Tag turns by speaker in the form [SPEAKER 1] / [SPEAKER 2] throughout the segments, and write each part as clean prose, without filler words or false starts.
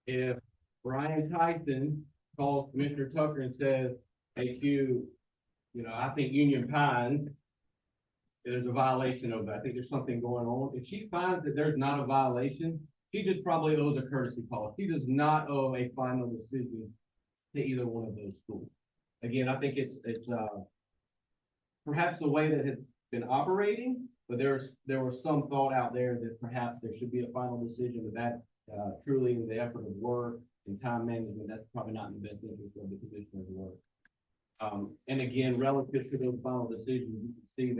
[SPEAKER 1] if Brian Tyson calls Commissioner Tucker and says, hey, Q, I think Union Pines, there's a violation of that. I think there's something going on. If she finds that there's not a violation, she just probably owes a courtesy call. She does not owe a final decision to either one of those schools. Again, I think it's perhaps the way that it's been operating, but there was some thought out there that perhaps there should be a final decision, but that truly in the effort of work and time management, that's probably not in the best interest of the commissioner's work. And again, relative to those final decisions, you can see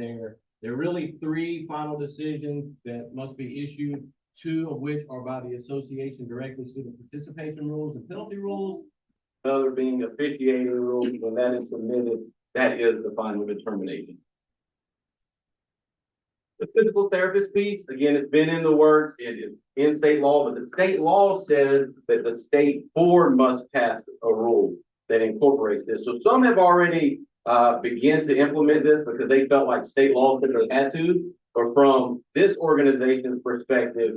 [SPEAKER 1] there are really 3 final decisions that must be issued, 2 of which are by the association directly, student participation rules and penalty rules. Another being officiating rules. When that is submitted, that is the final determination. The physical therapist piece, again, it's been in the works. It is in state law, but the state law says that the state board must pass a rule that incorporates this. So some have already begun to implement this because they felt like state law said they had to. But from this organization's perspective,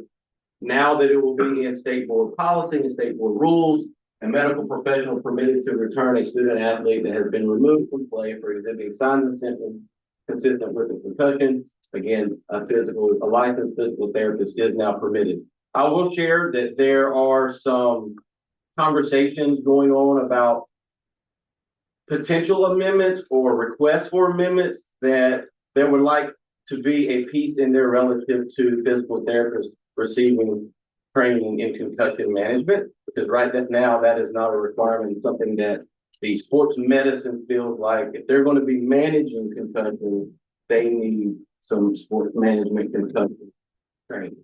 [SPEAKER 1] now that it will be in state board policy and state board rules, a medical professional permitted to return a student athlete that has been removed from play for exhibiting signs and symptoms consistent with a concussion. Again, a licensed physical therapist is now permitted. I will share that there are some conversations going on about potential amendments or requests for amendments that there would like to be a piece in there relative to physical therapists receiving training in concussion management, because right now that is not a requirement, something that the sports medicine feels like if they're going to be managing concussion, they need some sports management concussion training.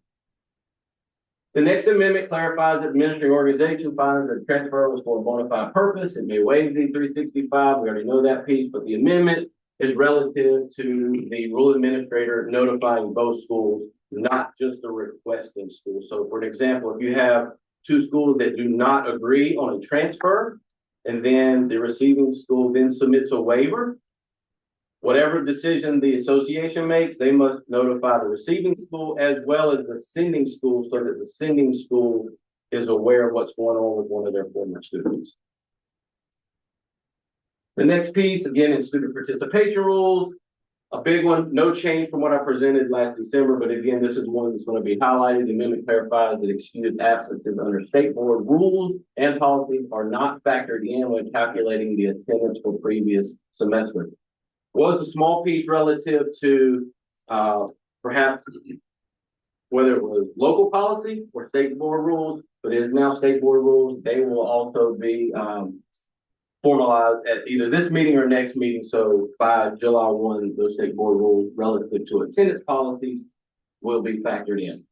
[SPEAKER 1] The next amendment clarifies that administrative organization finds that transfer was for a bona fide purpose. It may waive the 365. We already know that piece, but the amendment is relative to the rule administrator notifying both schools, not just the requesting school. So for an example, if you have 2 schools that do not agree on a transfer, and then the receiving school then submits a waiver, whatever decision the association makes, they must notify the receiving school as well as the sending school so that the sending school is aware of what's going on with one of their former students. The next piece, again, is student participation rules. A big one, no change from what I presented last December, but again, this is one that's going to be highlighted. The amendment clarifies that excused absences under state board rules and policies are not factored in when calculating the attendance for previous semester. Was a small piece relative to perhaps whether it was local policy or state board rules, but it is now state board rules. They will also be formalized at either this meeting or next meeting. So by July 1, those state board rules relative to attendance policies will be factored in.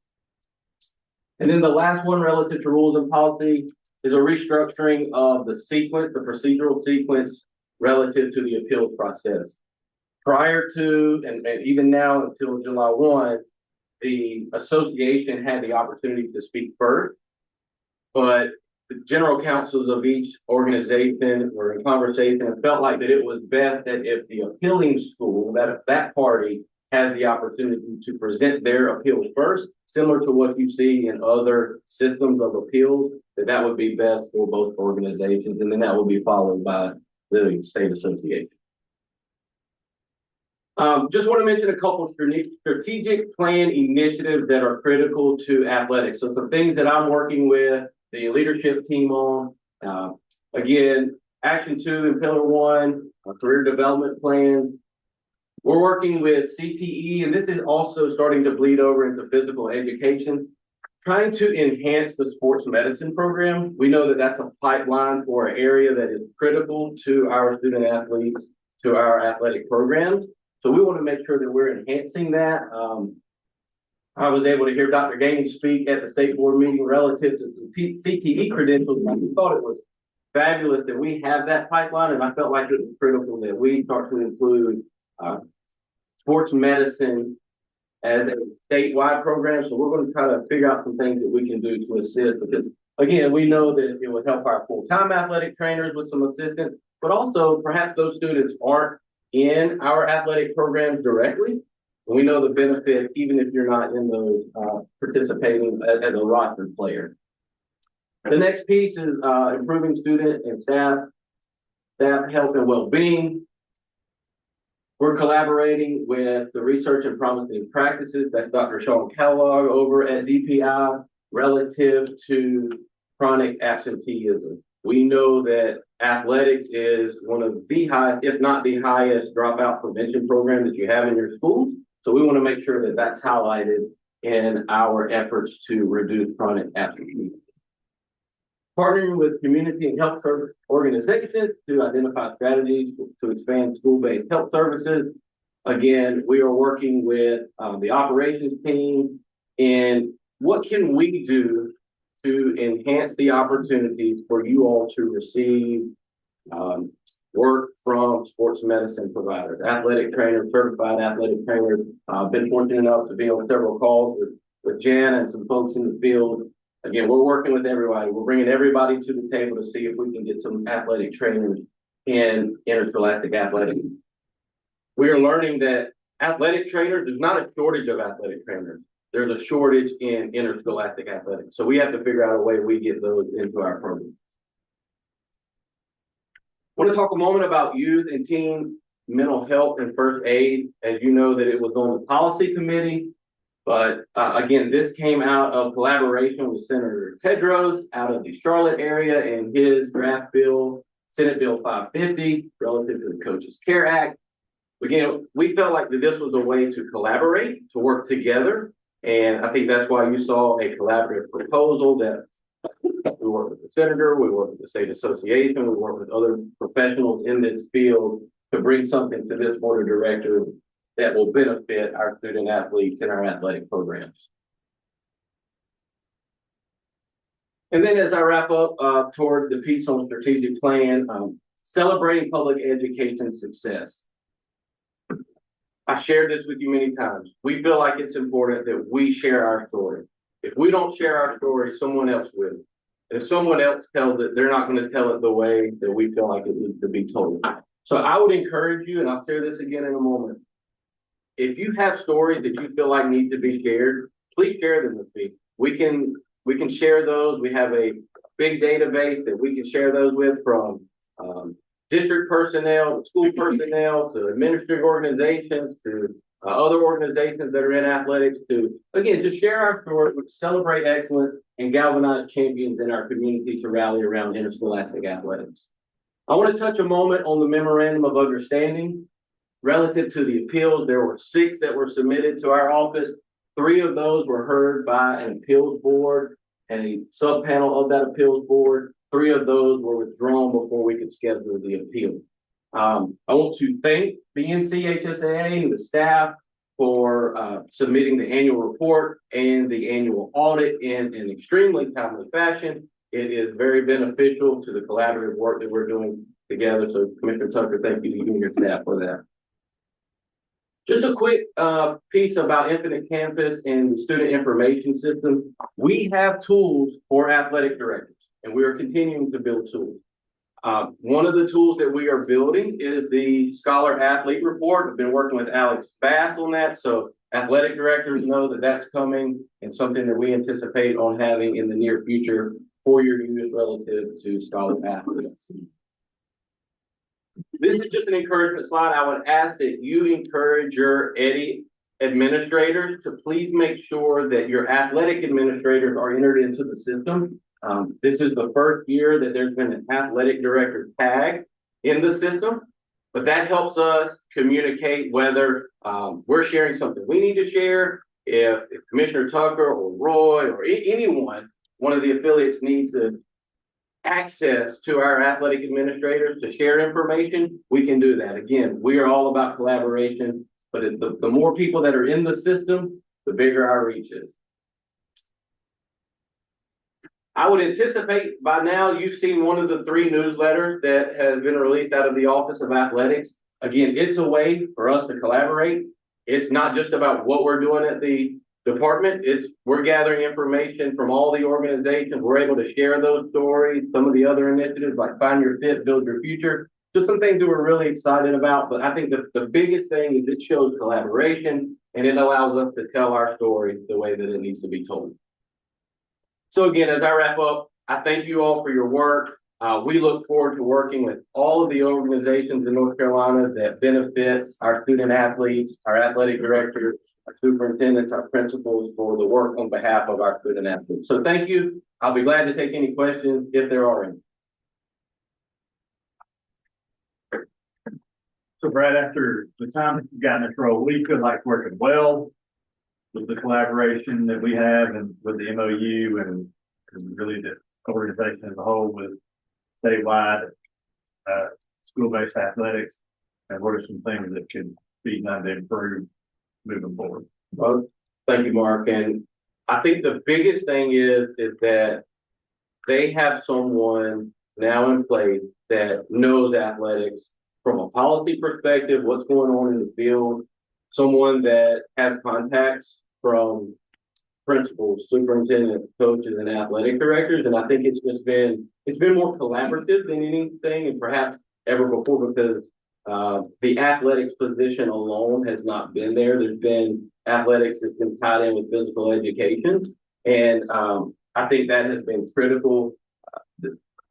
[SPEAKER 1] And then the last one relative to rules and policy is a restructuring of the sequence, the procedural sequence relative to the appeals process. Prior to, and even now until July 1, the association had the opportunity to speak first, but the general counsels of each organization were in conversation and felt like that it was best that if the appealing school, that party has the opportunity to present their appeals first, similar to what you see in other systems of appeals, that would be best for both organizations, and then that will be followed by the state association. Just want to mention a couple of strategic plan initiatives that are critical to athletics. So some things that I'm working with the leadership team on. Again, Action 2 and Pillar 1, career development plans. We're working with CTE, and this is also starting to bleed over into physical education, trying to enhance the sports medicine program. We know that that's a pipeline for an area that is critical to our student athletes, to our athletic programs. So we want to make sure that we're enhancing that. I was able to hear Dr. Gaines speak at the state board meeting relative to some CTE credentials. I just thought it was fabulous that we have that pipeline, and I felt like it was critical that we start to include sports medicine as a statewide program. So we're going to try to figure out some things that we can do to assist, because again, we know that it will help our full-time athletic trainers with some assistance, but also perhaps those students aren't in our athletic programs directly. And we know the benefit, even if you're not in those participating as a roster player. The next piece is improving student and staff health and well-being. We're collaborating with the Research and Promising Practices, that's Dr. Sean Kellogg over at DPI, relative to chronic absenteeism. We know that athletics is one of the highest, if not the highest, dropout prevention program that you have in your schools. So we want to make sure that that's highlighted in our efforts to reduce chronic absenteeism. Partnering with community and health service organizations to identify strategies to expand school-based health services. Again, we are working with the operations team, and what can we do to enhance the opportunities for you all to receive work from sports medicine providers, athletic trainers, certified athletic trainers. I've been fortunate enough to be on several calls with Jan and some folks in the field. Again, we're working with everybody. We're bringing everybody to the table to see if we can get some athletic trainers in interscholastic athletics. We are learning that athletic trainers, there's not a shortage of athletic trainers. There's a shortage in interscholastic athletics. So we have to figure out a way we get those into our program. I want to talk a moment about youth and teen mental health and first aid. As you know, that it was on the policy committee. But again, this came out of collaboration with Senator Tedros out of the Charlotte area and his draft bill, Senate Bill 550, relative to the Coaches Care Act. Again, we felt like that this was a way to collaborate, to work together. And I think that's why you saw a collaborative proposal that we work with the senator, we work with the state association, we work with other professionals in this field to bring something to this board of directors that will benefit our student athletes in our athletic programs. And then as I wrap up toward the piece on strategic plan, celebrating public education success. I shared this with you many times. We feel like it's important that we share our story. If we don't share our story, someone else will. If someone else tells it, they're not going to tell it the way that we feel like it needs to be told. So I would encourage you, and I'll share this again in a moment. If you have stories that you feel like need to be shared, please share them with me. We can share those. We have a big database that we can share those with, from district personnel, to school personnel, to administrative organizations, to other organizations that are in athletics, to, again, to share our story, celebrate excellence, and galvanize champions in our community to rally around interscholastic athletics. I want to touch a moment on the memorandum of understanding. Relative to the appeals, there were 6 that were submitted to our office. 3 of those were heard by an appeals board and a subpanel of that appeals board. 3 of those were withdrawn before we could schedule the appeal. I want to thank the NCHSAA and the staff for submitting the annual report and the annual audit in an extremely timely fashion. It is very beneficial to the collaborative work that we're doing together. So Commissioner Tucker, thank you to you and your staff for that. Just a quick piece about Infinite Campus and the student information system. We have tools for athletic directors, and we are continuing to build tools. One of the tools that we are building is the Scholar Athlete Report. I've been working with Alex Bass on that, so athletic directors know that that's coming and something that we anticipate on having in the near future for your use relative to scholar athletes. This is just an encouragement slide. I would ask that you encourage your EDI administrators to please make sure that your athletic administrators are entered into the system. This is the first year that there's been an athletic director tag in the system, but that helps us communicate whether we're sharing something we need to share, if Commissioner Tucker or Roy or anyone, one of the affiliates needs to access to our athletic administrators to share information, we can do that. Again, we are all about collaboration, but the more people that are in the system, the bigger our reach is. I would anticipate by now you've seen one of the 3 newsletters that has been released out of the Office of Athletics. Again, it's a way for us to collaborate. It's not just about what we're doing at the department. We're gathering information from all the organizations. We're able to share those stories, some of the other initiatives like Find Your Fit, Build Your Future. Just some things that we're really excited about. But I think the biggest thing is it shows collaboration, and it allows us to tell our story the way that it needs to be told. So again, as I wrap up, I thank you all for your work. We look forward to working with all of the organizations in North Carolina that benefits our student athletes, our athletic directors, our superintendents, our principals for the work on behalf of our student athletes. So thank you. I'll be glad to take any questions if there are any.
[SPEAKER 2] So Brad, after the time that you've gotten this role, what do you feel like working well with the collaboration that we have and with the MOU and really the organization as a whole with statewide school-based athletics? And what are some things that could be done to improve moving forward?
[SPEAKER 1] Well, thank you, Mark. And I think the biggest thing is that they have someone now in place that knows athletics from a policy perspective, what's going on in the field, someone that has contacts from principals, superintendents, coaches, and athletic directors. And I think it's been more collaborative than anything, and perhaps ever before, because the athletics position alone has not been there. There's been athletics that's been tied in with physical education. And I think that has been critical.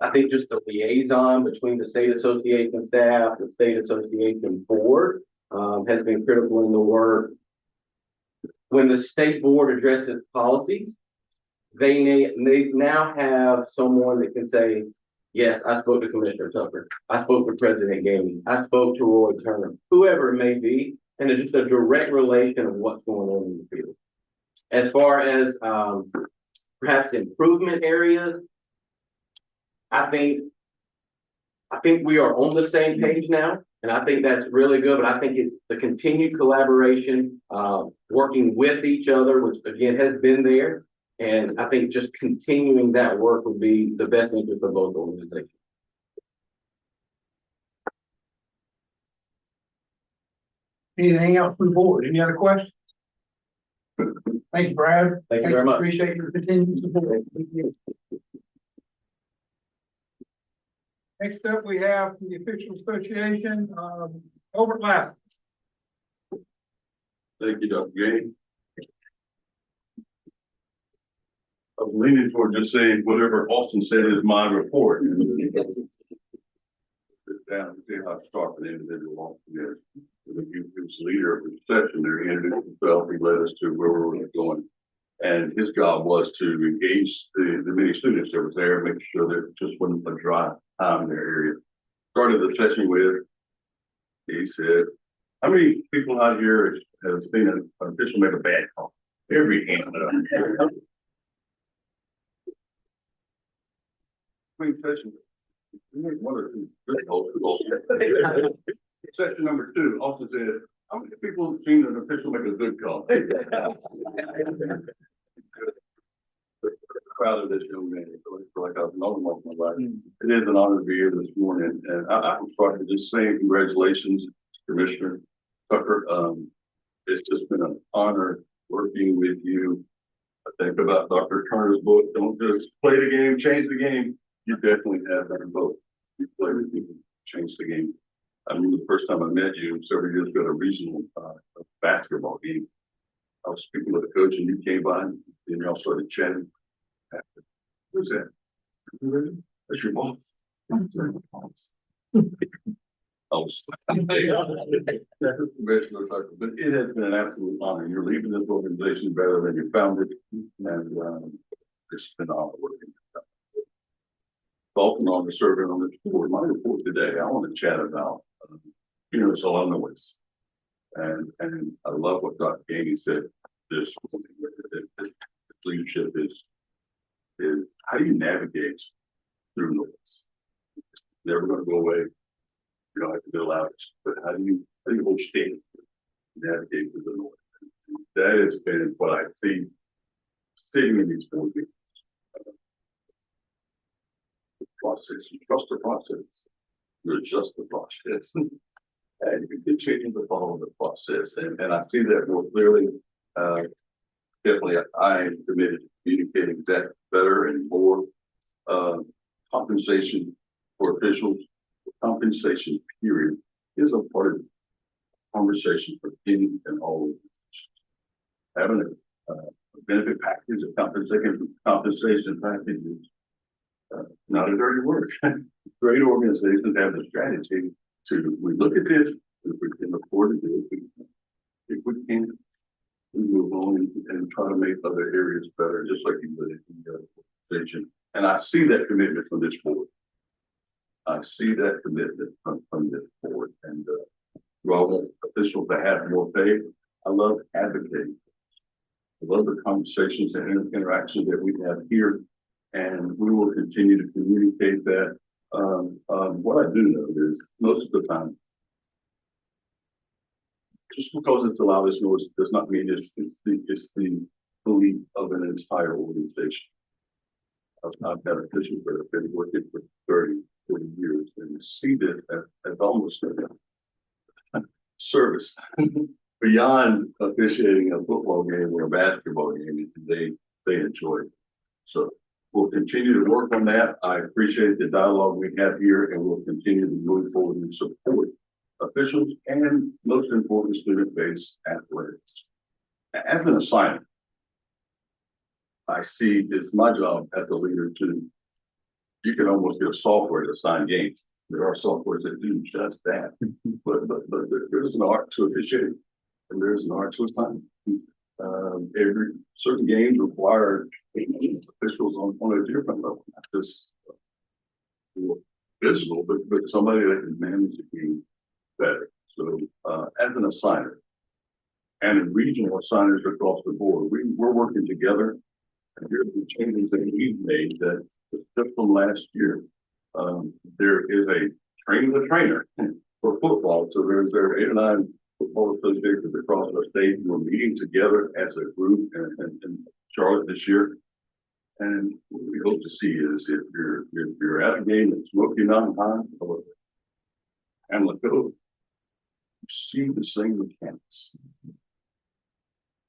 [SPEAKER 1] I think just the liaison between the state association staff, the state association board has been critical in the work. When the state board addresses policies, they now have someone that can say, yes, I spoke to Commissioner Tucker. I spoke to President Gamey. I spoke to Roy Turner, whoever it may be, and it's just a direct relation of what's going on in the field. As far as perhaps improvement areas, I think we are on the same page now, and I think that's really good. But I think it's the continued collaboration, working with each other, which again has been there, and I think just continuing that work would be the best interest of both organizations.
[SPEAKER 3] Anything else from the board? Any other questions? Thank you, Brad.
[SPEAKER 1] Thank you very much.
[SPEAKER 3] Appreciate your continued support. Thank you. Next up, we have the official association, overlap.
[SPEAKER 4] Thank you, Dr. Gaines. I was leaning toward just saying whatever Austin said is my report. Sit down and see how sharp an individual Austin is. He was the leader of the session there. He introduced himself. He led us to where we were going. And his job was to engage the many students that was there, make sure that it just wasn't a dry time in their area. Started the session with, he said, how many people out here have seen an official make a bad call? Every hand up. Session. One or two good calls. Session number 2 also said, how many people have seen an official make a good call? Proud of this young man. I feel like I've known him all my life. It is an honor to be here this morning. And I would start with just saying congratulations, Commissioner Tucker. It's just been an honor working with you. I think about Dr. Turner's book, don't just play the game, change the game. You definitely have that book. You play with people, change the game. I remember the first time I met you several years ago at a regional basketball game. I was speaking with a coach and you came by and y'all started chatting. Who's that? That's your boss. But it has been an absolute honor. You're leaving this organization better than you found it, and it's been an honor working. Welcome on to serving on this board. My report today, I want to chat about Illinois, and I love what Dr. Gainey said. This leadership is how do you navigate through noise? It's never going to go away. You don't have to be loud, but how do you hold steady, navigate through the noise? And that has been what I see sitting in these board meetings. The process, you trust the process, you adjust the process, and you continue to follow the process. And I see that more clearly. Definitely, I am committed to communicating that better and more. Compensation for officials, compensation period is a part of the conversation for any and all organizations. Having a benefit package, a compensation packages not a dirty word. Great organizations have the strategy to, we look at this, if we can afford to do it, if we can't, we move on and try to make other areas better, just like you would in the organization. And I see that commitment from this board. I see that commitment from this board. And do I want officials to have more pay? I love advocating. I love the conversations and interactions that we have here. And we will continue to communicate that. What I do know is most of the time, just because it's a loudest noise does not mean it's the belief of an entire organization. I've had officials that have been working for 30, 40 years and see this as almost a service beyond officiating a football game or a basketball game. They enjoy it. So we'll continue to work on that. I appreciate the dialogue we have here, and we'll continue to move forward and support officials and, most important, student-based athletics. As an assignment, I see it's my job as a leader to, you can almost get a software to assign games. There are softwares that do just that, but there's an art to officiating, and there's an art to assigning. Every certain games require officials on a different level, not just visible, but somebody that can manage the game better. So as an assigner and in regional assigners across the board, we're working together. And here's the changes that we've made that just from last year. There is a train the trainer for football. So there are 8 or 9 football associations across the state. We're meeting together as a group in Charlotte this year. And what we hope to see is if you're at a game at Smoky Mountain High or Hamlet Cove, you see the same mechanics.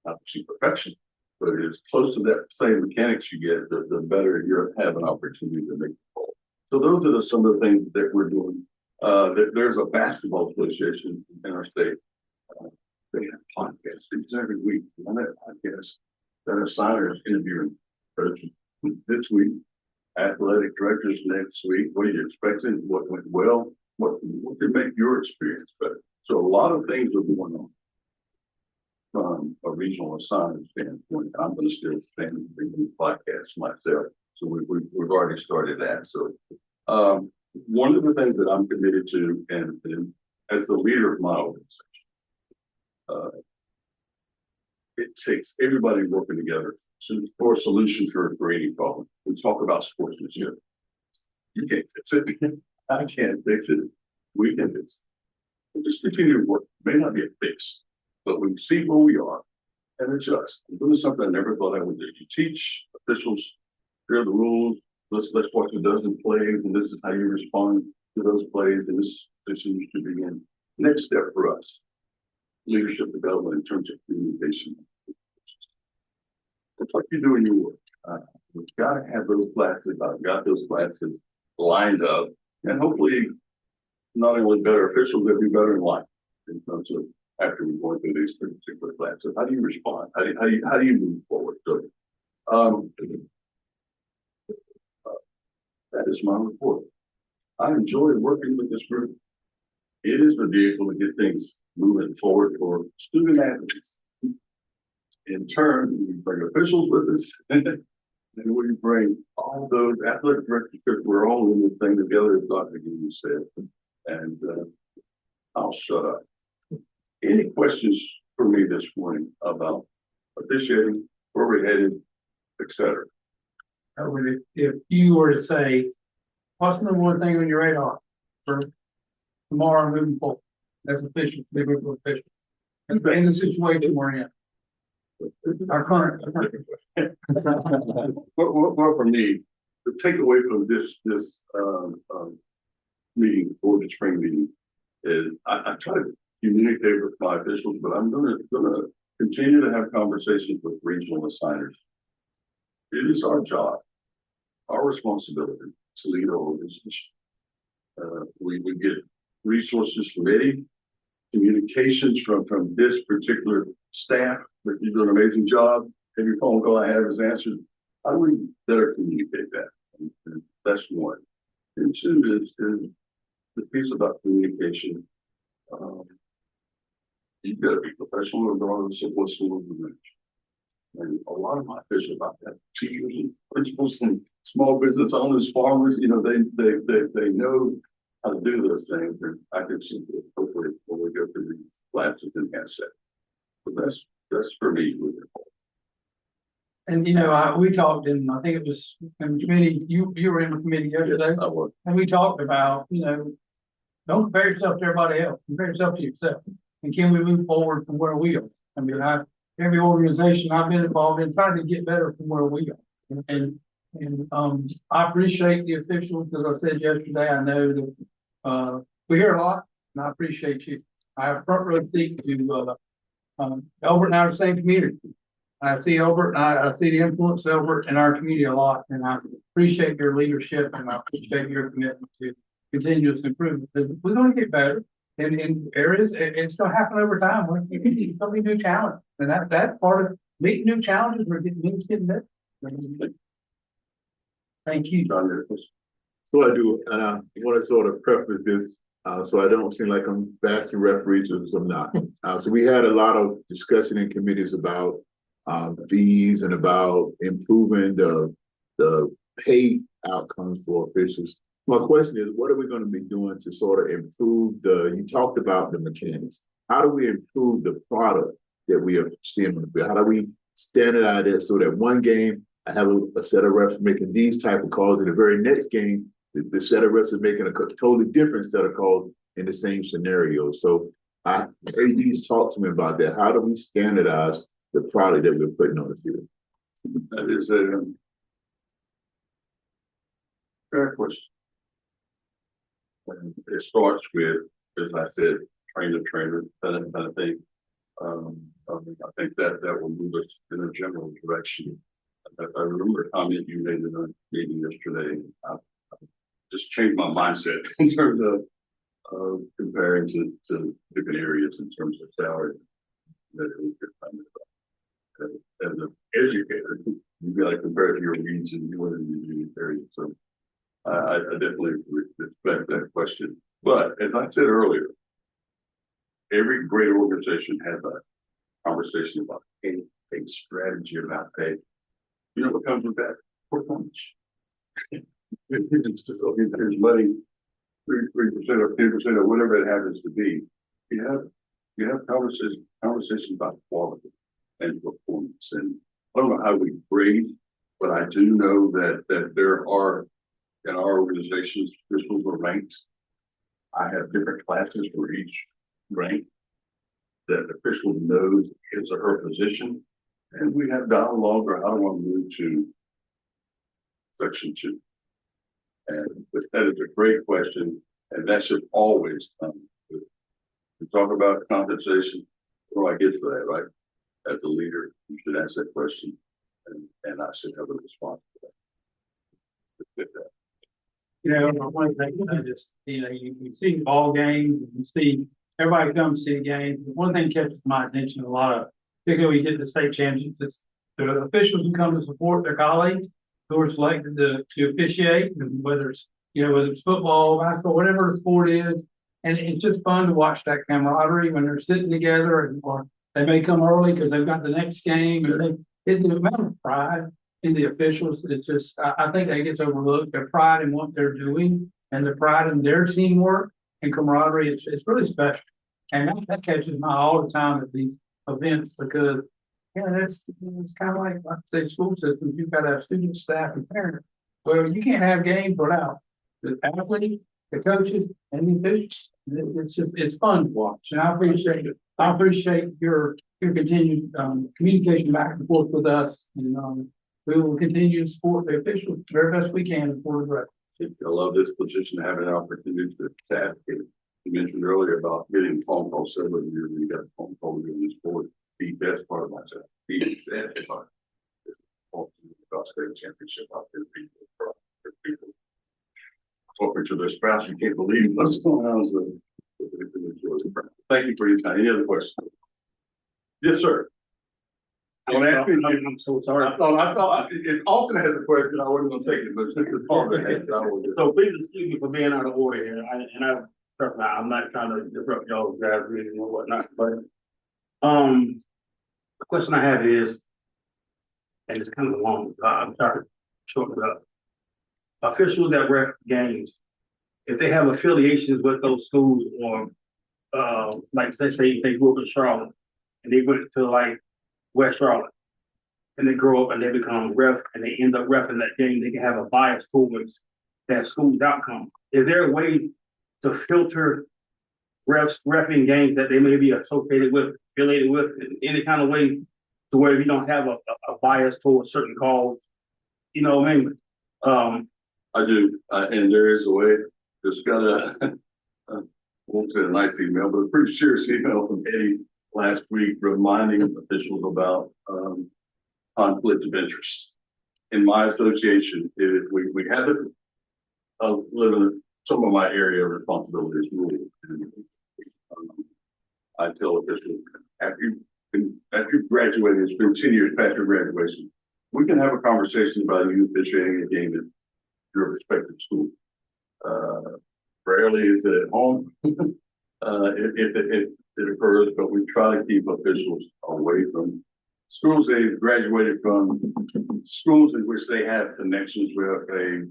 [SPEAKER 4] Not to see perfection, but as close to that same mechanics you get, the better you have an opportunity to make the ball. So those are some of the things that we're doing. There's a basketball association in our state. They have podcasts every week. On that podcast, that assigners interviewing coaches this week, athletic directors next week. What are you expecting? What went well? What could make your experience better? So a lot of things are going on from a regional assignment standpoint. I'm going to still stand the podcast myself. So we've already started that. So one of the things that I'm committed to, and as the leader of my organization, it takes everybody working together for a solution for any problem. We talk about sportsmanship. You can't fix it. I can't fix it. We can fix it. We'll just continue to work. It may not be a fix, but we see where we are and adjust. I'm doing something I never thought I would do. You teach officials, here are the rules. Let's watch a dozen plays, and this is how you respond to those plays, and this position should begin. Next step for us, leadership development in terms of communication. It's like you do in your work. We've got to have those classes. I've got those classes lined up, and hopefully not only better officials, they'll be better in life in terms of after we go through these particular classes. How do you respond? How do you move forward? So that is my report. I enjoy working with this group. It is the vehicle to get things moving forward for student athletes. In turn, we bring officials with us, and we bring all those athletic directors, because we're all in this thing together, as Dr. Gideon said. And I'll shut up. Any questions for me this morning about officiating, where we're headed, etc.?
[SPEAKER 3] If you were to say, what's the number one thing on your radar for tomorrow moving forward? That's official, big group of officials. And in the situation we're in. Our current.
[SPEAKER 4] Well, for me, the takeaway from this meeting or the spring meeting is I try to communicate with my officials, but I'm gonna continue to have conversations with regional assigners. It is our job, our responsibility to lead our organization. We get resources from Eddie, communications from this particular staff, that you do an amazing job. Every phone call I have is answered. How do we better communicate that? And that's one. And two is the piece about communication. You've got to be professional regardless of what school you're in. And a lot of my fish about that, teachers and principals and small business owners, farmers, you know, they know how to do those things. And I can see it appropriate when we go through these classes and asset. But that's for me.
[SPEAKER 3] And, you know, we talked in, I think it was in committee, you were in the committee yesterday.
[SPEAKER 4] I was.
[SPEAKER 3] And we talked about, you know, don't compare yourself to everybody else, compare yourself to yourself. And can we move forward from where we are? I mean, every organization I've been involved in trying to get better from where we are. And I appreciate the officials, as I said yesterday. I know that we hear a lot, and I appreciate you. I have front row seat to Albert and I are the same community. I see Albert, and I see the influence of Albert in our community a lot, and I appreciate your leadership, and I appreciate your commitment to continuous improvement. We're going to get better in areas. It's going to happen over time. It's going to be new challenges, and that's part of meeting new challenges. We're getting better. Thank you.
[SPEAKER 5] So I do, and I want to sort of preface this, so I don't seem like I'm bashing referees, because I'm not. So we had a lot of discussion in committees about fees and about improving the pay outcomes for officials. My question is, what are we going to be doing to sort of improve you talked about the mechanics. How do we improve the product that we are seeing on the field? How do we standardize it so that one game I have a set of refs making these type of calls, in the very next game, the set of refs is making a totally different set of calls in the same scenario. So AD's talked to me about that. How do we standardize the product that we're putting on the field?
[SPEAKER 4] That is a fair question. And it starts with, as I said, trainer, that kind of thing. I think that will move us in a general direction. I remember a comment you made in a meeting yesterday. I just changed my mindset in terms of comparing to different areas in terms of salary. That it was good. As an educator, you got to compare to your needs and your unique areas. So I definitely respect that question. But as I said earlier, every great organization has a conversation about pay, a strategy about pay. You know what comes with that? Performance. There's money, 3% or 10% or whatever it happens to be. You have conversations about quality and performance. And I don't know how we grade, but I do know that there are in our organizations, officials are ranked. I have different classes for each rank that the official knows his or her position. And we have dialogue, or I want to move to section 2. And that is a great question. And that should always come. We talk about compensation. What do I get for that, right? As a leader, you should ask that question. And I should have a response to that.
[SPEAKER 3] You know, one thing I just, you know, you see ball games, and you see everybody comes to see games. One thing catches my attention a lot of, particularly we get the state championships, the officials who come to support their colleagues who are selected to officiate, and whether it's football, basketball, whatever the sport is. And it's just fun to watch that camaraderie when they're sitting together, or they may come early because they've got the next game. And it's the amount of pride in the officials. It's just, I think that gets overlooked. Their pride in what they're doing and their pride in their teamwork and camaraderie. It's really special. And that catches my eye all the time at these events, because it's kind of like I say, school systems. You've got to have students, staff, and parents. Well, you can't have games without the athletes, the coaches, and the officials. It's fun to watch, and I appreciate it. I appreciate your continued communication back and forth with us, and we will continue to support the officials the very best we can for the record.
[SPEAKER 4] I love this position, having an opportunity to advocate. You mentioned earlier about getting phone calls several years, and you got a phone call during this board. The best part of myself, the best part is the state championship out there. People talking to their spouse, you can't believe what's going on. Thank you for your time. Any other questions? Yes, sir.
[SPEAKER 2] I'm so sorry.
[SPEAKER 4] I thought, if Austin has a question, I wasn't gonna take it, but since it's Palmer has it, I will.
[SPEAKER 2] So please excuse me for being out of order here, I'm not trying to disrupt y'all's guys meeting or whatnot, but, the question I have is, and it's kind of long, I'm sorry, shorten it up. Officials that ref games, if they have affiliations with those schools or, like say they grew up in Charlotte and they went to like West Charlotte and they grow up and they become ref and they end up refing that game, they can have a bias towards that school's outcome. Is there a way to filter refing games that they may be affiliated with in any kind of way to where you don't have a bias towards certain calls? You know what I mean?
[SPEAKER 4] I do, and there is a way. Just got I won't say a nice email, but a pretty serious email from Eddie last week reminding officials about conflict of interest. In my association, if we have it, living some of my area of responsibilities really. I tell officials after you graduate, it's been 10 years past your graduation, we can have a conversation about you officiating a game at your respective school. Rarely is it at home if it occurs, but we try to keep officials away from schools they've graduated from, schools in which they have connections with a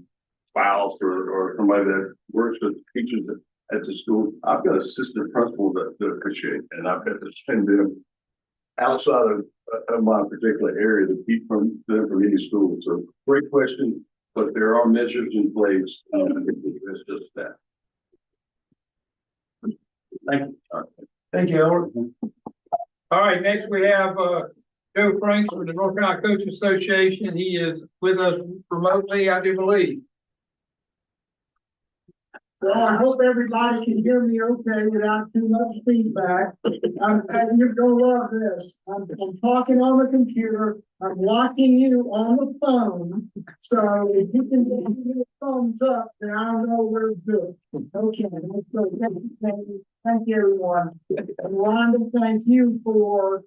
[SPEAKER 4] spouse or somebody that works with teachers at the school. I've got assistant principals that officiate, and I've got to send them outside of my particular area to keep them from any school. So great question, but there are measures in place. It's just that.
[SPEAKER 2] Thank you.
[SPEAKER 3] Thank you, Howard. All right, next we have, Joe Franks from the North Carolina Coaches Association. He is with us remotely, I do believe.
[SPEAKER 6] Well, I hope everybody can hear me okay without too much feedback. And you're gonna love this. I'm talking on the computer. I'm watching you on the phone. So if you can give me a thumbs up, then I'll know we're good. Okay, let's go. Thank you, everyone. And Rhonda, thank you for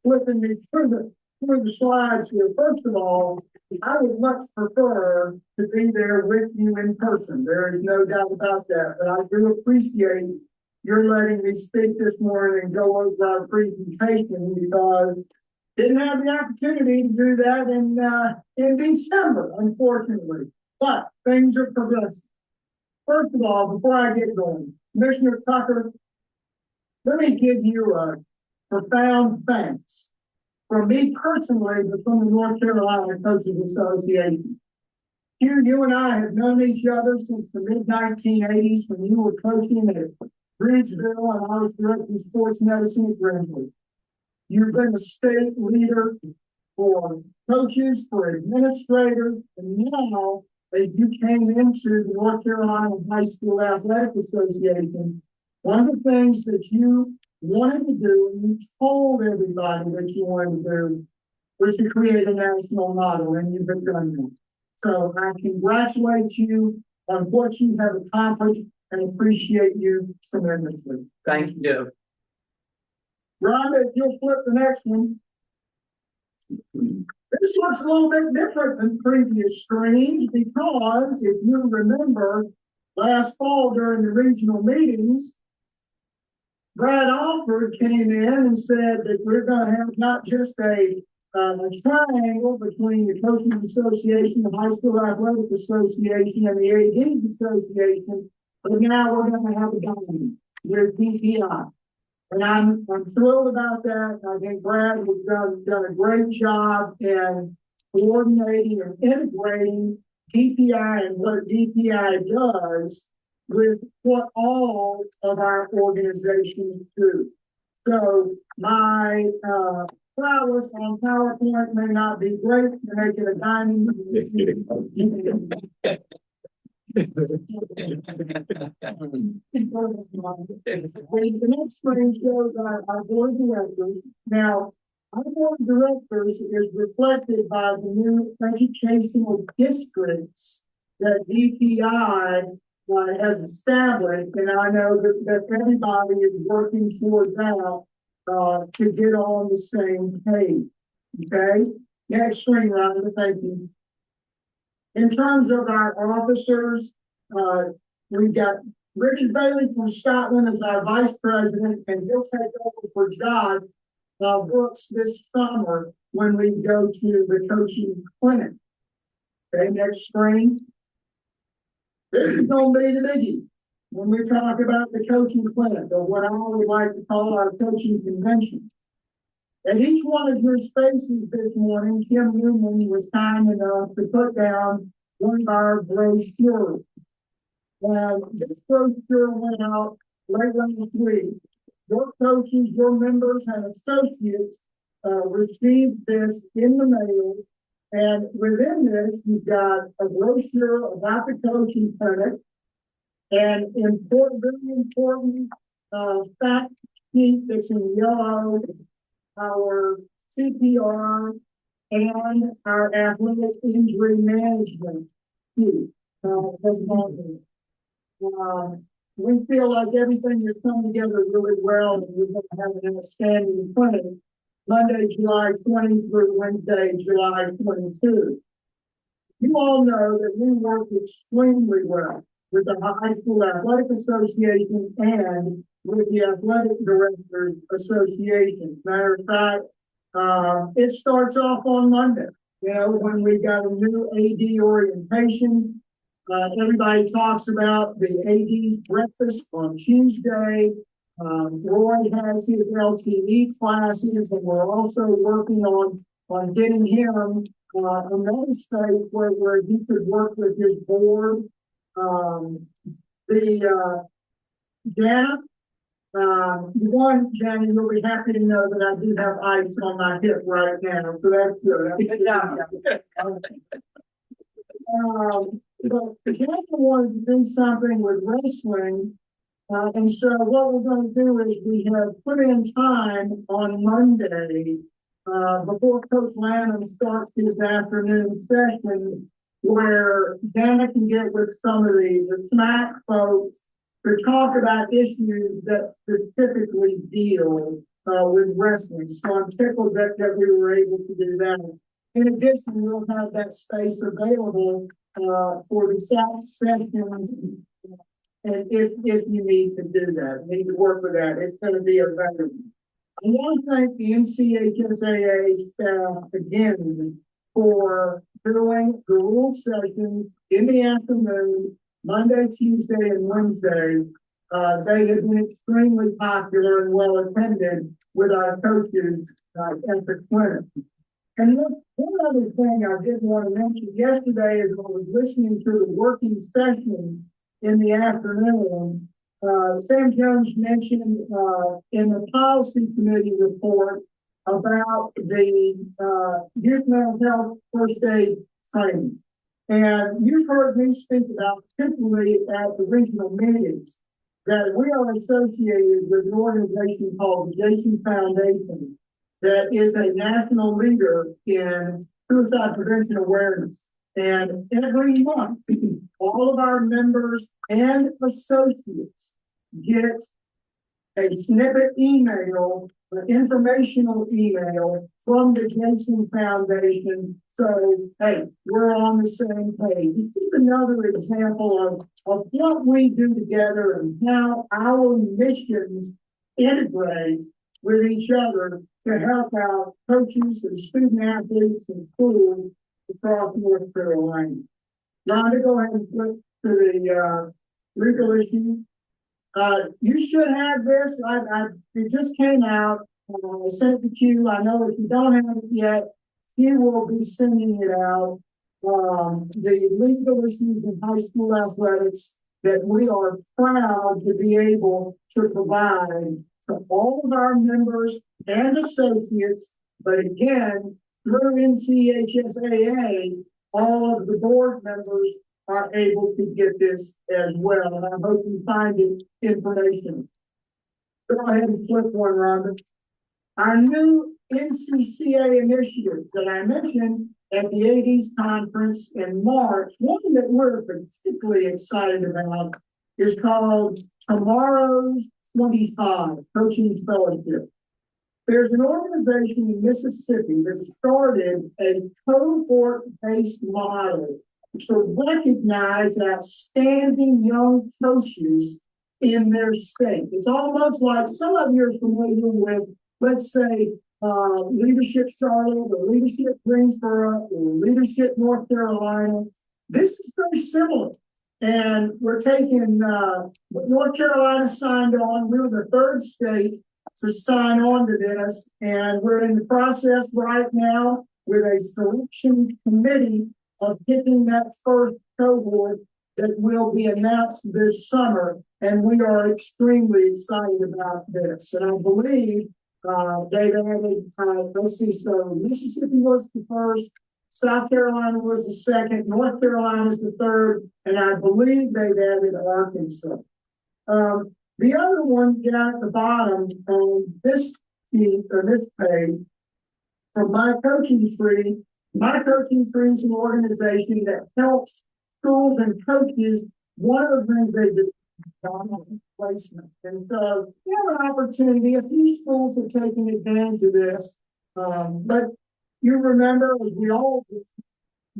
[SPEAKER 6] flipping me through the slides here. First of all, I would much prefer to be there with you in person. There is no doubt about that. But I do appreciate your letting me speak this morning and go over our presentation because didn't have the opportunity to do that in December, unfortunately. But things are progressing. First of all, before I get going, Commissioner Tucker, let me give you a profound thanks. From me personally, but from the North Carolina Coaches Association. You and I have known each other since the mid-1980s when you were coaching at Bridgeville and I was directing sports medicine at Greenwood. You've been a state leader for coaches, for administrators, and now, as you came into the North Carolina High School Athletic Association, one of the things that you wanted to do, and you told everybody that you wanted to do, was to create a national model, and you've been doing that. So I congratulate you on what you have accomplished and appreciate you tremendously.
[SPEAKER 1] Thank you, Joe.
[SPEAKER 6] Rhonda, if you'll flip the next one. This looks a little bit different than previous screens because if you remember last fall during the regional meetings, Brad Alford came in and said that we're going to have not just a triangle between the Coaches Association, the High School Athletic Association, and the ADs Association, but now we're going to have a diamond with DPI. And I'm thrilled about that. I think Brad has done a great job in coordinating and integrating DPI and what DPI does with what all of our organizations do. So my prowess on PowerPoint may not be great to make it a diamond. The next screen shows our board of directors. Now, our board of directors is reflected by the new educational districts that DPI has established, and I know that everybody is working toward that to get on the same page. Okay, next screen, Rhonda, thank you. In terms of our officers, we've got Richard Bailey from Scotland as our vice president, and he'll take over for Josh Brooks this summer when we go to the coaching clinic. Okay, next screen. This is going to be the biggie when we talk about the coaching clinic, or what I would like to call our coaching convention. At each one of your spaces this morning, Kim Newman was kind enough to put down one of our brochures. And this brochure went out late last week. Your coaches, your members, and associates received this in the mail. And within this, you've got a brochure about the coaching clinic, and important, very important fact sheet that's in yellow, our CPR and our athletic injury management sheet. We feel like everything has come together really well, and we're going to have an outstanding clinic Monday, July 20 through Wednesday, July 22. You all know that we work extremely well with the High School Athletic Association and with the Athletic Directors Association. Matter of fact, it starts off on Monday. You know, when we got a new AD orientation, everybody talks about the AD's breakfast on Tuesday. Roy has his LTE classes, and we're also working on getting him another space where he could work with his board. Jana, Jana, you'll be happy to know that I do have ice on my hip right now, so that's good. Good job. But Jana wanted to do something with wrestling, and so what we're going to do is we have put in time on Monday before Coach Lanham starts his afternoon session, where Dana can get with some of the SMAC folks to talk about issues that specifically deal with wrestling. So I'm tickled that we were able to do that. In addition, we'll have that space available for the South session, and if you need to do that, need to work with that, it's going to be available. I want to thank the NCHSAA staff again for doing the rule sessions in the afternoon, Monday, Tuesday, and Wednesday. They have been extremely popular and well attended with our coaches at the clinic. And one other thing I did want to mention yesterday as I was listening to the working session in the afternoon, Sam Jones mentioned in the policy committee report about the youth mental health first aid training. And you've heard me speak about, particularly at the regional meetings, that we are associated with an organization called the Jason Foundation that is a national leader in suicide prevention awareness. And every month, all of our members and associates get a snippet email, an informational email from the Jason Foundation. So, hey, we're on the same page. This is another example of what we do together and how our missions integrate with each other to help out coaches and student athletes and schools across North Carolina. Rhonda, go ahead and flip to the legal issue. You should have this. It just came out. I sent it to you. I know if you don't have it yet, he will be sending it out. The legal issues in high school athletics that we are proud to be able to provide to all of our members and associates, but again, through NCHSAA, all of the board members are able to get this as well. And I hope you find it information. Go ahead and flip one, Robin. Our new NCCA initiative that I mentioned at the AD's conference in March, one that we're particularly excited about is called Tomorrow's 25 Coaching Fellowship. There's an organization in Mississippi that started a cohort-based model to recognize outstanding young coaches in their state. It's almost like some of you are familiar with, let's say, Leadership Charlotte or Leadership Greensboro or Leadership North Carolina. This is very similar. And we're taking, North Carolina signed on. We were the third state to sign on to this. And we're in the process right now with a selection committee of picking that first cohort that will be announced this summer. And we are extremely excited about this. And I believe they've added, let's see, so Mississippi was the first, South Carolina was the second, North Carolina is the third, and I believe they've added Arkansas. The other one down at the bottom on this sheet or this page, from my coaching tree is an organization that helps schools and coaches. One of the things they do is placement. And so we have an opportunity. A few schools have taken advantage of this. But you remember, as we all did,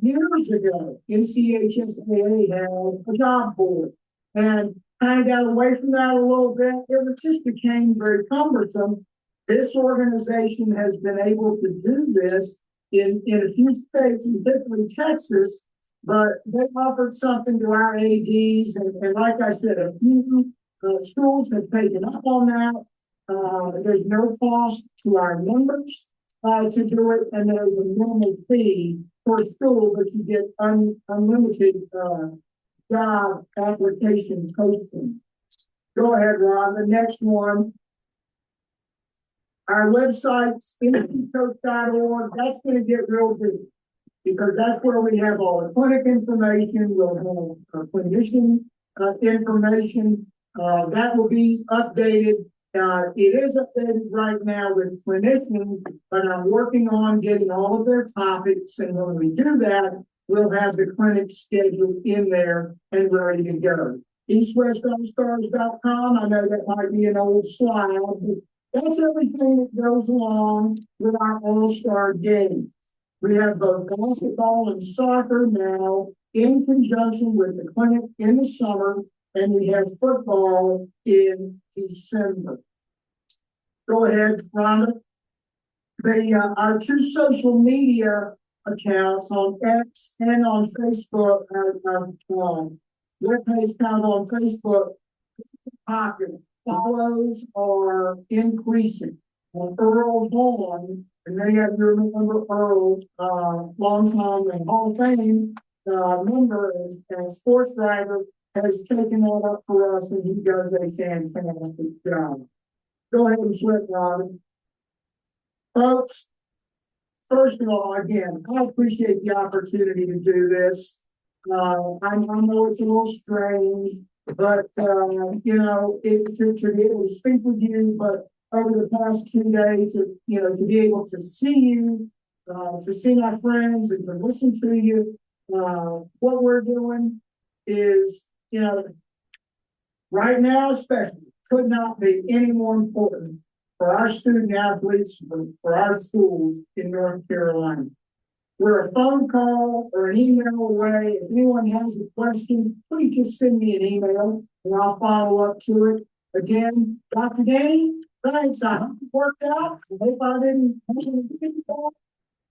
[SPEAKER 6] years ago, NCHSAA had a job board and kind of got away from that a little bit. Just became very cumbersome. This organization has been able to do this in a few states, particularly Texas, but they offered something to our ADs. And like I said, a few schools have taken up on that. There's no cost to our members to do it, and there's a minimal fee for school, but you get unlimited job application posting. Go ahead, Rob. The next one. Our website's nccoach.org. That's going to get real busy because that's where we have all the clinic information. We'll have clinician information. That will be updated. It is updated right now with clinicians, but I'm working on getting all of their topics. And when we do that, we'll have the clinic scheduled in there and ready to go. EastWestAllStars.com. I know that might be an old slide, but that's everything that goes along with our All-Star game. We have both basketball and soccer now in conjunction with the clinic in the summer, and we have football in December. Go ahead, Rhonda. Our two social media accounts on X and on Facebook, our webpage kind of on Facebook, popular. Follows are increasing. Earl Vaughn, and many of you remember Earl, longtime and Hall of Fame member and sports writer, has taken that up for us, and he does a fantastic job. Go ahead and flip, Robin. Folks, first of all, again, I appreciate the opportunity to do this. I know it's a little strange, but to be able to speak with you, but over the past 2 days, to be able to see you, to see my friends, and to listen to you, what we're doing is, right now especially, could not be any more important for our student athletes, for our schools in North Carolina. We're a phone call or an email away. If anyone has a question, please just send me an email and I'll follow up to it. Again, Dr. Danny, thanks. I hope it worked out. I hope I didn't.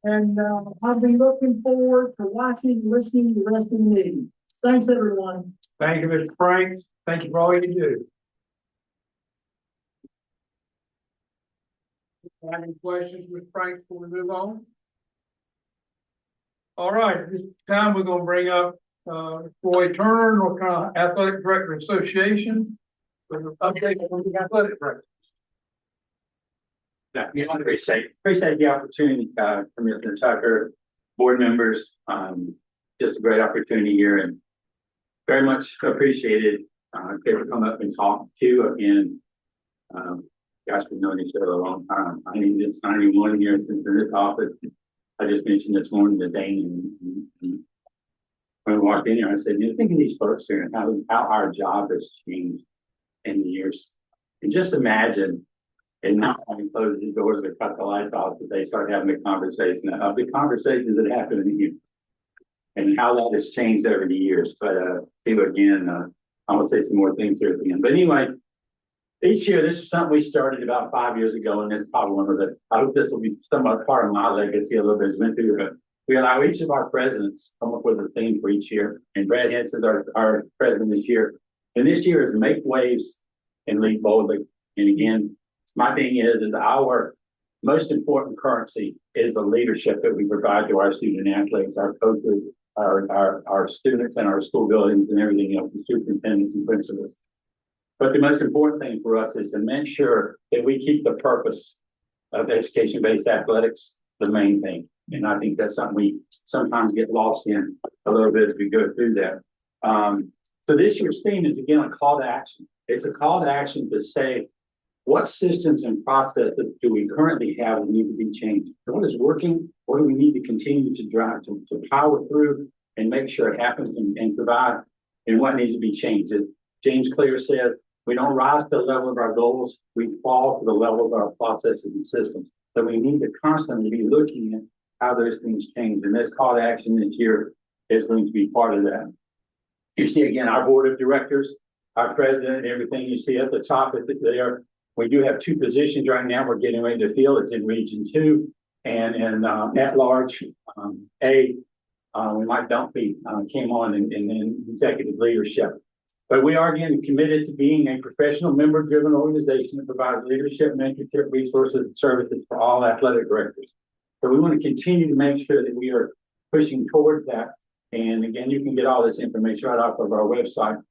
[SPEAKER 6] And I'll be looking forward to watching and listening to the rest of the meeting. Thanks, everyone.
[SPEAKER 3] Thank you, Mr. Franks. Thank you for all you do. Any questions with Frank before we move on? All right, this time we're going to bring up Roy Turner, North Carolina Athletic Director Association, with an update on the athletic director.
[SPEAKER 7] Yeah, appreciate the opportunity, Commissioner Tucker, board members. Just a great opportunity here, and very much appreciated. Able to come up and talk to you again. Gosh, we've known each other a long time. I mean, it's 91 years since in this office. I just mentioned this morning to Dane, and when I walked in here, I said, "You think of these folks here and how our job has changed in the years, and just imagine And not only close the doors, but cut the lights off, but they start having a conversation of the conversations that happen in here. And how that has changed over the years. But again, I will say some more things here at the end. But anyway, each year, this is something we started about 5 years ago, and this is probably one of the, I hope this will be somewhat part of my legacy a little bit as went through it. We allow each of our presidents come up with a theme for each year. And Brad Henson's our president this year. And this year is make waves and lead boldly. And again, my thing is our most important currency is the leadership that we provide to our student athletes, our coaches, our students and our school buildings and everything else, the superintendents and principals. But the most important thing for us is to make sure that we keep the purpose of education-based athletics the main thing. And I think that's something we sometimes get lost in a little bit as we go through that. So this year's theme is, again, a call to action. It's a call to action to say, what systems and processes do we currently have that need to be changed? What is working? What do we need to continue to drive, to power through and make sure it happens and provide? And what needs to be changed? As James Clear said, we don't rise to the level of our goals, we fall to the level of our processes and systems. So we need to constantly be looking at how those things change. And this call to action this year is going to be part of that. You see, again, our board of directors, our president, everything you see at the top there. We do have 2 positions right now we're getting ready to fill. It's in Region 2 and in at large A. Mike Dumpy came on in executive leadership. But we are again committed to being a professional, member-driven organization that provides leadership, mentorship, resources, and services for all athletic directors. So we want to continue to make sure that we are pushing towards that. And again, you can get all this information right off of our website.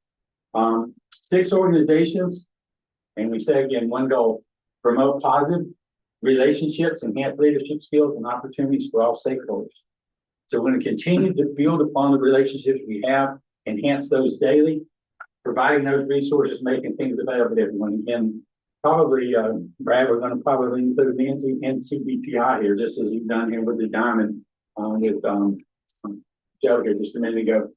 [SPEAKER 7] 6 organizations. And we say again, one goal, promote positive relationships, enhance leadership skills and opportunities for all stakeholders. So we're going to continue to build upon the relationships we have, enhance those daily, providing those resources, making things available to everyone. Again, probably, Brad, we're going to probably include the NCHSAA here, just as you've done here with the Diamond, with Joe here just a minute ago.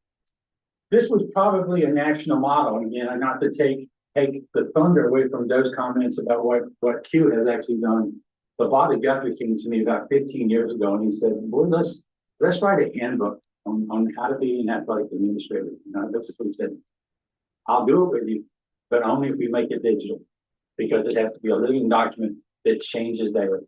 [SPEAKER 7] This was probably a national model, again, not to take the thunder away from those comments about what Q has actually done. But Bobby Guthrie came to me about 15 years ago and he said, boy, let's write a handbook on how to be an athletic administrator. That's what he said. I'll do it with you, but only if we make it digital, because it has to be a living document that changes daily.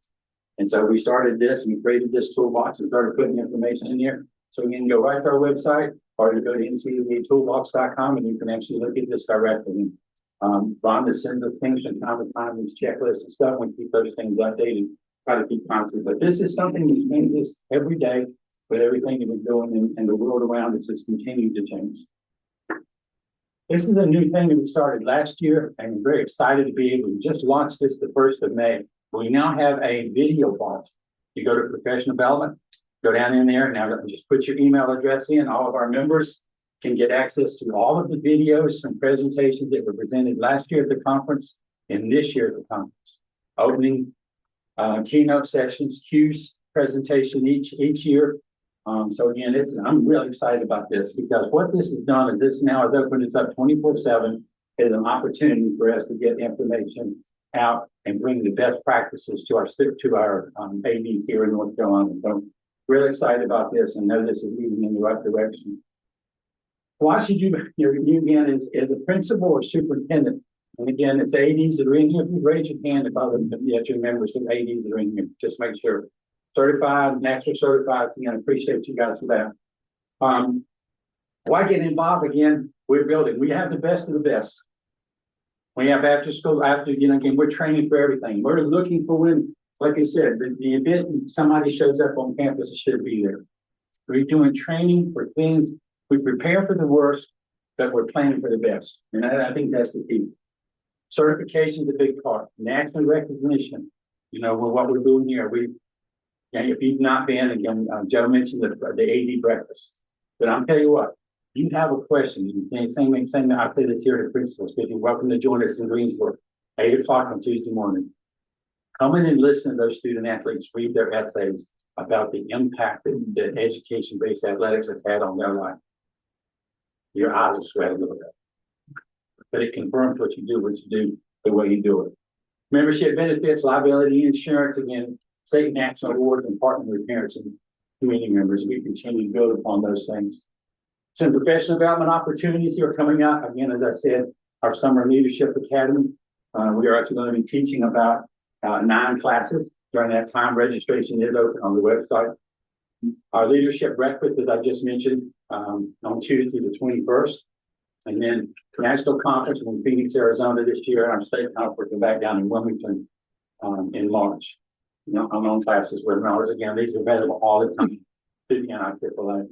[SPEAKER 7] And so we started this and we created this toolbox and started putting information in here. So you can go right to our website or you go to NCHSAAtoolbox.com and you can actually look at this directly. Rhonda sends us things from time to time, these checklists and stuff. We keep those things updated, try to keep constant. But this is something that changes every day with everything that we're doing and the world around us is continuing to change. This is a new thing that we started last year, and I'm very excited to be able to just launch this the 1st of May. We now have a video vault. You go to professional development, go down in there, now just put your email address in. All of our members can get access to all of the videos and presentations that were presented last year at the conference and this year at the conference. Opening keynote sessions, Q's presentation each year. So again, I'm really excited about this because what this has done is this now has opened us up 24/7 as an opportunity for us to get information out and bring the best practices to our ADs here in North Carolina. So really excited about this and know this is moving in the right direction. Why should you again as a principal or superintendent? And again, it's ADs that are in here. If you raise your hand if you remember some ADs that are in here, just make sure. Certified, national certified, again, appreciate you guys for that. Why get involved again? We're building. We have the best of the best. We have after school, again, we're training for everything. We're looking for when, like I said, the event somebody shows up on campus, it should be there. We're doing training for things. We prepare for the worst, but we're planning for the best. And I think that's the key. Certification is a big part. National recognition, what we're doing here. And if you've not been, again, Joe mentioned the AD breakfast. But I'll tell you what, you have a question. Same I say this here to principals, because you're welcome to join us in Greensboro, 8 o'clock on Tuesday morning. Come in and listen to those student athletes read their essays about the impact that education-based athletics have had on their life. Your eyes will sweat a little bit. But it confirms what you do the way you do it. Membership benefits, liability insurance, again, state national awards and partner with parents and community members. We continue to build upon those things. Some professional development opportunities here coming up. Again, as I said, our Summer Leadership Academy. We are actually going to be teaching about 9 classes during that time. Registration is open on the website. Our leadership breakfast, as I just mentioned, on Tuesday the 21st. And then national conference in Phoenix, Arizona this year, and our state conference back down in Wilmington in March. On classes, webinars, again, these are available all the time to the NCHSAA.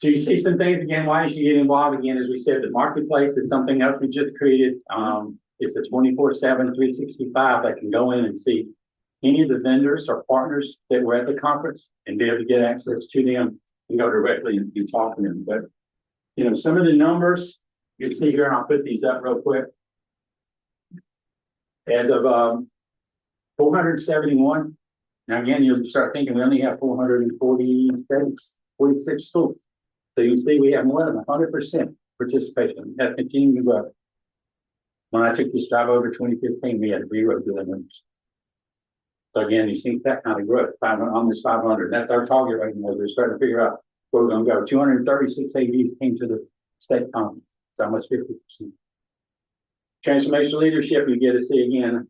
[SPEAKER 7] So you see some things again, why you should get involved again, as we said, the marketplace is something else we just created. It's a 24/7, 365 that can go in and see any of the vendors or partners that were at the conference and be able to get access to them and go directly and talk to them. But some of the numbers you can see here, and I'll put these up real quick. As of 471. Now again, you'll start thinking we only have 446 schools. So you see we have more than 100% participation. That's continuing to grow. When I took this job over 2015, we had 0 dealer members. So again, you see that kind of growth, almost 500. That's our target right now. We're starting to figure out where we're going to go. 236 ADs came to the state conference. It's almost 50%. Transformational leadership, you get to see again.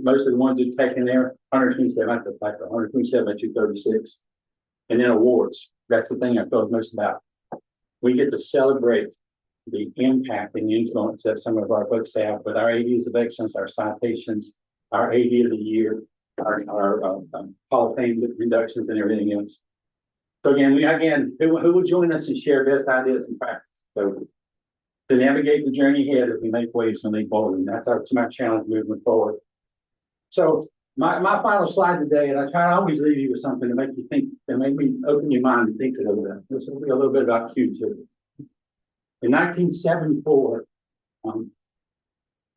[SPEAKER 7] Most of the ones who've taken there, 127, 127 at 236. And then awards. That's the thing I felt most about. We get to celebrate the impact and influence that some of our folks have with our ADs of excellence, our citations, our AD of the year, our Hall of Fame reductions and everything else. So again, who will join us and share best ideas and practice? So to navigate the journey ahead as we make waves and leap forward. And that's my challenge moving forward. So my final slide today, and I try to always leave you with something to make you think, to make me open your mind and think a little bit. This will be a little bit about Q2. In 1974,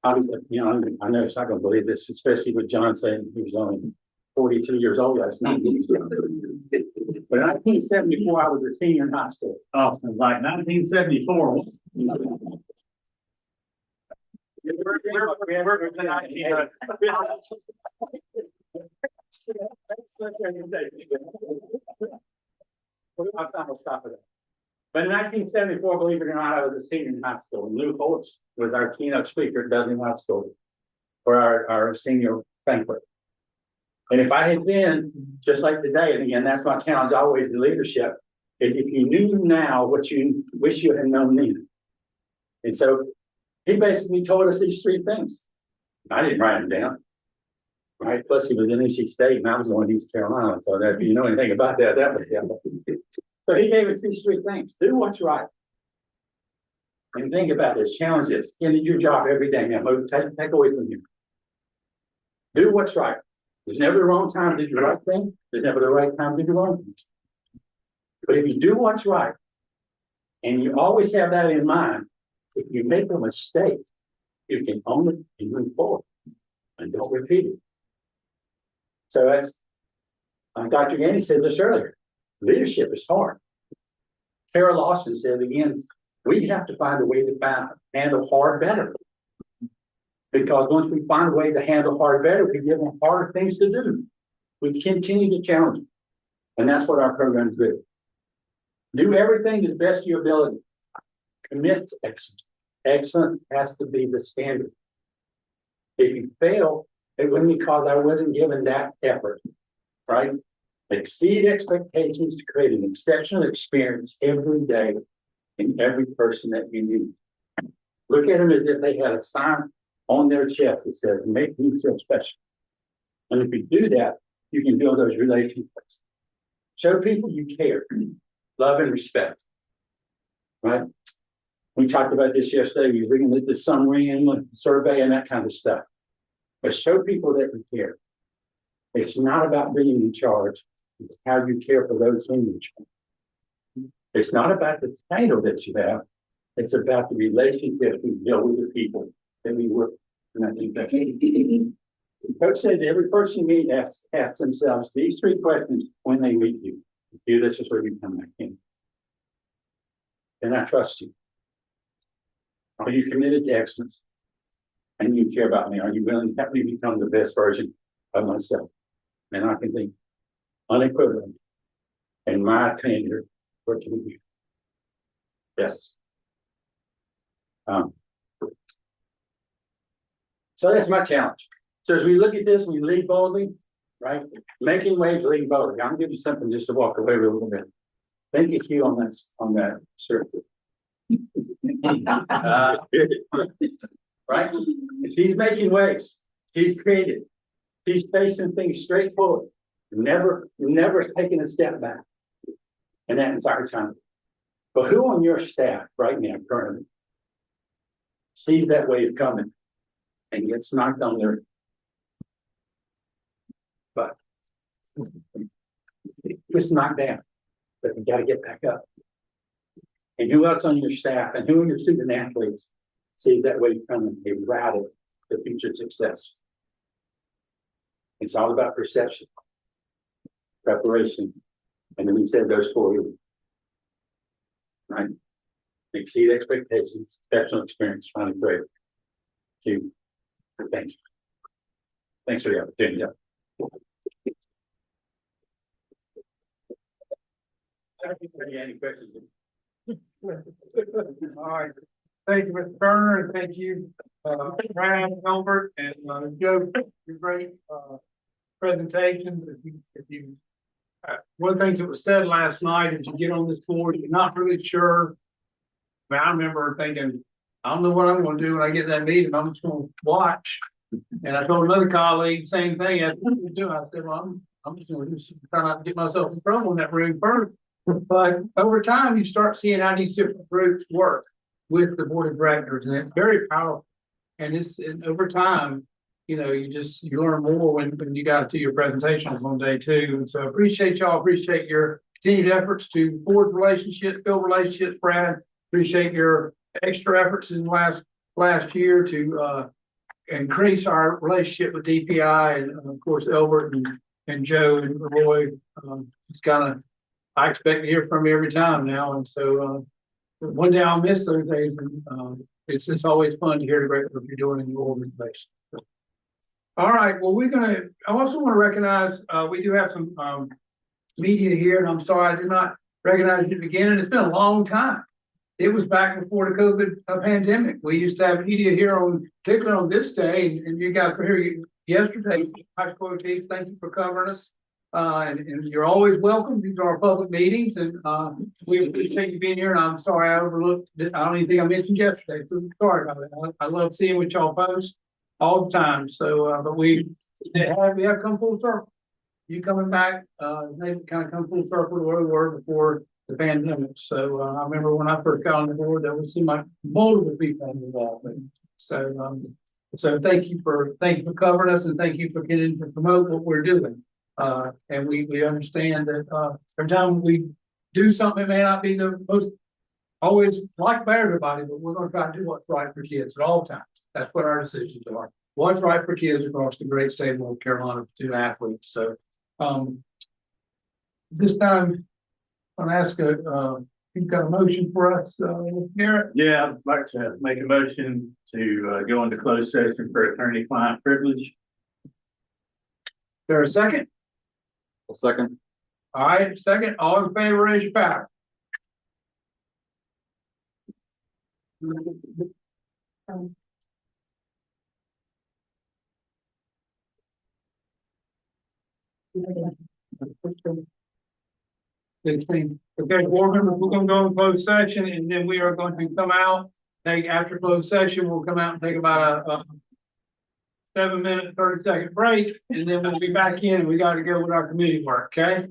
[SPEAKER 7] obviously, I know it's not going to believe this, especially with John saying he was only 42 years old last night. But in 1974, I was a senior in high school.
[SPEAKER 2] Oh, like 1974.
[SPEAKER 7] But in 1974, believe it or not, I was a senior in high school. And Lou Holtz was our keynote speaker at Dudley High School for our senior banquet. And if I had been just like today, and again, that's my challenge always in leadership, is if you knew now what you wish you had known then. And so he basically told us these 3 things. I didn't write them down. Right? Plus, he was in NC State and I was going to East Carolina. So that, if you know anything about that, that was him. So he gave us these 3 things. Do what's right. And think about this. Challenges. You your job every day. Now, take away from you. Do what's right. There's never the wrong time to do the right thing. There's never the right time to do the wrong thing. But if you do what's right, and you always have that in mind, if you make a mistake, you can own it and move forward and don't repeat it. So that's, Dr. Gandy said this earlier, leadership is hard. Kara Lawson said again, we have to find a way to handle hard better. Because once we find a way to handle hard better, we give them harder things to do. We continue to challenge them. And that's what our programs do. Do everything to the best of your ability. Commit to excellence. Excellence has to be the standard. If you fail, it wouldn't be because I wasn't given that effort, right? Exceed expectations to create an exceptional experience every day in every person that you meet. Look at them as if they had a sign on their chest that says, make me feel special. And if you do that, you can build those relationships. Show people you care, love and respect, right? We talked about this yesterday. We were looking at the summary and the survey and that kind of stuff. But show people that you care. It's not about being in charge. It's how you care for those in charge. It's not about the title that you have. It's about the relationship we build with the people that we work with. And I think that's it. Coach said that every person you meet asks themselves these 3 questions when they meet you. Do this is where you come back in. And I trust you. Are you committed to excellence? and you care about me? Are you willing to help me become the best version of myself? And I can think unequivocally in my tenure working with you. Yes. So that's my challenge. So as we look at this, we lead boldly, right? Making waves, leading boldly. I'm gonna give you something just to walk away with a little bit. Thank you on that, sir. Right? She's making waves. She's creative. She's facing things straightforward. Never taking a step back in that entire time. But who on your staff right now currently sees that wave coming and gets knocked on their butt? It's knocked down, but you got to get back up. And who else on your staff and who are your student athletes sees that wave coming? They route it to future success. It's all about perception, preparation, and then we said those 4 E's. Right? Exceed expectations, exceptional experience, trying to create. Thanks. Thanks for the opportunity. Any questions?
[SPEAKER 3] All right. Thank you, Mr. Turner, and thank you, Brian, Albert, and Joe, for your great presentations. One of the things that was said last night is you get on this board, you're not really sure. I remember thinking, I don't know what I'm going to do when I get that meeting. I'm just going to watch. And I told another colleague, same thing. I said, well, I'm just going to try not to get myself in trouble in that room first. But over time, you start seeing how these different groups work with the board of directors, and it's very powerful. And over time, you learn more when you got to your presentations on day 2. And so appreciate y'all, appreciate your continued efforts to forge relationships, build relationships, Brad. Appreciate your extra efforts in the last year to increase our relationship with DPI, and of course Albert and Joe and Roy. I expect to hear from you every time now, and so one day I'll miss those days. And it's just always fun to hear the great work you're doing in your organization. All right, well, I also want to recognize we do have some media here, and I'm sorry I did not recognize you at the beginning. It's been a long time. It was back before the COVID pandemic. We used to have media here particularly on this day, and you guys were here yesterday. High school teams, thank you for covering us. And you're always welcome. These are our public meetings, and we appreciate you being here. And I'm sorry I overlooked it. I don't even think I mentioned yesterday, so sorry about it. I love seeing what y'all post all the time. So, but we have come full circle. You coming back, they kind of come full circle to where we were before the pandemic. So I remember when I first got on the board, there was like multiple people involved. So thank you for covering us, and thank you for getting to promote what we're doing. And we understand that every time we do something, it may not be the most always liked by everybody, but we're going to try to do what's right for kids at all times. That's what our decisions are. What's right for kids across the great state of North Carolina, student athletes. So this time I'm going to ask you've got a motion for us, Garrett?
[SPEAKER 2] Yeah, I'd like to make a motion to go into closed session for attorney-client privilege.
[SPEAKER 3] There a second?
[SPEAKER 1] A second.
[SPEAKER 3] All right, second. All in favor, raise your power. Okay, board members, we're going to go in closed session, and then we are going to come out. After closed session, we'll come out and take about a 7-minute, 30-second break, and then we'll be back in, and we got to go with our committee work, okay?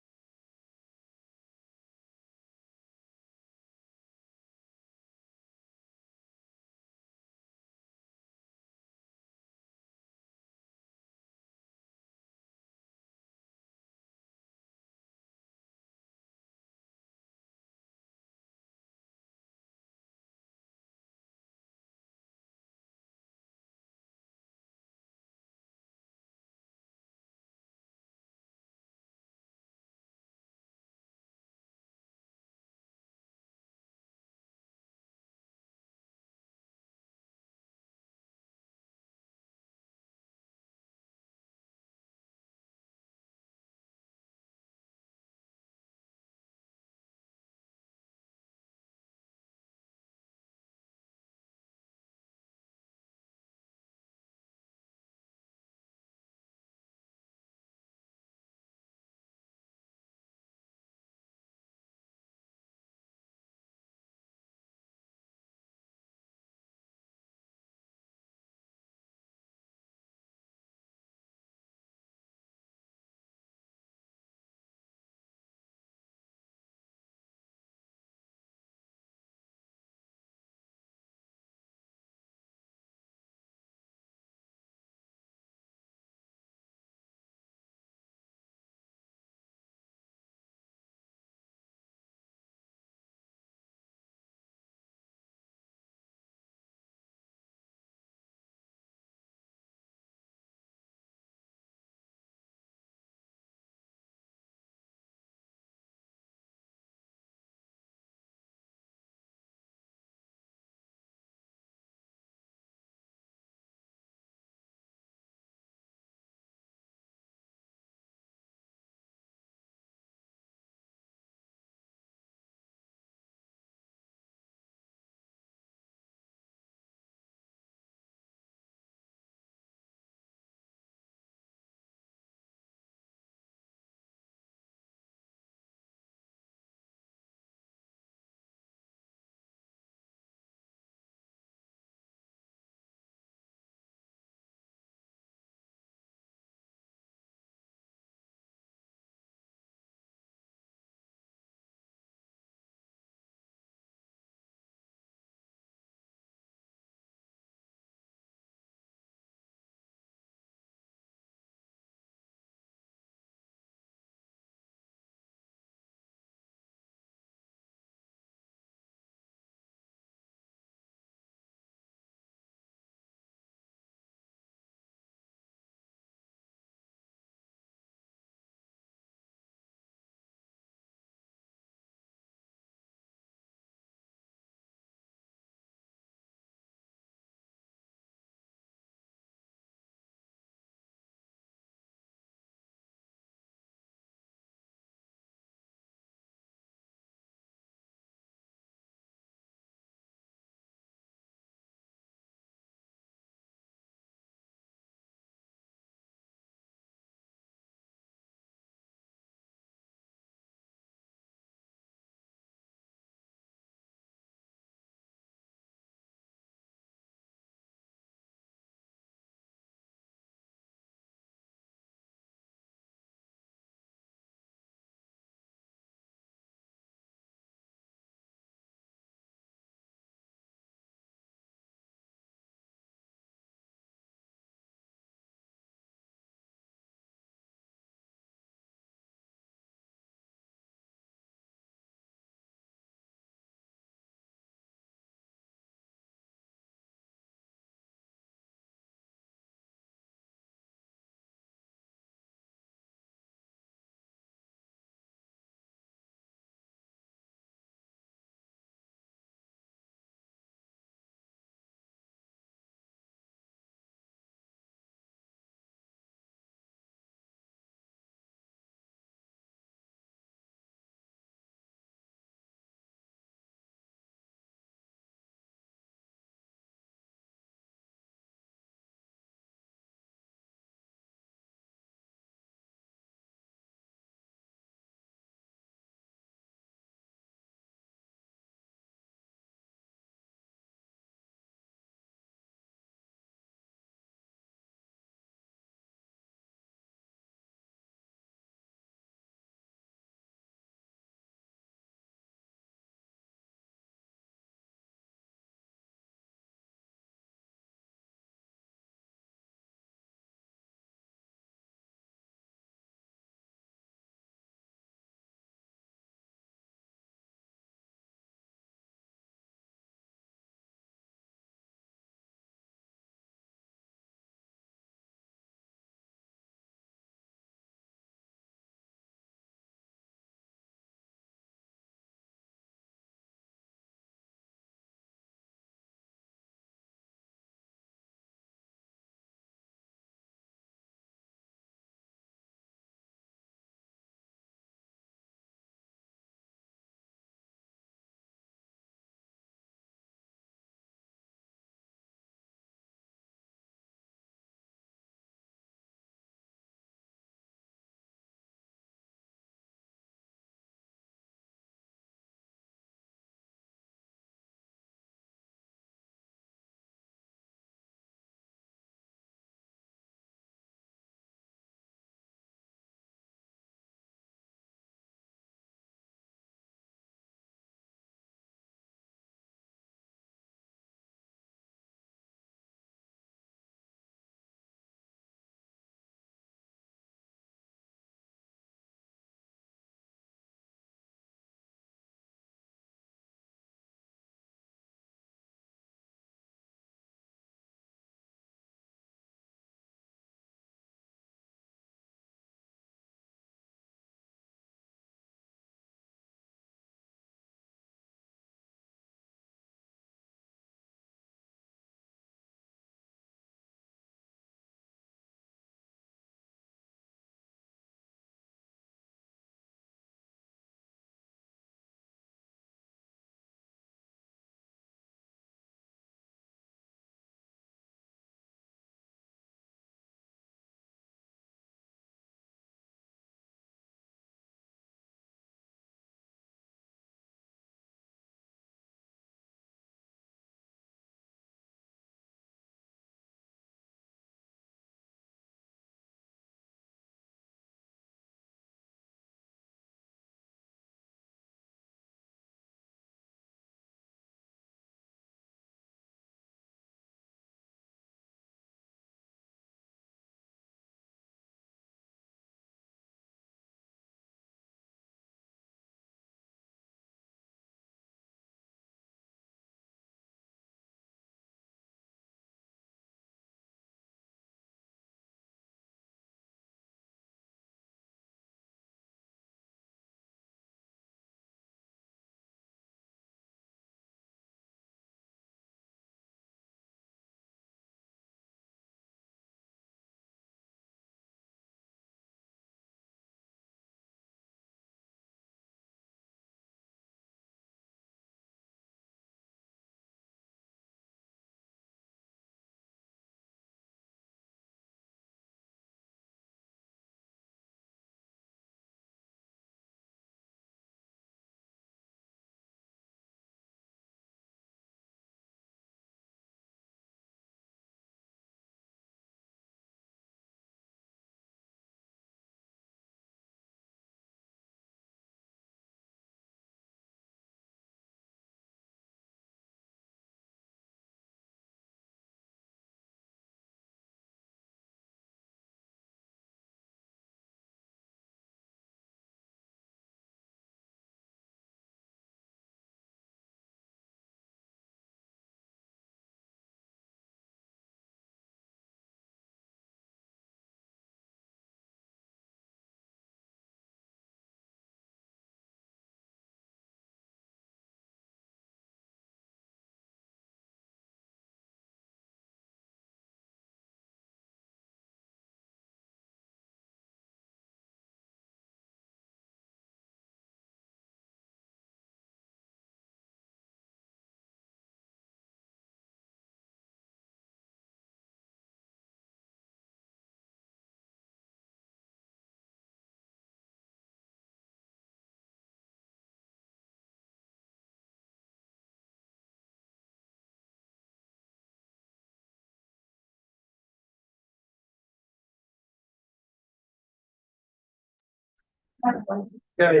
[SPEAKER 1] Okay.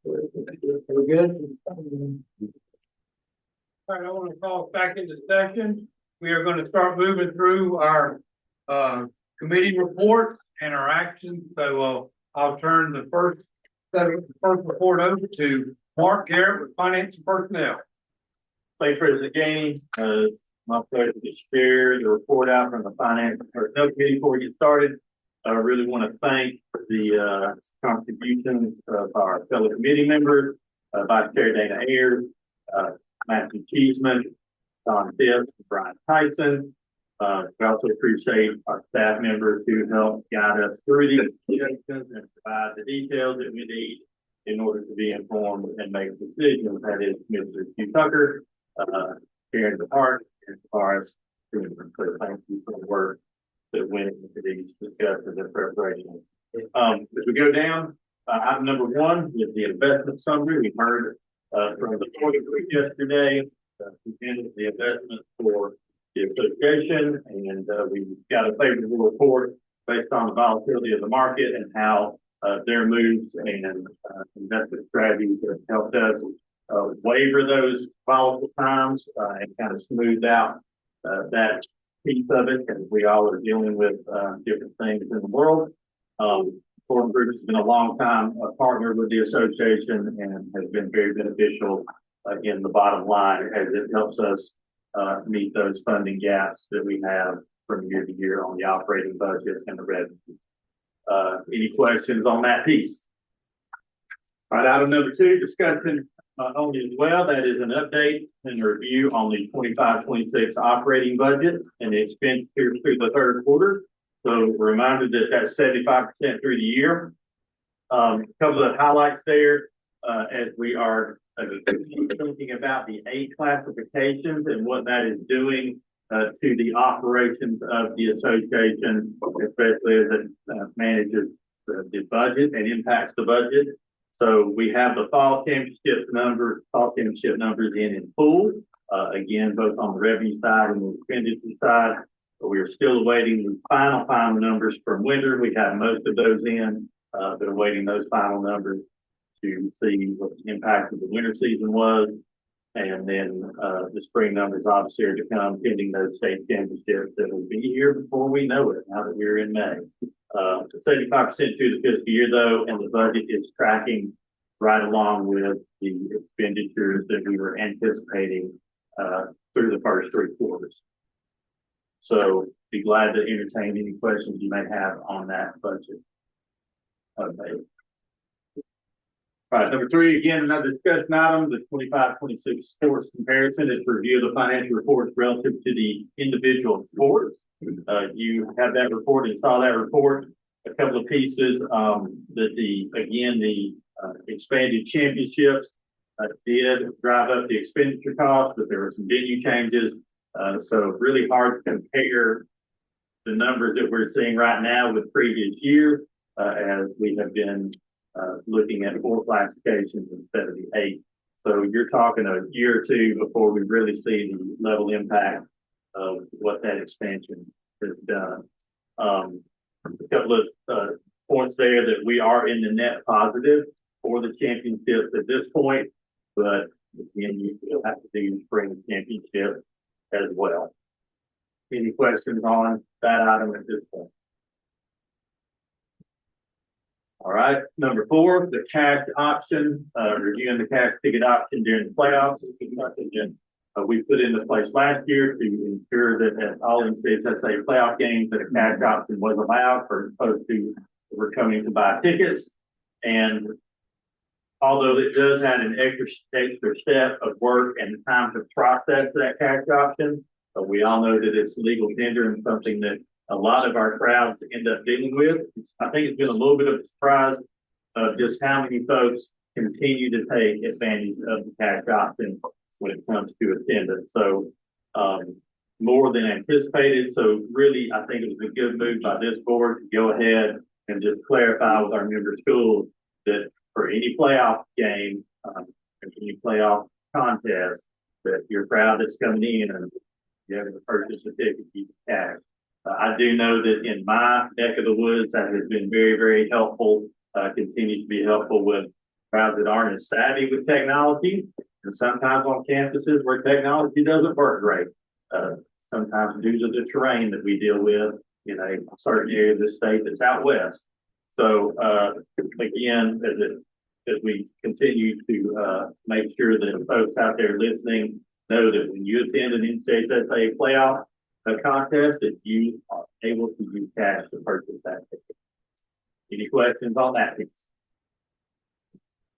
[SPEAKER 1] We're good?
[SPEAKER 3] All right, I want to call us back into session. We are going to start moving through our committee reports and our actions. So I'll turn the first report over to Mark Garrett with Finance and Personnel.
[SPEAKER 7] Vice President Gaines, my pleasure to share the report out from the Finance and Personnel Committee before we get started. I really want to thank the contributions of our fellow committee members, Vice Chair Dana Ayers, Matthew Cheeseman, Don Phipps, Brian Tyson. We also appreciate our staff members who help guide us through these projections and provide the details that we need in order to be informed and make decisions. That is Mr. Hugh Tucker, Karen DeHart, and Forrest. So thank you for the work that went into these discussions and preparations. As we go down, item number one is the investment summary. We heard from the board yesterday, the investment for the association, and we got a favorable report based on the volatility of the market and how their moves and investment strategies have helped us waiver those volatile times and kind of smooth out that piece of it, because we all are dealing with different things in the world. Forum Group has been a long time partner with the association and has been very beneficial in the bottom line as it helps us meet those funding gaps that we have from year to year on the operating budgets and the revenue. Any questions on that piece? All right, item number two, discussion only as well. That is an update and review on the 25-26 operating budget and the expenditures through the third quarter. So reminder that that's 75% through the year. A couple of highlights there as we are thinking about the 8 classifications and what that is doing to the operations of the association, especially as it manages the budget and impacts the budget. So we have the fall championship numbers in full, again, both on the revenue side and the expenditure side. But we are still awaiting the final numbers from winter. We have most of those in, but awaiting those final numbers to see what the impact of the winter season was. And then the spring numbers obviously are to come pending those state championships that will be here before we know it, now that we're in May. 75% through the fiscal year though, and the budget is tracking right along with the expenditures that we were anticipating through the first 3 quarters. So be glad to entertain any questions you may have on that budget. Okay. All right, number 3, again, another discussion item, the 25-26 sports comparison is to review the financial reports relative to the individual sports. You have that report and saw that report. A couple of pieces that the expanded championships did drive up the expenditure costs, but there were some venue changes. So really hard to compare the numbers that we're seeing right now with previous years as we have been looking at 4 classifications instead of the 8. So you're talking a year or 2 before we really see the level impact of what that expansion has done. A couple of points there that we are in the net positive for the championships at this point, but again, you still have to do spring championships as well. Any questions on that item at this point? All right, number 4, the cash option, reviewing the cash ticket option during the playoffs. We put into place last year to ensure that at all NCHSAA playoff games that a cash option was allowed for opposed to we're coming to buy tickets. And although it does add an extra step of work and time to process that cash option, but we all know that it's legal tender and something that a lot of our crowds end up dealing with. I think it's been a little bit of a surprise of just how many folks continue to take advantage of the cash option when it comes to attendance. So more than anticipated. So really, I think it was a good move by this board to go ahead and just clarify with our member schools that for any playoff game, any playoff contest, that your crowd that's coming in and you have to purchase a ticket, you can cash. I do know that in my neck of the woods, that has been very, very helpful
[SPEAKER 2] continue to be helpful with crowds that aren't as savvy with technology. And sometimes on campuses where technology doesn't work great, sometimes due to the terrain that we deal with in a certain area of the state that's out west. So, again, as we continue to make sure that folks out there listening know that when you attend an NCHSAA playoff contest, that you are able to use cash to purchase that ticket. Any questions on that piece?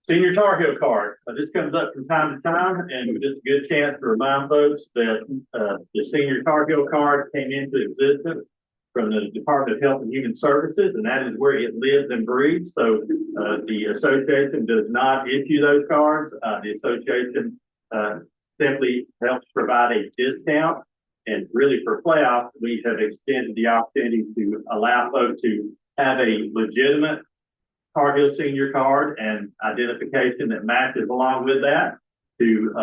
[SPEAKER 2] Senior Tar Heel card. This comes up from time to time, and just a good chance to remind folks that the Senior Tar Heel card came into existence from the Department of Health and Human Services, and that is where it lives and breathes. So the association does not issue those cards. The association simply helps provide a discount. And really for playoffs, we have extended the opportunity to allow folks to have a legitimate Tar Heel senior card and identification that matches along with that to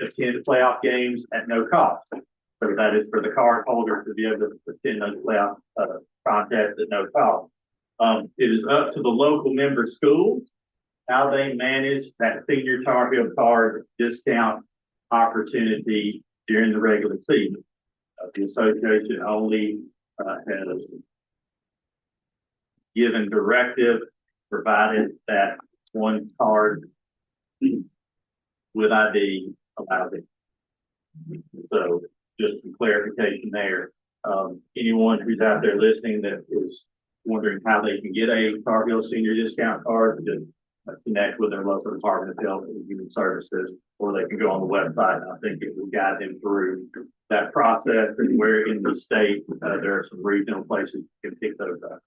[SPEAKER 2] attend playoff games at no cost. So that is for the card holder to be able to attend those playoff contests at no cost. It is up to the local member schools how they manage that senior Tar Heel card discount opportunity during the regular season. The association only has given directive, provided that one card with ID allows it. So just some clarification there. Anyone who's out there listening that is wondering how they can get a Tar Heel senior discount card, just connect with their local Department of Health and Human Services, or they can go on the website. And I think it will guide them through that process and where in the state there are some regional places you can pick those up.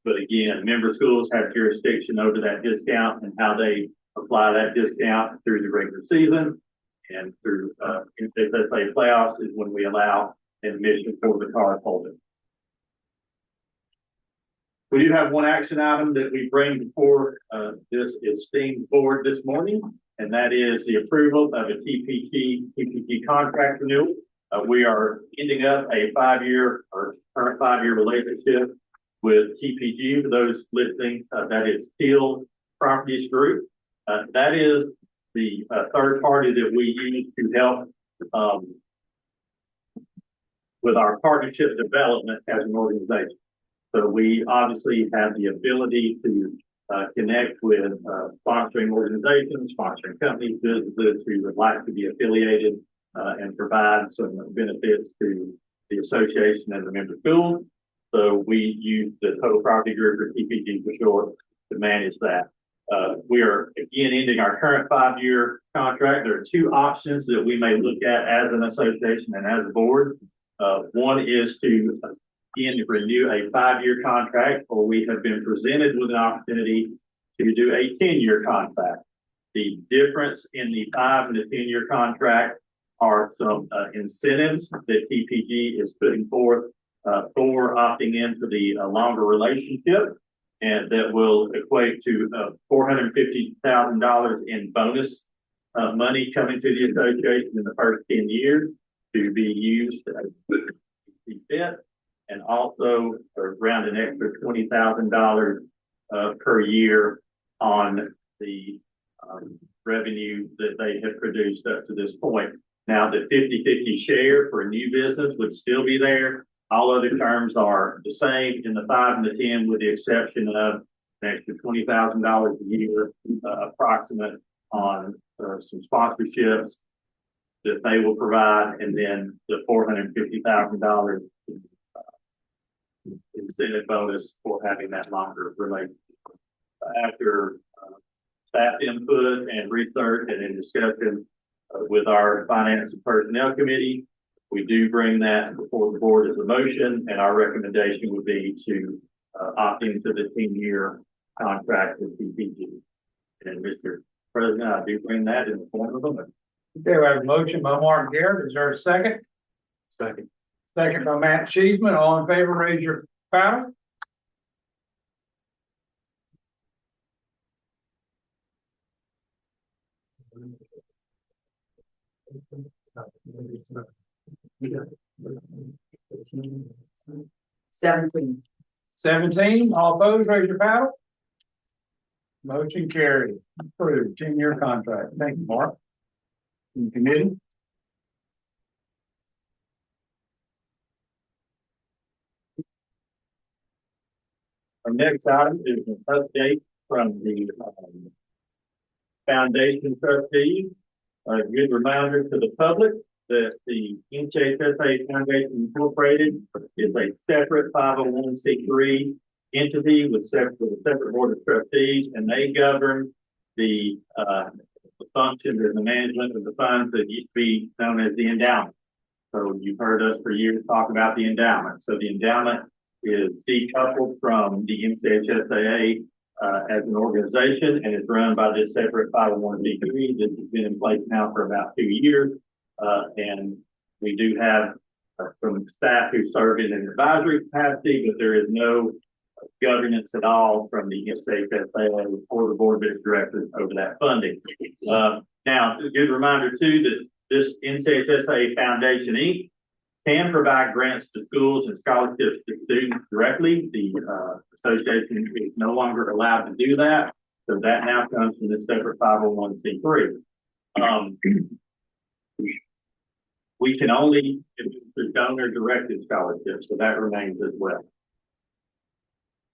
[SPEAKER 2] But again, member schools have jurisdiction over that discount and how they apply that discount through the regular season and through NCHSAA playoffs is when we allow admission for the card holder. We do have one action item that we bring before this esteemed board this morning, and that is the approval of a TPG contract renewal. We are ending up a current 5-year relationship with TPG. For those listening, that is Teal Properties Group. That is the third party that we use to help with our partnership development as an organization. So we obviously have the ability to connect with sponsoring organizations, sponsoring companies, businesses who would like to be affiliated and provide some benefits to the association and the member schools. So we use the Total Property Group, or TPG for short, to manage that. We are again ending our current 5-year contract. There are two options that we may look at as an association and as a board. One is to again renew a 5-year contract, or we have been presented with an opportunity to do a 10-year contract. The difference in the 5 and the 10-year contract are some incentives that TPG is putting forth for opting into the longer relationship, and that will equate to $450,000 in bonus money coming to the association in the first 10 years to be used as fit, and also around an extra $20,000 per year on the revenue that they have produced up to this point. Now, the 50-50 share for a new business would still be there. All other terms are the same in the 5 and the 10, with the exception of an extra $20,000 a year, approximate on some sponsorships that they will provide, and then the $450,000 incentive bonus for having that longer relationship. After staff input and research and in discussion with our finance and personnel committee, we do bring that before the board as a motion, and our recommendation would be to opt into the 10-year contract with TPG. And Mr. President, I do bring that in the form of a motion.
[SPEAKER 3] Okay, we have a motion by Mark Garrett. Is there a second?
[SPEAKER 5] Second.
[SPEAKER 3] Second by Matt Cheeseman. All in favor, raise your paddle.
[SPEAKER 8] Seventeen.
[SPEAKER 3] 17. All opposed, raise your paddle. Motion carried, approved, 10-year contract. Thank you, Mark. Committee?
[SPEAKER 2] Our next item is an update from the foundation trustees. A good reminder to the public that the NCHSAA Foundation Incorporated is a separate 501c3 entity with a separate board of trustees, and they govern the functions and the management of the funds that used to be known as the endowment. So you've heard us for years talk about the endowment. So the endowment is decoupled from the NCHSAA as an organization, and is run by this separate 501c3 that has been in place now for about 2 years. And we do have some staff who serve in an advisory capacity, but there is no governance at all from the NCHSAA or the board of directors over that funding. Now, a good reminder too that this NCHSAA Foundation Inc. can provide grants to schools and scholarships to students directly. The association is no longer allowed to do that. So that now comes from this separate 501c3. We can only do donor directed scholarships, so that remains as well.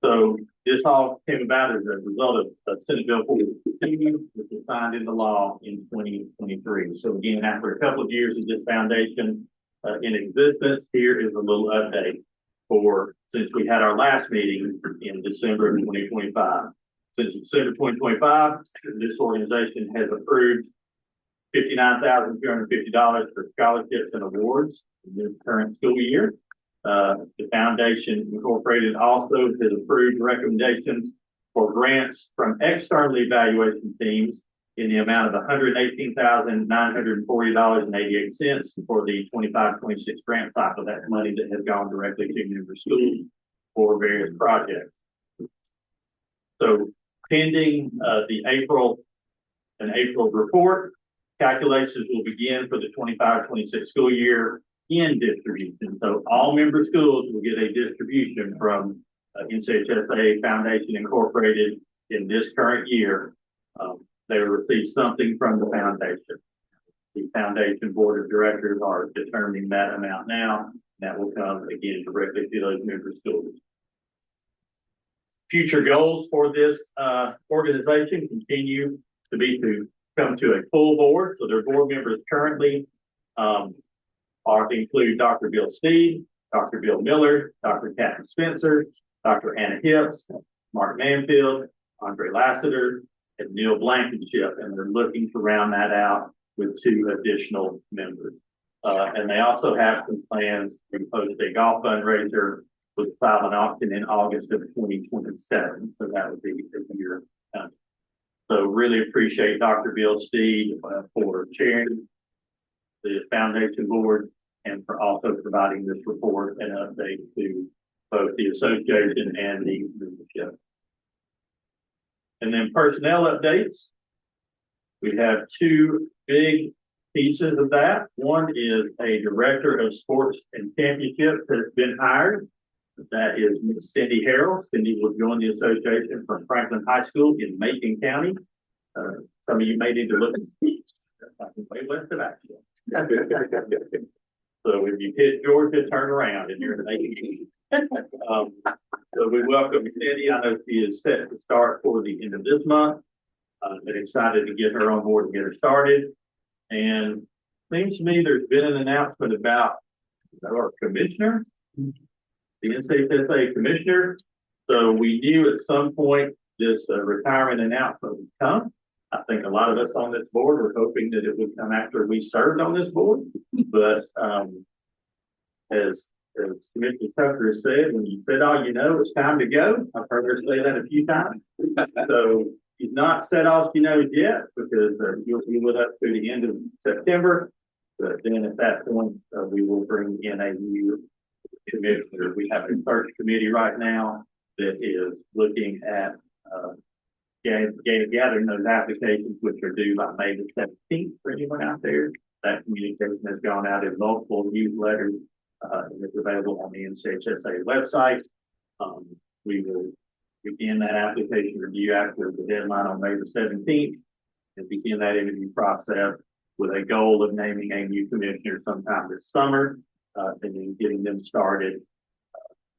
[SPEAKER 2] So this all came about as a result of Senate Bill 42, which was signed into law in 2023. So again, after a couple of years of this foundation in existence, here is a little update since we had our last meeting in December of 2025. Since December 2025, this organization has approved $59,250 for scholarships and awards in this current school year. The Foundation Incorporated also has approved recommendations for grants from external evaluation teams in the amount of $118,940.88 for the 25-26 grant cycle. That's money that has gone directly to member schools for various projects. So pending the April report, calculations will begin for the 25-26 school year in distribution. So all member schools will get a distribution from NCHSAA Foundation Incorporated in this current year. They will receive something from the foundation. The foundation board of directors are determining that amount now. That will come again directly to those member schools. Future goals for this organization continue to be to come to a full board. So their board members currently include Dr. Bill Steed, Dr. Bill Miller, Dr. Kathy Spencer, Dr. Anna Hips, Mark Manfield, Andre Lassiter, and Neil Blankenship, and they're looking to round that out with 2 additional members. And they also have some plans to host a golf fundraiser with silent auction in August of 2027. So that would be a year. So really appreciate Dr. Bill Steed for chairing the foundation board and for also providing this report and update to both the association and the membership. And then personnel updates. We have 2 big pieces of that. One is a director of sports and championships has been hired. That is Ms. Cindy Harrell. Cindy will join the association from Franklin High School in Macon County. Some of you may need to look at the way west of Asheville. So if you hit Georgia, turn around and you're in Macon. So we welcome Cindy. I know she is set to start for the end of this month. But excited to get her on board and get her started. And seems to me there's been an announcement about our commissioner, the NCHSAA commissioner. So we knew at some point this retirement announcement would come. I think a lot of us on this board were hoping that it would come after we served on this board. But as Commissioner Tucker has said, when you said all you know, it's time to go. I've heard her say that a few times. So he's not said all she knows yet, because you'll be with us through the end of September. But then at that point, we will bring in a new commissioner. We have a search committee right now that is looking at gathering those applications, which are due by May the 17th for anyone out there. That communication has gone out in multiple newsletters and it's available on the NCHSAA website. We will begin that application review after the deadline on May the 17th, and begin that interview process with a goal of naming a new commissioner sometime this summer, and then getting them started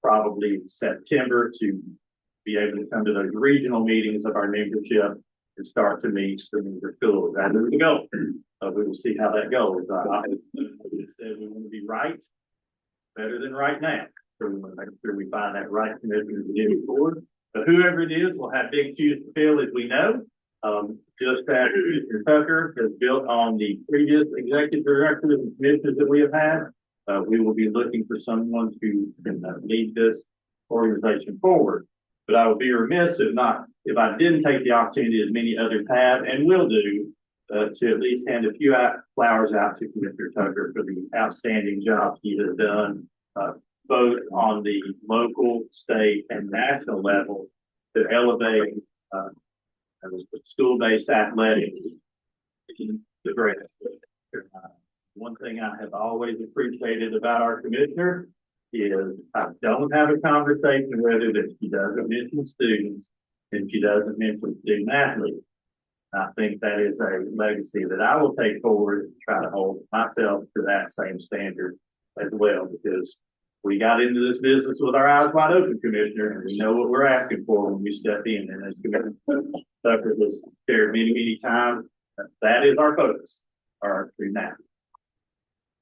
[SPEAKER 2] probably in September to be able to come to those regional meetings of our membership and start to meet the member schools. That is the goal. We will see how that goes. I said we want to be right, better than right now. So we want to make sure we find that right commissioner to move forward. But whoever it is will have big shoes to fill, as we know. Just as Mr. Tucker has built on the previous executive directors and commissioners that we have had, we will be looking for someone who can lead this organization forward. But I would be remiss if I didn't take the opportunity, as many others have and will do, to at least hand a few flowers out to Commissioner Tucker for the outstanding job he has done, both on the local, state, and national level to elevate school-based athletics in the great. One thing I have always appreciated about our commissioner is I don't have a conversation with her that she doesn't mention students and she doesn't mention student athletes. I think that is a legacy that I will take forward and try to hold myself to that same standard as well, because we got into this business with our eyes wide open, Commissioner, and we know what we're asking for when we step in. And as Commissioner Tucker has shared many times, that is our focus, our student athletes.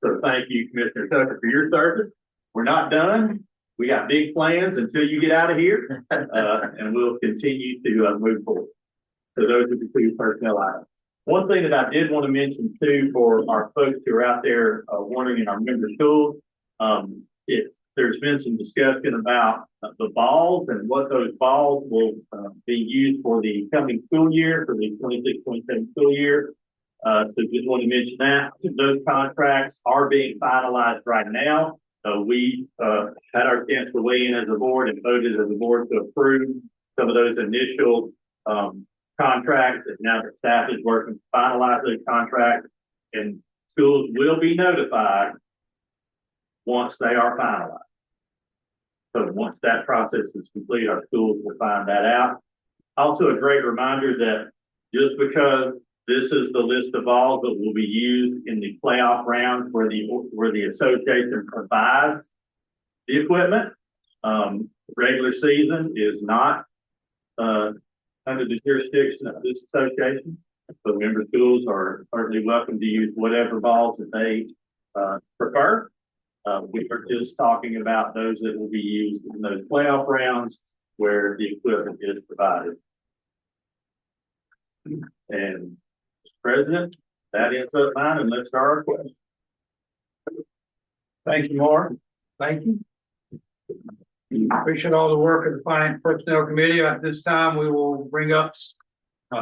[SPEAKER 2] So thank you, Commissioner Tucker, for your service. We're not done. We got big plans until you get out of here, and we'll continue to move forward. So those are the two personnel items. One thing that I did want to mention too, for our folks who are out there wondering in our member schools, there's been some discussion about the balls and what those balls will be used for the coming school year, for the 26-27 school year. So just want to mention that those contracts are being finalized right now. We had our chance to weigh in as a board and voted as a board to approve some of those initial contracts, and now the staff is working to finalize those contracts, and schools will be notified once they are finalized. So once that process is complete, our schools will find that out. Also, a great reminder that just because this is the list of balls that will be used in the playoff round where the association provides the equipment, regular season is not under the jurisdiction of this association. So member schools are certainly welcome to use whatever balls that they prefer. We are just talking about those that will be used in those playoff rounds where the equipment is provided. And President, that ends up mine, and let's start our questions.
[SPEAKER 3] Thank you, Mark. Thank you. Appreciate all the work of the Finance Personnel Committee. At this time, we will bring up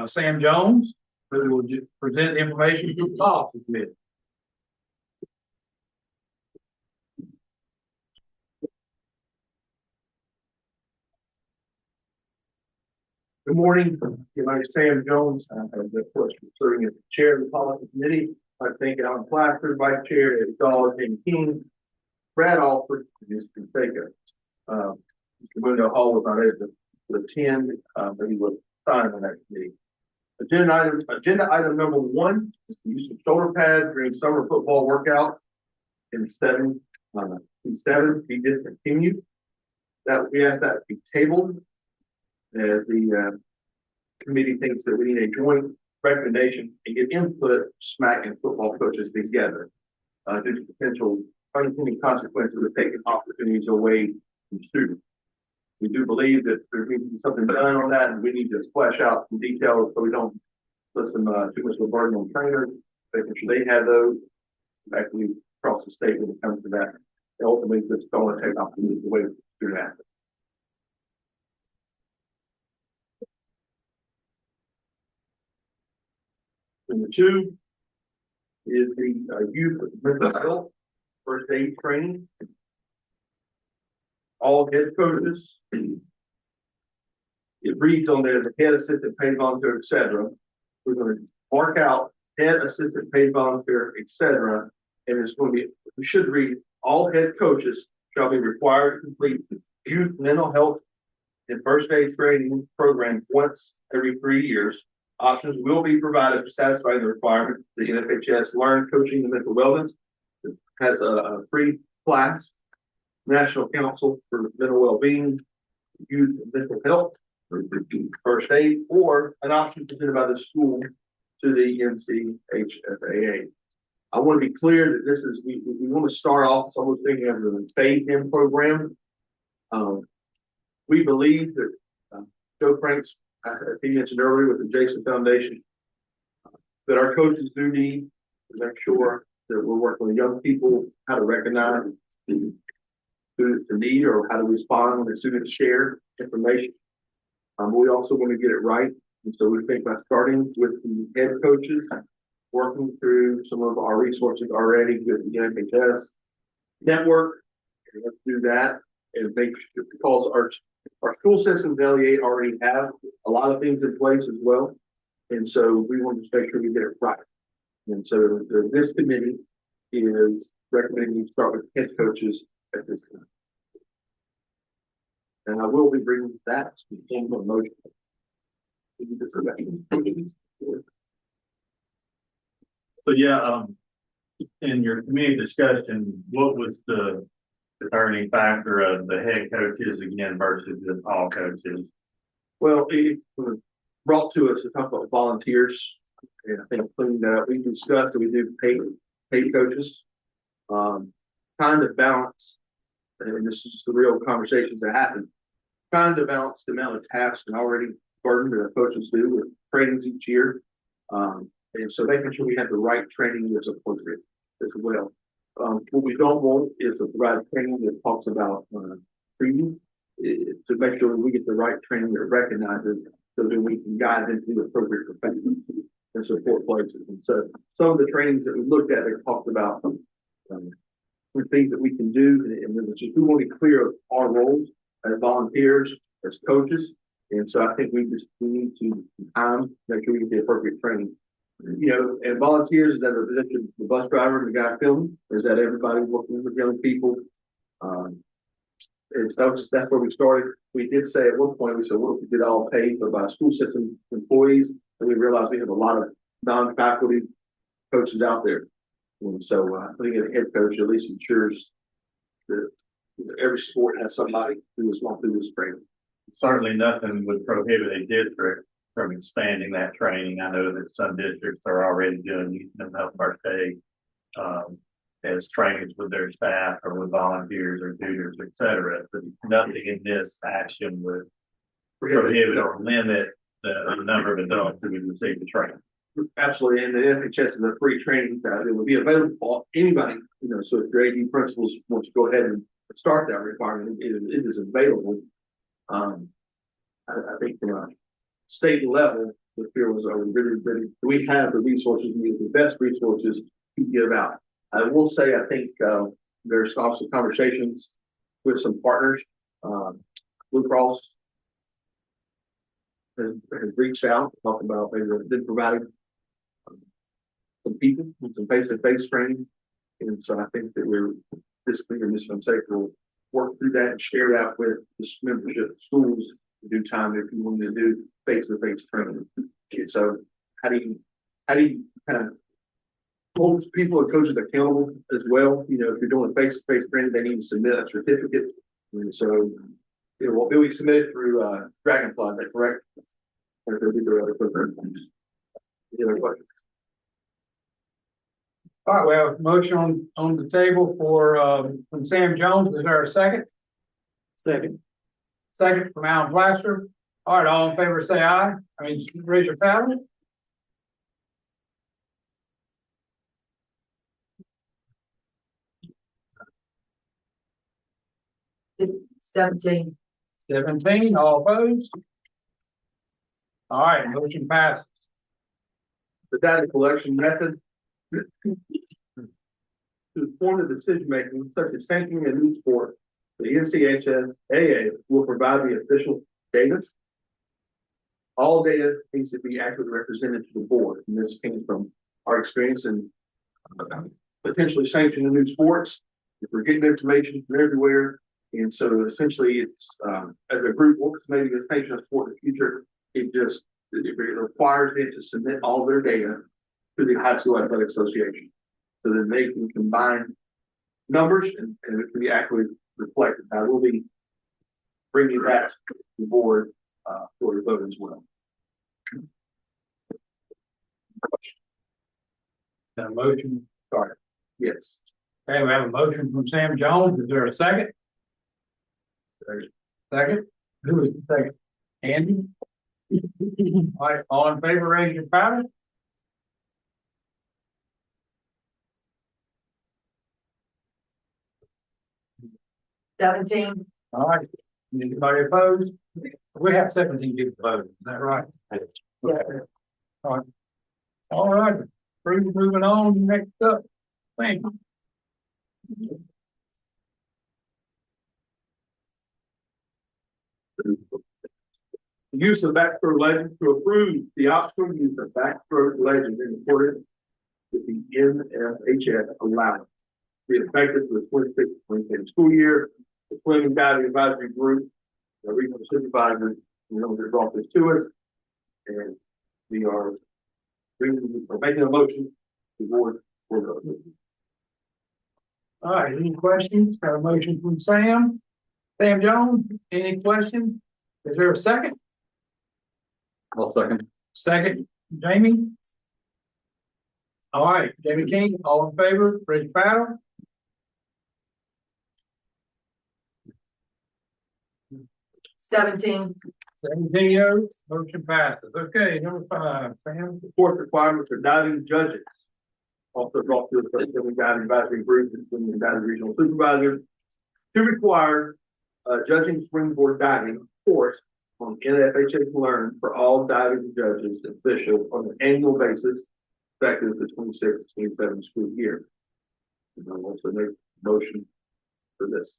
[SPEAKER 3] Sam Jones, who will present information to the Policy Committee.
[SPEAKER 8] Good morning. My name is Sam Jones. I'm of course serving as the chair of the policy committee. I thank Alan Plaster, vice chair, Eddie Dawes, and King, Brad Alford, and Mr. Baker. Mr. Mundo Hall was not able to attend, but he was signed on that committee. Agenda item number 1 is the use of shoulder pads during summer football workouts in 7 be discontinued. That we ask that be tabled, as the committee thinks that we need a joint recommendation and get input SMAC and football coaches together due to potential unintended consequences of taking opportunities away from students. We do believe that there needs to be something done on that, and we need to flesh out some details so we don't put some too much of a burden on trainers, making sure they have those actually across the state when it comes to that. And ultimately, just don't want to take opportunities away from student athletes. Number 2 is the youth mental health first aid training. All head coaches, it reads on there, the head assistant, paid volunteer, etc. We're going to mark out head assistant, paid volunteer, etc. And it's going to be, we should read, all head coaches shall be required to complete youth mental health in first aid training program once every 3 years. Options will be provided to satisfy the requirement. The NFHS Learn Coaching and Mental Wellness has a free class, National Council for Mental Wellbeing, Youth and Mental Health, first aid, or an option presented by the school to the NCHSAA. I want to be clear that this is, we want to start off almost thinking of the phase-in program. We believe that Joe Franks, as he mentioned earlier with the Jason Foundation, that our coaches do need to make sure that we're working with young people, how to recognize the students in need or how to respond when the students share information. We also want to get it right. And so we think by starting with the head coaches, working through some of our resources already with the NHS network, and let's do that and make sure, because our school systems already have a lot of things in place as well. And so we want to make sure we get it right. And so this committee is recommending you start with head coaches at this time. And I will be bringing that to the motion.
[SPEAKER 2] So yeah, in your committee discussion, what was the determining factor of the head coaches again versus the all coaches?
[SPEAKER 8] Well, it was brought to us to talk about volunteers. And I think we discussed that we do paid coaches, kind of balance, and this is just the real conversations that happen, trying to balance the amount of tasks and already burden that our coaches do with trainings each year. And so making sure we have the right training that's appropriate as well. What we don't want is to provide training that talks about treating, to make sure we get the right training that recognizes so that we can guide them to the appropriate profession and support places. And so some of the trainings that we looked at, they talked about things that we can do, and we want to be clear of our roles as volunteers, as coaches. And so I think we need to make sure we get the appropriate training. You know, and volunteers, is that a position, the bus driver and the guy filming, or is that everybody working with young people? And so that's where we started. We did say at one point, we said, what if we did all paid by school system employees? And we realized we have a lot of non-faculty coaches out there. And so putting in a head coach at least ensures that every sport has somebody who is going through this training.
[SPEAKER 2] Certainly nothing would prohibit a district from expanding that training. I know that some districts are already doing youth mental health first aid as trainings with their staff or with volunteers or tutors, et cetera. But nothing in this action would prohibit or limit the number of adults who would receive the training.
[SPEAKER 8] Absolutely, and the NHS is a free training that it will be available for anybody, you know, so if your AD principals want to go ahead and start that requirement, it is available. I think from a state level, the fear was really, we have the resources, we have the best resources to give out. I will say, I think there's also conversations with some partners. Blue Cross has reached out, talking about maybe they've provided some people with some face-to-face training. And so I think that we're will work through that and share that with this membership schools in due time if you want to do face-to-face training. And so how do you kind of hold people and coaches accountable as well? You know, if you're doing face-to-face training, they need to submit a certificate. And so it will be submitted through Dragonfly, is that correct? Or there'll be other programs. Any other questions?
[SPEAKER 3] All right, we have a motion on the table from Sam Jones. Is there a second? Second. Second from Alan Blaster. All right, all in favor say aye. Raise your hand.
[SPEAKER 9] $17.
[SPEAKER 3] 17, all opposed? All right, motion passes.
[SPEAKER 8] The data collection method to inform the decision making, such as sanctioning a new sport, the NCHSAA will provide the official data. All data needs to be accurately represented to the board. And this came from our experience in potentially sanctioning new sports. If we're getting information from everywhere, And so essentially it's, as a group works, maybe the patient for the future, it requires them to submit all their data to the High School Athletic Association. So that they can combine numbers and it can be accurately reflected. I will be bringing that to the board, for the vote as well.
[SPEAKER 3] Got a motion, sorry.
[SPEAKER 8] Yes.
[SPEAKER 3] Okay, we have a motion from Sam Jones. Is there a second? Second? Who is the second? Andy? All right, all in favor, raise your power.
[SPEAKER 9] Seventeen.
[SPEAKER 3] All right, anybody opposed? We have 17 people voting, is that right?
[SPEAKER 9] Yeah.
[SPEAKER 3] All right. All right, moving on, next up, thank you.
[SPEAKER 8] Use of backstroke legends to approve the optional use of backstroke legends in accordance with the NCHSAA allowance. Be effective for the 26-27 school year. The swimming diving advisory group, the regional supervisors, they brought this to us. And we are making a motion to board for the.
[SPEAKER 3] All right, any questions? Got a motion from Sam Jones, any questions? Is there a second?
[SPEAKER 7] I'll second.
[SPEAKER 3] Second, Jamie? All right, Jamie King, all in favor, raise your power.
[SPEAKER 9] Seventeen.
[SPEAKER 3] 17 years, motion passes. Okay, number 5, Sam.
[SPEAKER 8] The fourth requirement for diving judges. Also brought to us by the swimming diving advisory group and swimming diving regional supervisors to require judging springboard diving course on NFHA Learn for all diving judges and officials on an annual basis, effective the 26-27 school year. And I'll also make a motion for this.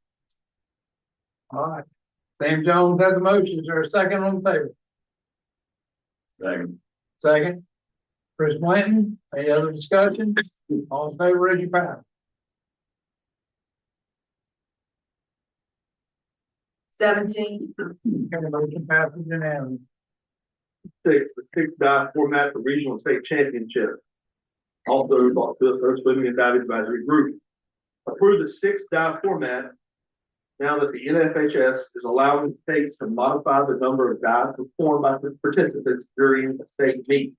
[SPEAKER 3] All right, Sam Jones has a motion. Is there a second on the table?
[SPEAKER 7] Second.
[SPEAKER 3] Second. Chris Blanton, any other discussion? All in favor, raise your power.
[SPEAKER 9] 17.
[SPEAKER 3] Okay, motion passes unanimously.
[SPEAKER 8] The sixth dive format for regional state championship. Also brought to us by the swimming and diving advisory group. Approve the sixth dive format now that the NFHS is allowing states to modify the number of dives performed by the participants during a state meet.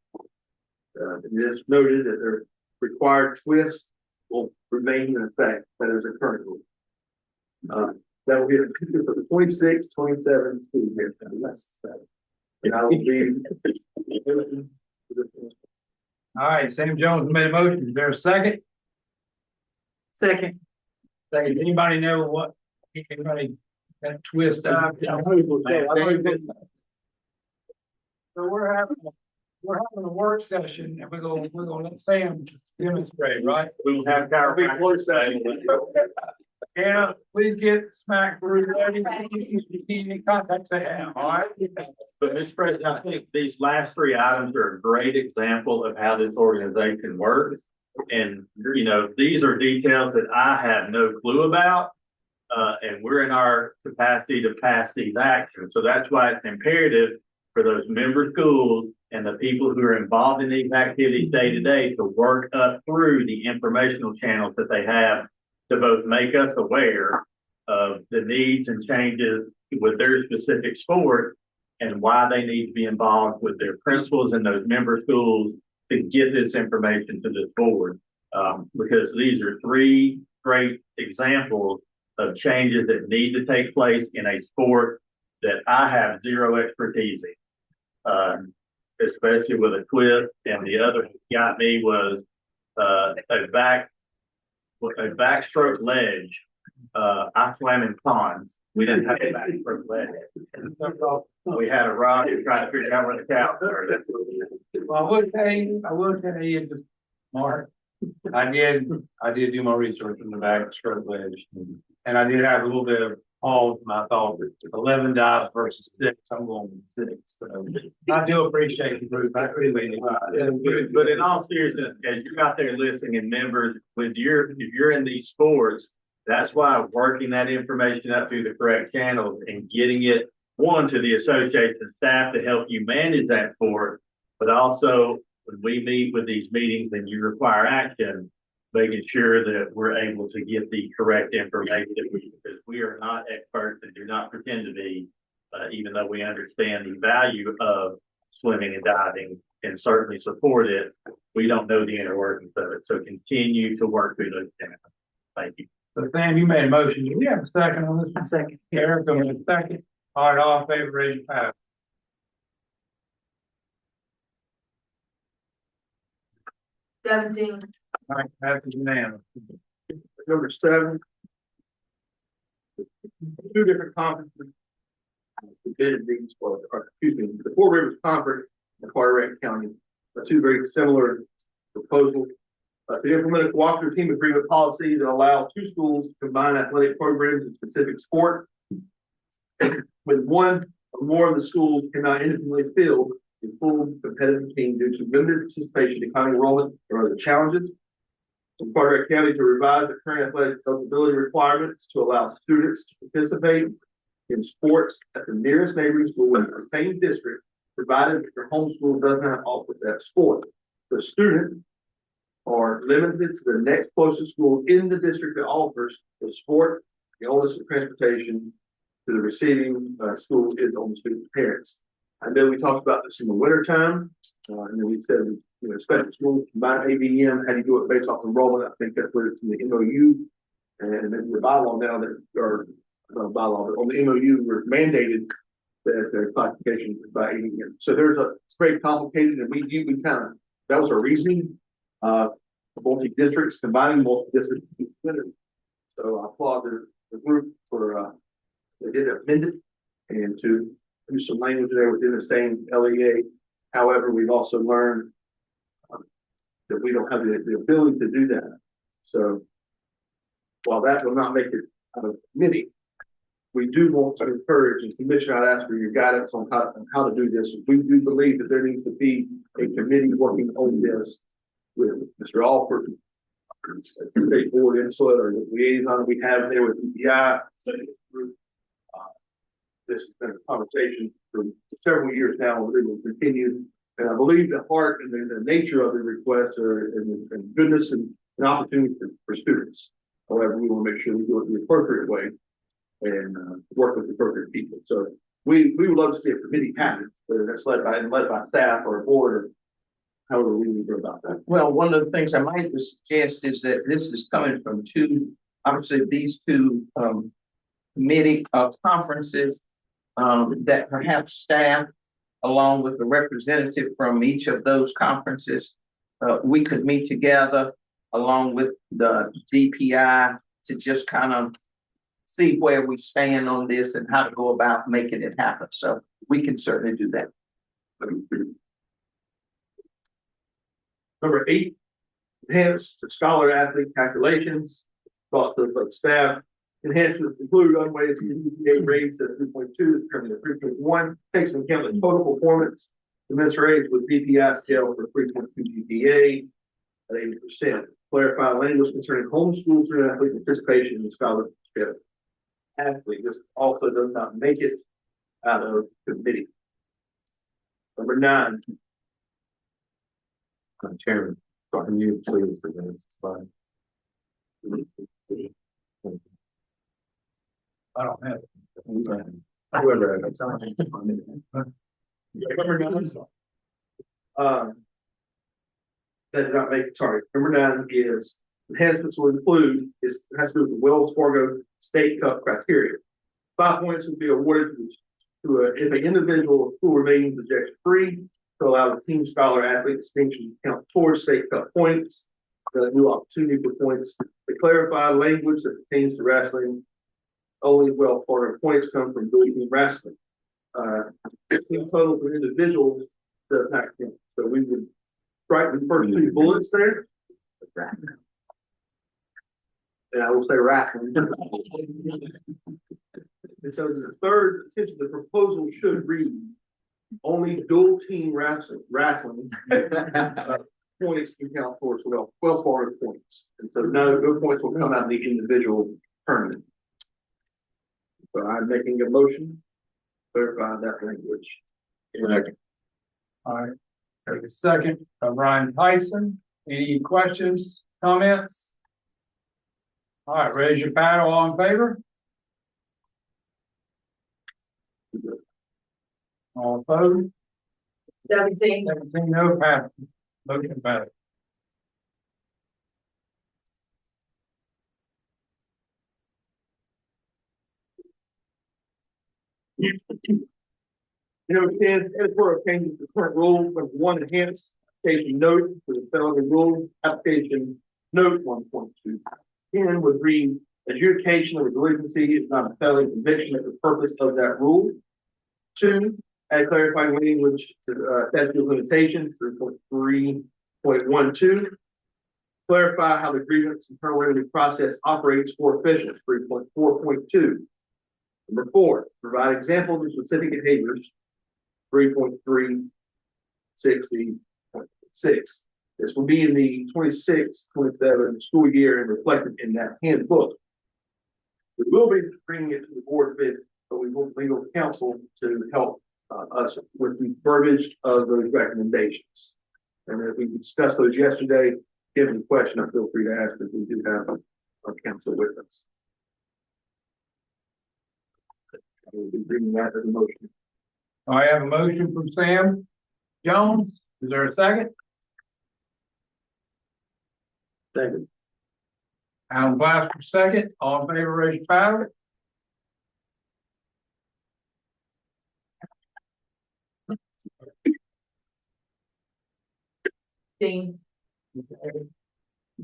[SPEAKER 8] It is noted that their required twist will remain in effect. That is a current rule. That will be for the 26-27 school year. And I will be.
[SPEAKER 3] All right, Sam Jones made a motion. Is there a second?
[SPEAKER 9] Second.
[SPEAKER 3] Second, anybody know what, anybody that twist up? So we're having a work session and we're gonna let Sam demonstrate, right?
[SPEAKER 2] We will have our big close session.
[SPEAKER 3] Yeah, please get smack group ready. Any contacts they have, all right?
[SPEAKER 7] But Mr. President, I think these last 3 items are a great example of how this organization works. And, you know, these are details that I have no clue about. And we're in our capacity to pass these actions. So that's why it's imperative for those member schools and the people who are involved in these activities day to day to work up through the informational channels that they have to both make us aware of the needs and changes with their specific sport and why they need to be involved with their principals and those member schools to get this information to this board. Because these are 3 great examples of changes that need to take place in a sport that I have zero expertise in, especially with a twist. And the other got me was a backstroke ledge. I swam in ponds. We didn't have a backstroke ledge. We had a rod to try to figure out where the cows were.
[SPEAKER 3] Well, I will tell you, just Mark, I did do my research on the backstroke ledge. And I did have a little bit of pause when I thought 11 dives versus 6. I'm going with 6. So I do appreciate you, Bruce. I really do.
[SPEAKER 7] But in all seriousness, as you're out there listening and members, if you're in these sports,
[SPEAKER 2] That's why working that information up through the correct channels and getting it, one, to the association staff to help you manage that sport, but also when we meet with these meetings and you require action, making sure that we're able to get the correct information, because we are not experts and do not pretend to be, even though we understand the value of swimming and diving and certainly support it, we don't know the inner workings of it. So continue to work through those channels. Thank you.
[SPEAKER 3] So Sam, you made a motion. Do we have a second on this?
[SPEAKER 9] A second.
[SPEAKER 3] Eric, go ahead, second. All right, all in favor, raise your hand.
[SPEAKER 9] 17.
[SPEAKER 3] All right, passes unanimous.
[SPEAKER 8] Number 7. Two different conferences. We did these, or excuse me, the Four Rivers Conference in Carteret County, two very similar proposals. To implement a cooperative team agreement policy that allows 2 schools to combine athletic programs in specific sport. When one or more of the schools cannot independently field a full competitive team due to limited participation, declining enrollment, or other challenges. In Carteret County to revise the current athletic eligibility requirements to allow students to participate in sports at the nearest neighboring school within the same district, provided that their home school does not offer that sport. The student are limited to the next closest school in the district that offers the sport. The onus of transportation to the receiving school is on the student's parents. I know we talked about this in the winter time, and then we said, you know, special schools, combine ABM, how do you do it based off enrollment? I think that's what it's in the MOU, and then the bylaw now that, or not bylaw, but on the MOU, we're mandated that their classification is by ABM. So it's very complicated, and we kind of, that was our reasoning. Multi-districts, combining multi-districts. So I applaud the group for, they did amend it and to use some language there within the same LEA. However, we've also learned that we don't have the ability to do that. So while that will not make it out of committee, we do want to encourage, and Commissioner, I'd ask for your guidance on how to do this. We do believe that there needs to be a committee working on this with Mr. Alford, state board input, or the liaison we have there with EPI. This has been a conversation for several years now, and it will continue. And I believe the heart and the nature of the requests are and goodness and an opportunity for students. However, we want to make sure we do it the appropriate way and work with the appropriate people. So we would love to see a committee happen, whether that's led by staff or a board or however we need to go about that.
[SPEAKER 10] Well, one of the things I might suggest is that this is coming from obviously these two committee conferences that perhaps staff, along with a representative from each of those conferences, we could meet together along with the DPI to just kind of see where we stand on this and how to go about making it happen. So we can certainly do that.
[SPEAKER 8] Number 8, enhanced scholar athlete calculations. Thoughts of staff. Enhancements include unweighted GPA raised to 3.2, determined at 3.1, takes into account the total performance commensurate with DPI scale for 3.2 GPA at 80%. Clarify language concerning homeschool student athlete participation in scholarship athlete. This also does not make it out of committee. Number 9.
[SPEAKER 1] Chairman, talking to you, please, for this slide.
[SPEAKER 3] I don't have it.
[SPEAKER 1] Whoever.
[SPEAKER 8] Number 9. That did not make, sorry, number 9 is enhancements will include, it has to do with the Wells Fargo State Cup criteria. 5 points will be awarded if an individual or school remains ejection free, to allow the team scholar athlete distinction to count towards state cup points. The new opportunity for points to clarify language that pertains to wrestling. Only Wells Fargo points come from dual team wrestling. Team total for individuals does not count. So we would strike the first 2 bullets there. And I will say wrestling. And so the third, essentially, the proposal should read only dual team wrestling points can count towards Wells Fargo points. And so no points will come out of the individual tournament. So I'm making a motion, clarify that language.
[SPEAKER 3] All right, take a second, Ryan Tyson, any questions, comments? All right, raise your paddle, all in favor? All opposed?
[SPEAKER 9] 17.
[SPEAKER 3] 17 no, pass. Motion passed.
[SPEAKER 8] Editorial changes to current rule, number one, enhanced application note for the felony rule, application note 1.2. 10 would read, adjudication of a delinquency is not a felony conviction for the purpose of that rule. 2, add clarifying language to statute of limitations, 3.3.12. Clarify how the grievance internal revenue process operates for officials, 3.4.2. Number 4, provide examples of specific behaviors, 3.360.6. This will be in the 26-27 school year and reflected in that handbook. We will be bringing it to the board bid, but we want legal counsel to help us with the verbiage of those recommendations. And as we discussed those yesterday, given the question, I feel free to ask if we do have our counsel with us. I will be bringing that as a motion.
[SPEAKER 3] I have a motion from Sam Jones. Is there a second?
[SPEAKER 8] Second.
[SPEAKER 3] Alan Glasser, second. All in favor, raise your paddle.
[SPEAKER 9] Dean.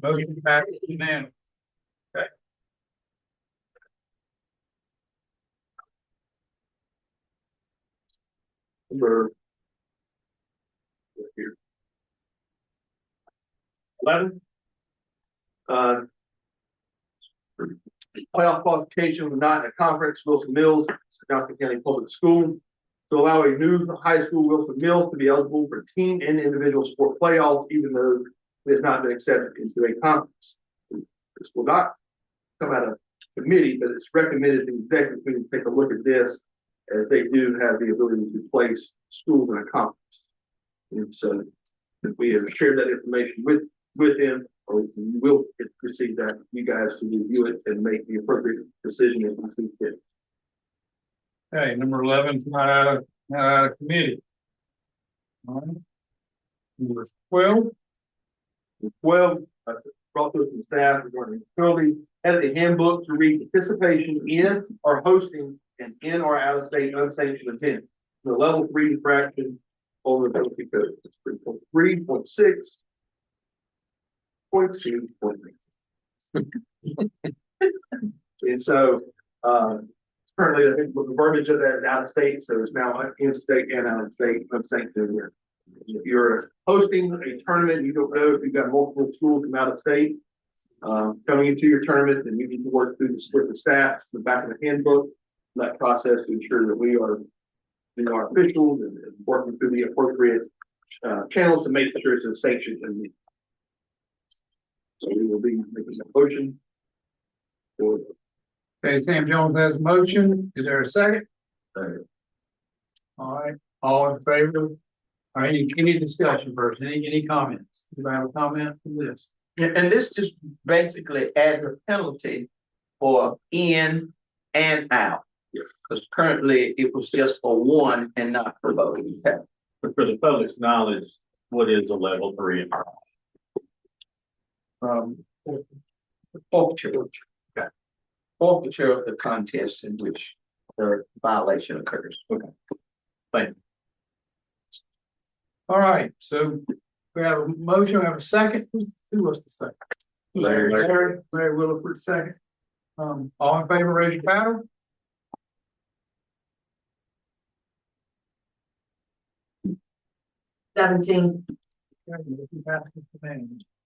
[SPEAKER 3] Motion passed unanimously.
[SPEAKER 8] Number 11. Playoff qualification was not a conference, Wilson Mills, Johnson County Public School. To allow a new high school Wilson Mills to be eligible for team and individual sport playoffs, even though it has not been accepted into a conference. This will not come out of committee, but it's recommended the executive committee take a look at this, as they do have the ability to place schools in a conference. And so if we have shared that information with him, or we will receive that, you guys to review it and make the appropriate decision if you see fit.
[SPEAKER 3] Okay, number 11 is not out of committee. All right. Number 12.
[SPEAKER 8] 12, brought those from staff regarding facility, edit the handbook to read participation in or hosting an in or out of state unsanctioned event. The level 3 infraction on the penalty code is 3.6.2.9. And so, currently, I think the verbiage of that is out of state, so it's now in state and out of state unsanctioned event. If you're hosting a tournament, you don't know if you've got multiple schools from out of state coming into your tournament, then you need to work through with the staff, the back of the handbook, that process to ensure that we are officials and working through the appropriate channels to make sure it's a sanctioned event. So we will be making a motion for.
[SPEAKER 3] Okay, Sam Jones has a motion. Is there a second?
[SPEAKER 8] Second.
[SPEAKER 3] All right, all in favor? All right, any discussion first? Any comments? Do I have a comment on this?
[SPEAKER 10] Yeah, and this just basically adds a penalty for in and out.
[SPEAKER 8] Yes.
[SPEAKER 10] Because currently it was just for one and not for both.
[SPEAKER 2] But for the public's knowledge, what is a level 3?
[SPEAKER 10] Forfeiture. Okay. Forfeiture of the contest in which the violation occurs.
[SPEAKER 2] Okay. Thank you.
[SPEAKER 3] All right, so we have a motion, we have a second. Who was the second? Larry Williford, second. All in favor, raise your paddle.
[SPEAKER 9] Seventeen.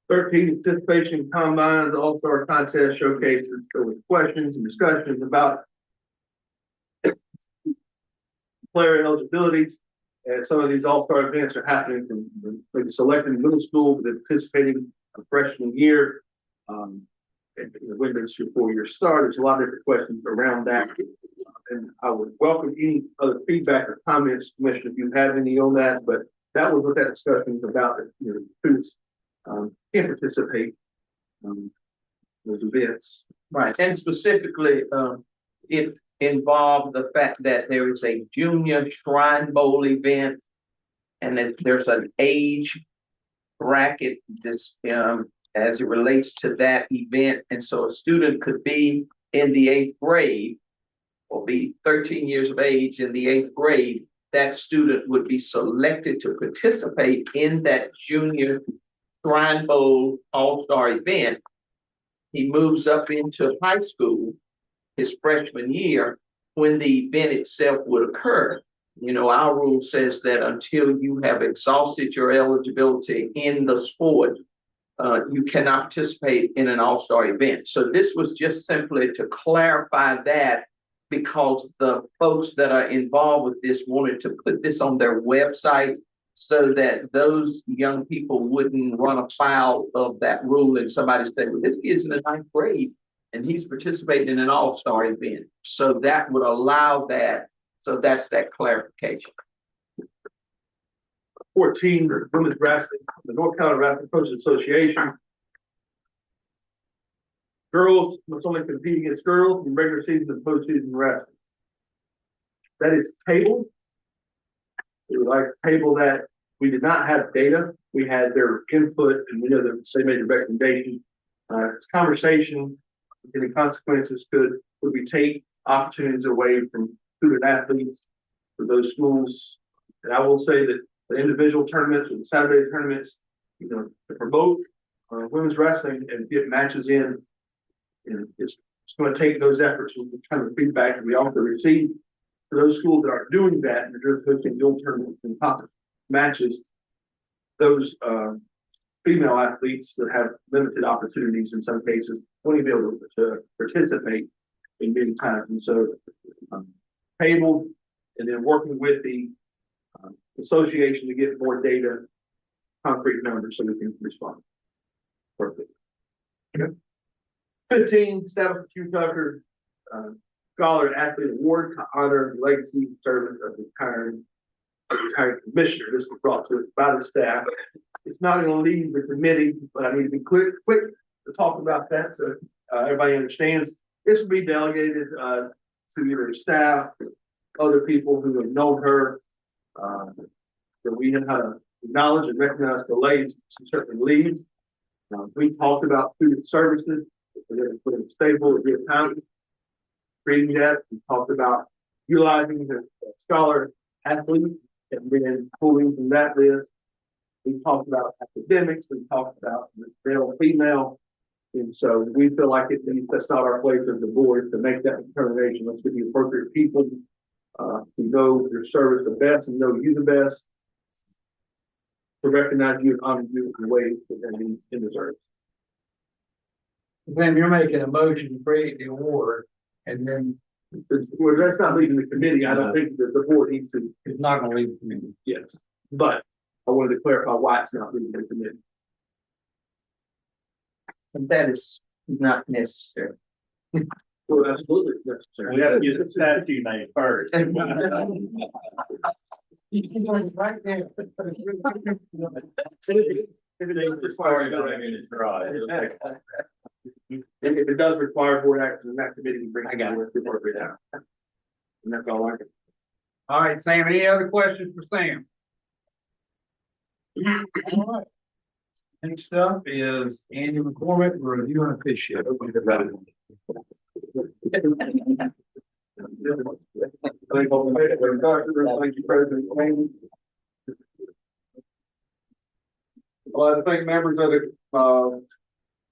[SPEAKER 8] 13, participation in combines, all-star contest showcases, so with questions and discussions about player eligibilities. And some of these all-star events are happening from maybe selecting middle school, but they're participating a freshman year. when does your 4 year start? There's a lot of different questions around that. And I would welcome any other feedback or comments, Commissioner, if you have any on that, but that was what that discussion was about, students, can participate, those events.
[SPEAKER 10] Right, and specifically, it involved the fact that there is a junior Shrine Bowl event. And that there's an age bracket this, as it relates to that event. And so a student could be in the 8th grade or be 13 years of age in the 8th grade. That student would be selected to participate in that junior Shrine Bowl All-Star event. He moves up into high school his freshman year when the event itself would occur. You know, our rule says that until you have exhausted your eligibility in the sport, you cannot participate in an all-star event. So this was just simply to clarify that, because the folks that are involved with this wanted to put this on their website so that those young people wouldn't run afoul of that rule and somebody say, well, this kid's in the 9th grade and he's participating in an all-star event. So that would allow that. So that's that clarification.
[SPEAKER 8] 14, women's wrestling, the North Carolina Wrestling Coaches Association. Girls must only compete against girls in regular season and postseason wrestling. That is tabled. We would like to table that. We did not have data. We had their input, and we know that they made a recommendation. It's conversation, and the consequences could we take opportunities away from student athletes for those schools. And I will say that the individual tournaments or the Saturday tournaments, to promote women's wrestling and get matches in, and it's going to take those efforts with the kind of feedback we also receive for those schools that are doing that and are hosting dual tournaments and conference matches. Those female athletes that have limited opportunities in some cases won't even be able to participate in many times. And so tabled, and then working with the association to get more data, concrete numbers, so we can respond. Perfect. 15, Establish Hugh Tucker Scholar and Athlete Award to honor the legacy and service of the retired commissioner. This was brought to us by the staff. It's not going to leave the committee, but I need to be quick to talk about that so everybody understands. This will be delegated to either staff, other people who have known her, that we know how to acknowledge and recognize the ladies who certainly leads. We talked about student services, we're going to put in stable, real time. Reading that, we talked about utilizing the scholar athlete and then pulling from that list. We talked about academics, we talked about male, female. And so we feel like that's not our place as the board to make that determination. Let's get the appropriate people to know your service the best and know you the best, to recognize you and honor you in the way that you deserve.
[SPEAKER 3] Sam, you're making a motion to create the award, and then
[SPEAKER 8] Well, that's not leaving the committee. I don't think that the board needs to.
[SPEAKER 3] it's not going to leave the committee.
[SPEAKER 8] Yes, but I wanted to clarify why it's not leaving the committee.
[SPEAKER 10] And that is not necessary.
[SPEAKER 8] Well, absolutely necessary.
[SPEAKER 2] We have to get the statute made first.
[SPEAKER 3] Right there.
[SPEAKER 8] If it does require board action, then that committee can bring. I got it. The appropriate action. And that's all I can.
[SPEAKER 3] All right, Sam, any other questions for Sam? All right. Next up is Andy McCormick, review and officiate.
[SPEAKER 8] Thank you, President Wayne. Well, I thank members of the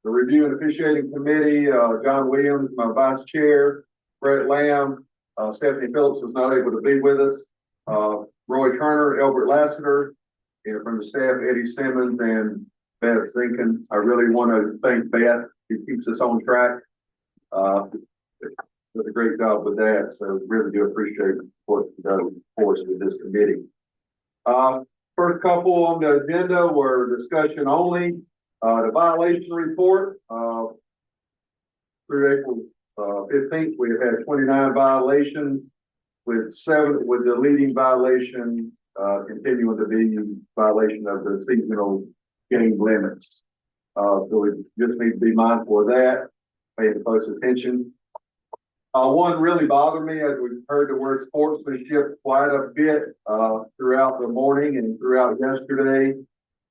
[SPEAKER 8] review and officiating committee, John Williams, my vice chair, Brett Lamb, Stephanie Phillips was not able to be with us, Roy Turner, Albert Lassiter, and from the staff, Eddie Simmons and Beth Zinkin. I really want to thank Beth, who keeps us on track. Did a great job with that, so really do appreciate what you've done for us with this committee. First couple on the agenda were discussion only. The violation report, through April, 15th, we have had 29 violations with the leading violation, continuing to be violation of the seasonal game limits. So we just need to be mindful of that, paying close attention. One really bothered me as we've heard the word sportsmanship quite a bit, throughout the morning and throughout yesterday, is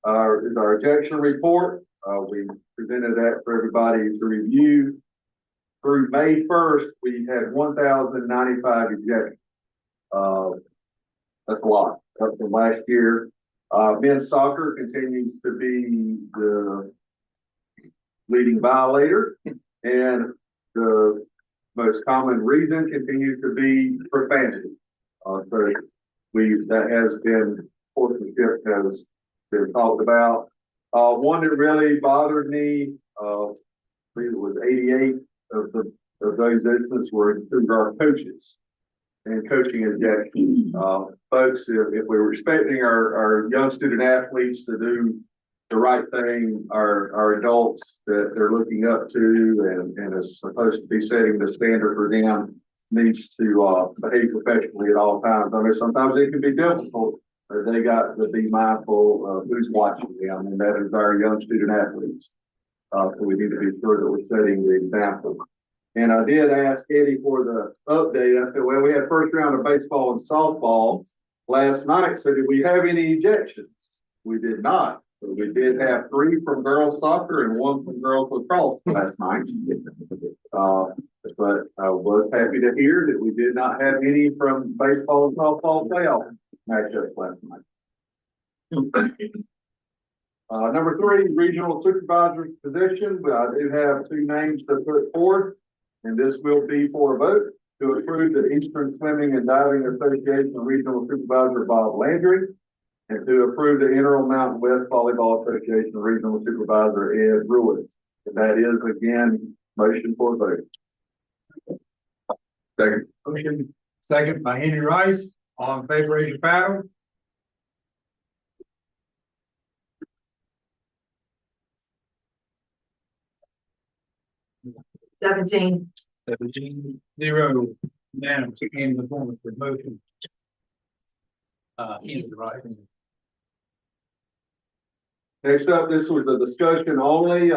[SPEAKER 8] our ejection report. We presented that for everybody to review. Through May 1st, we had 1,095 ejections. That's a lot, up from last year. Men's soccer continues to be the leading violator, and the most common reason continues to be profanity. So that has been, sportsmanship has been talked about. One that really bothered me, I believe it was 88 of those instances were through our coaches and coaching ejections. Folks, if we're expecting our young student athletes to do the right thing, our adults that they're looking up to and is supposed to be setting the standard for them needs to behave professionally at all times. I mean, sometimes it can be difficult, but they got to be mindful of who's watching them, and that is our young student athletes. So we need to be sure that we're setting the example. And I did ask Eddie for the update. I said, well, we had first round of baseball and softball last night. So did we have any ejections? We did not. So we did have 3 from girls soccer and 1 from girls lacrosse last night. But I was happy to hear that we did not have any from baseball and softball playoff matchups last night. Number 3, regional supervisor position. I do have 2 names to put forth, and this will be for a vote to approve the Eastern Swimming and Diving Association Regional Supervisor Bob Landry, and to approve the Interim Mountain West Volleyball Association Regional Supervisor Ed Ruiz. And that is, again, motion for a vote.
[SPEAKER 4] Second.
[SPEAKER 3] Motion second by Henry Rice. All in favor, raise your paddle.
[SPEAKER 9] Seventeen.
[SPEAKER 3] 17-0. Unanimous. In the form of the motion. Henry Rice.
[SPEAKER 8] Next up, this was a discussion only.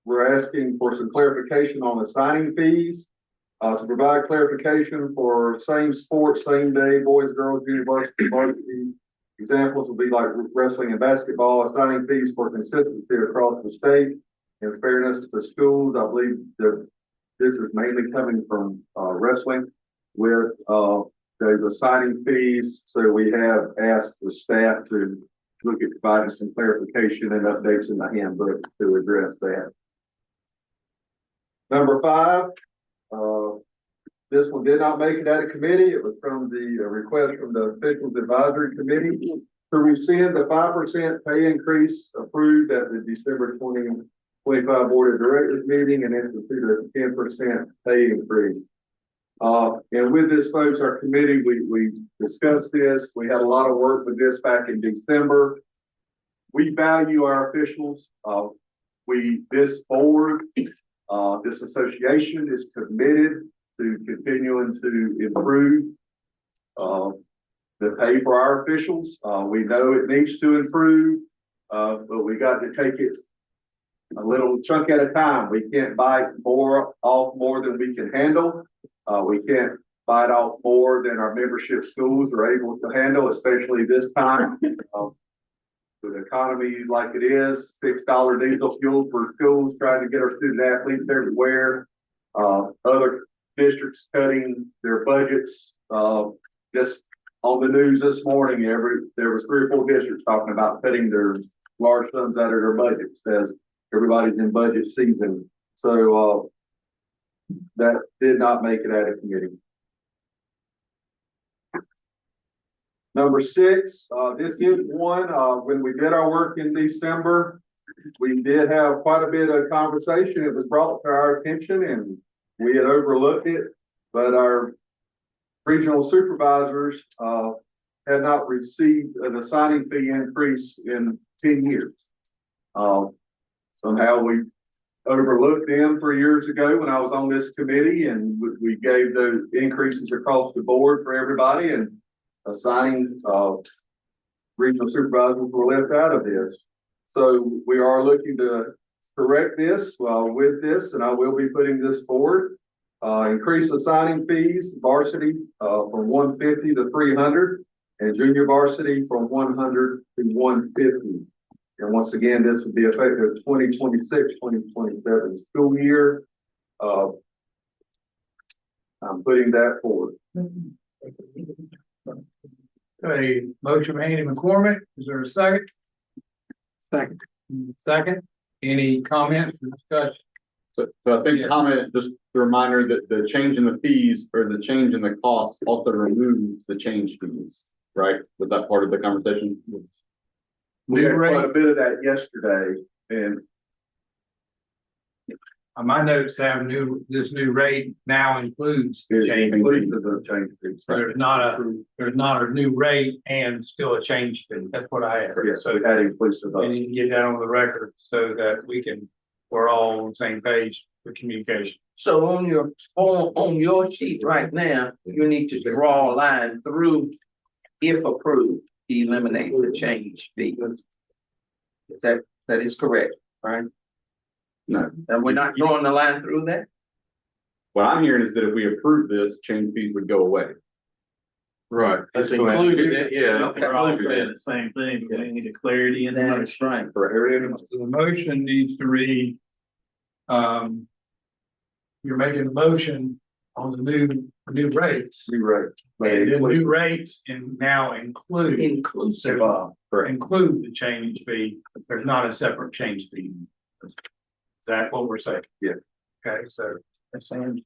[SPEAKER 8] We're asking for some clarification on the signing fees. To provide clarification for same sport, same day, boys, girls, university, varsity. Examples will be like wrestling and basketball, signing fees for consistency across the state. In fairness to schools, I believe that this is mainly coming from wrestling with the signing fees. So we have asked the staff to look at providing some clarification and updates in the handbook to address that. Number 5, this one did not make it out of committee. It was from the request from the Officials Advisory Committee to rescind the 5% pay increase approved at the December 2025 Board of Directors meeting and institute a 10% pay increase. And with this, folks, our committee, we discussed this. We had a lot of work with this back in December. We value our officials. This board, this association is committed to continuing to improve the pay for our officials. We know it needs to improve, but we got to take it a little chunk at a time. We can't bite off more than we can handle. We can't bite off more than our membership schools are able to handle, especially this time. With the economy like it is, $6 diesel fuel for schools, trying to get our student athletes everywhere. Other districts cutting their budgets. Just on the news this morning, there was 3 or 4 districts talking about cutting their large sums out of their budgets as everybody's in budget season. So that did not make it out of committee. Number 6, this is one, when we did our work in December, we did have quite a bit of conversation. It was brought to our attention and we had overlooked it, but our regional supervisors had not received an assigning fee increase in 10 years. Somehow we
[SPEAKER 4] overlooked them 3 years ago when I was on this committee, and we gave those increases across the board for everybody, and assigning, regional supervisors were left out of this. So we are looking to correct this, with this, and I will be putting this forward. Increase the signing fees, varsity, from 150 to 300, and junior varsity from 100 to 150. And once again, this would be effective 2026-2027 school year. I'm putting that forward.
[SPEAKER 3] A motion made in McCormick. Is there a second?
[SPEAKER 8] Second.
[SPEAKER 3] Second. Any comments or discussion?
[SPEAKER 11] So I think comment, just a reminder that the change in the fees or the change in the cost also removes the change fees, right? Was that part of the conversation?
[SPEAKER 4] We had quite a bit of that yesterday, and
[SPEAKER 3] My notes have this new rate now includes the
[SPEAKER 4] it
[SPEAKER 3] change.
[SPEAKER 4] includes the change fees.
[SPEAKER 3] So there's not a new rate and still a change fee. That's what I have.
[SPEAKER 4] Yeah, so we had inclusive of.
[SPEAKER 3] And you can get that on the record so that we're all on the same page for communication.
[SPEAKER 10] So on your sheet right now, you need to draw a line through, if approved, eliminate the change fee. That is correct, right?
[SPEAKER 11] No.
[SPEAKER 10] And we're not drawing the line through that?
[SPEAKER 11] What I'm hearing is that if we approve this, change fees would go away.
[SPEAKER 1] Right.
[SPEAKER 11] It's included,
[SPEAKER 1] yeah.
[SPEAKER 10] Okay.
[SPEAKER 2] We're all saying the same thing, but we need a clarity in the motion.
[SPEAKER 10] That's right.
[SPEAKER 3] So the motion needs to read, you're making a motion on the new rates.
[SPEAKER 4] Right.
[SPEAKER 3] And the new rates and now include
[SPEAKER 10] Inclusive of.
[SPEAKER 3] the change fee. There's not a separate change fee. Is that what we're saying?
[SPEAKER 4] Yeah.
[SPEAKER 3] Okay, so that's same.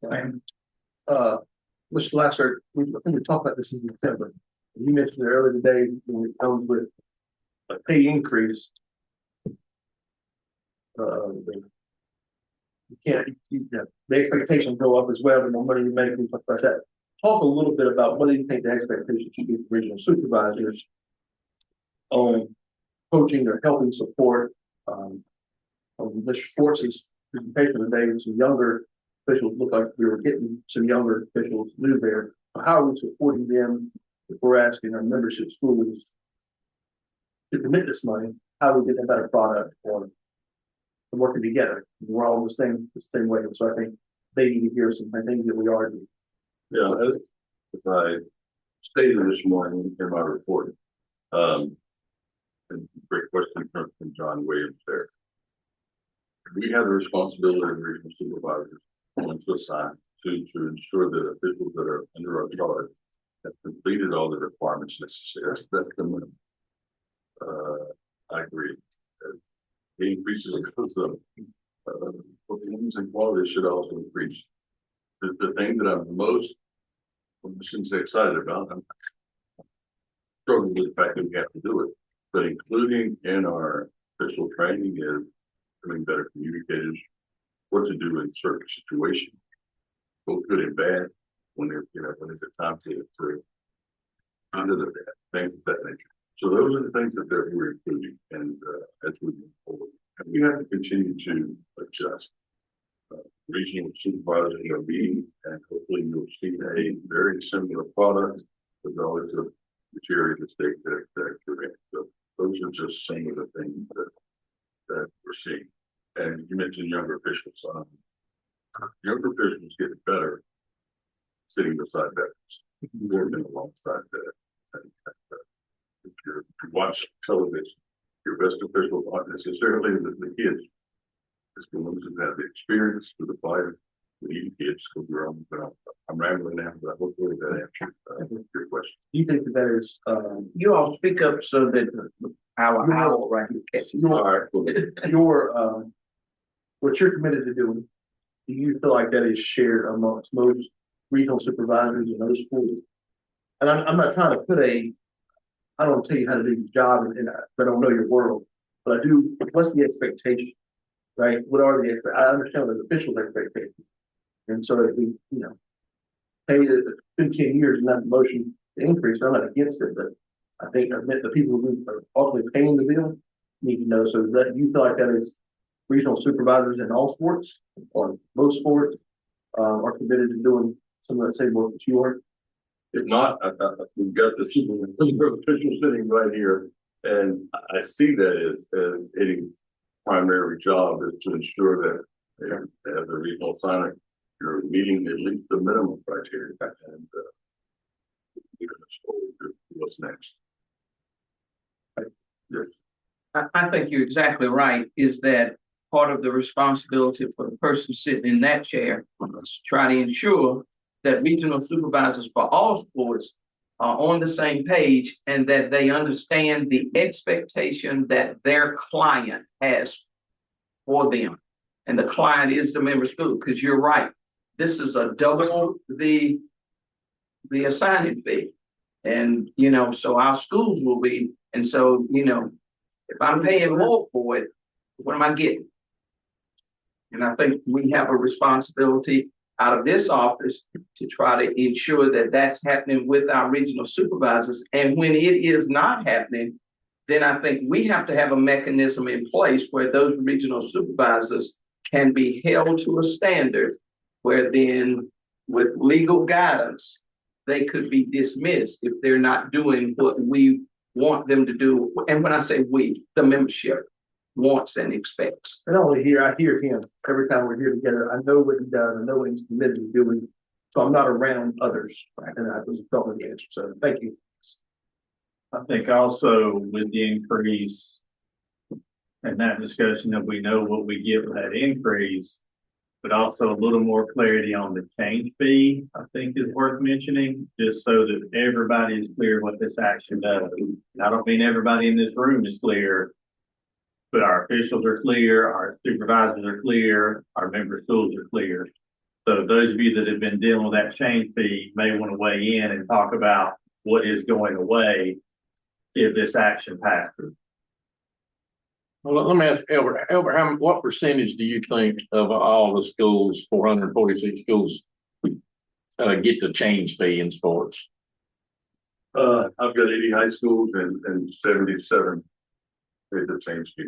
[SPEAKER 8] Mr. Lasser, we talked about this in December. You mentioned it earlier today when it comes with a pay increase. The expectations go up as well, the more money you make, and stuff like that. Talk a little bit about what do you think the expectations should be for regional supervisors on coaching or helping support, Mr. Schwartz's presentation today with some younger officials. Look like we were getting some younger officials new there. How are we supporting them if we're asking our membership schools to commit this money? How do we get a better product or working together? We're all the same way. So I think they need to hear some things that we are doing.
[SPEAKER 4] Yeah, as I stated this morning in my report, and great question from John Williams there. We have a responsibility as regional supervisors to assign to ensure that officials that are under our charge have completed all the requirements necessary. That's the minimum. I agree. The increases because of performance and quality should also increase. The thing that I'm most, I shouldn't say excited about, I'm struggling with the fact that we have to do it, but including in our official training is becoming better communicators, what to do in certain situations, both good and bad, when there's a time to under the things of that nature. So those are the things that we're including, and as we move forward, and we have to continue to adjust. Regional supervisors are being, and hopefully you'll see a very similar product regardless of material mistake that you're in. So those are just some of the things that we're seeing. And you mentioned younger officials. Younger officials get better sitting beside veterans, working alongside that. If you watch television, your best officials aren't necessarily the kids. It's the ones who have the experience with the fighter, the kids, because we're on. I'm rambling now, but hopefully that answers your question.
[SPEAKER 8] Do you think that there's
[SPEAKER 10] You all speak up so that our owl right here catches.
[SPEAKER 8] your what you're committed to doing? Do you feel like that is shared amongst most regional supervisors in those schools? And I'm not trying to put I don't tell you how to do your job, and I don't know your world, but I do. What's the expectation, right? What are I understand the official expectations, and so if we, pay it 15 years and that motion to increase, I'm not against it, but I think the people who are ultimately paying the bill need to know. So that you feel like that is regional supervisors in all sports or most sports, are committed to doing some of that same work that you are.
[SPEAKER 4] If not, we've got the super official sitting right here, and I see that as Eddie's primary job is to ensure that, as a regional signer, you're meeting at least the minimum criteria, and you're gonna show what's next. Yes.
[SPEAKER 10] I think you're exactly right, is that part of the responsibility for the person sitting in that chair is to try to ensure that regional supervisors for all sports are on the same page and that they understand the expectation that their client has for them. And the client is the member school, because you're right. This is a double the assigning fee. And, so our schools will be, and so, if I'm paying more for it, what am I getting? And I think we have a responsibility out of this office to try to ensure that that's happening with our regional supervisors. And when it is not happening, then I think we have to have a mechanism in place where those regional supervisors can be held to a standard where then with legal guidance, they could be dismissed if they're not doing what we want them to do. And when I say we, the membership wants and expects.
[SPEAKER 8] And I hear him every time we're here together. I know what he does. I know what he's committed to doing. So I'm not around others. Right? And I just don't know the answer. So thank you.
[SPEAKER 2] I think also with the increase and that discussion that we know what we get with that increase, but also a little more clarity on the change fee, I think is worth mentioning, just so that everybody is clear what this action does. And I don't mean everybody in this room is clear, but our officials are clear, our supervisors are clear, our member schools are clear. So those of you that have been dealing with that change fee may want to weigh in and talk about what is going away if this action passes.
[SPEAKER 12] Well, let me ask Albert, what percentage do you think of all the schools, 446 schools, get the change fee in sports?
[SPEAKER 4] I've got 80 high schools and 77 paid the change fee.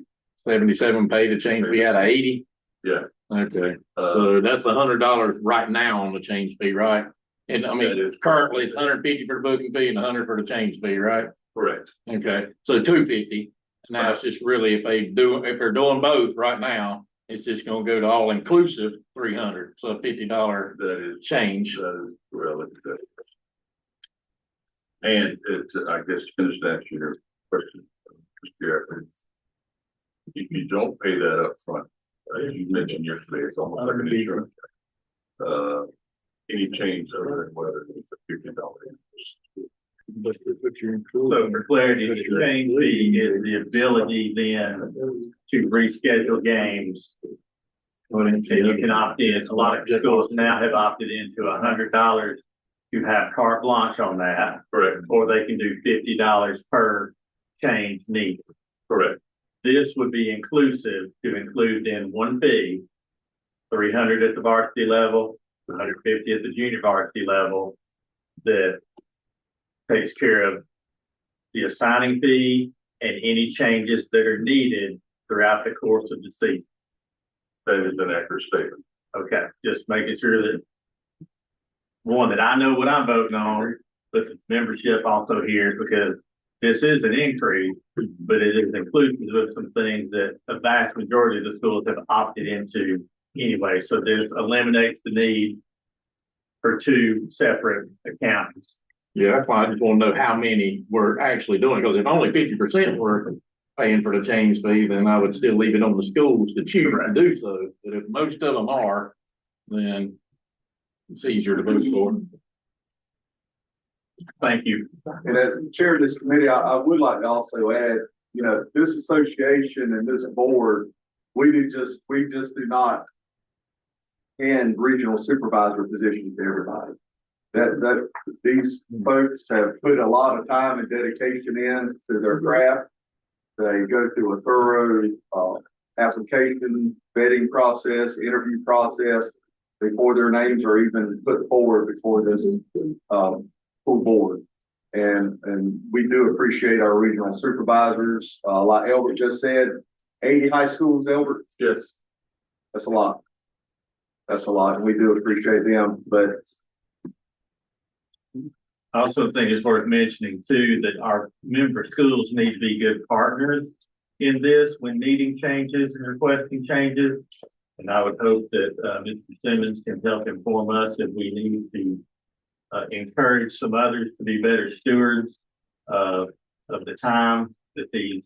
[SPEAKER 12] 77 pay the change fee out of 80?
[SPEAKER 4] Yeah.
[SPEAKER 12] Okay, so that's $100 right now on the change fee, right? And I mean, currently it's 150 for the booking fee and 100 for the change fee, right?
[SPEAKER 4] Correct.
[SPEAKER 12] Okay, so 250. Now it's just really, if they're doing both right now, it's just gonna go to all inclusive 300, so $50
[SPEAKER 4] That is
[SPEAKER 12] change.
[SPEAKER 4] That is relative. And it's, I guess, to finish that your question, Mr. Garrett, if you don't pay that up front, as you mentioned yesterday, it's almost like an insurance. Any change other than whether it's a $50.
[SPEAKER 2] So for clarity, the change fee is the ability then to reschedule games. And you can opt in. A lot of schools now have opted into $100 to have carte blanche on that.
[SPEAKER 4] Correct.
[SPEAKER 2] Or they can do $50 per change needed.
[SPEAKER 4] Correct.
[SPEAKER 2] This would be inclusive to include in one fee, 300 at the varsity level, 150 at the junior varsity level, that takes care of the assigning fee and any changes that are needed throughout the course of the season.
[SPEAKER 4] That is an accurate statement.
[SPEAKER 2] Okay, just making sure that one, that I know what I'm voting on, but the membership also hears, because this is an increase, but it is inclusive of some things that a vast majority of the schools have opted into anyway. So this eliminates the need for two separate accounts.
[SPEAKER 12] Yeah, that's why I just want to know how many we're actually doing, because if only 50% were paying for the change fee, then I would still leave it on the schools to choose to do so. But if most of them are, then it's easier to vote for.
[SPEAKER 2] Thank you.
[SPEAKER 13] And as chair of this committee, I would like to also add, this association and this board, we just do not hand regional supervisor positions to everybody. That these folks have put a lot of time and dedication into their craft. They go through a thorough application, vetting process, interview process before their names are even put forward before this full board. And we do appreciate our regional supervisors. Like Albert just said, 80 high schools, Elbert.
[SPEAKER 11] Yes.
[SPEAKER 13] That's a lot. That's a lot, and we do appreciate them, but
[SPEAKER 2] I also think it's worth mentioning too, that our member schools need to be good partners in this when needing changes and requesting changes. And I would hope that, Mr. Simmons can help inform us if we need to encourage some others to be better stewards of the time that these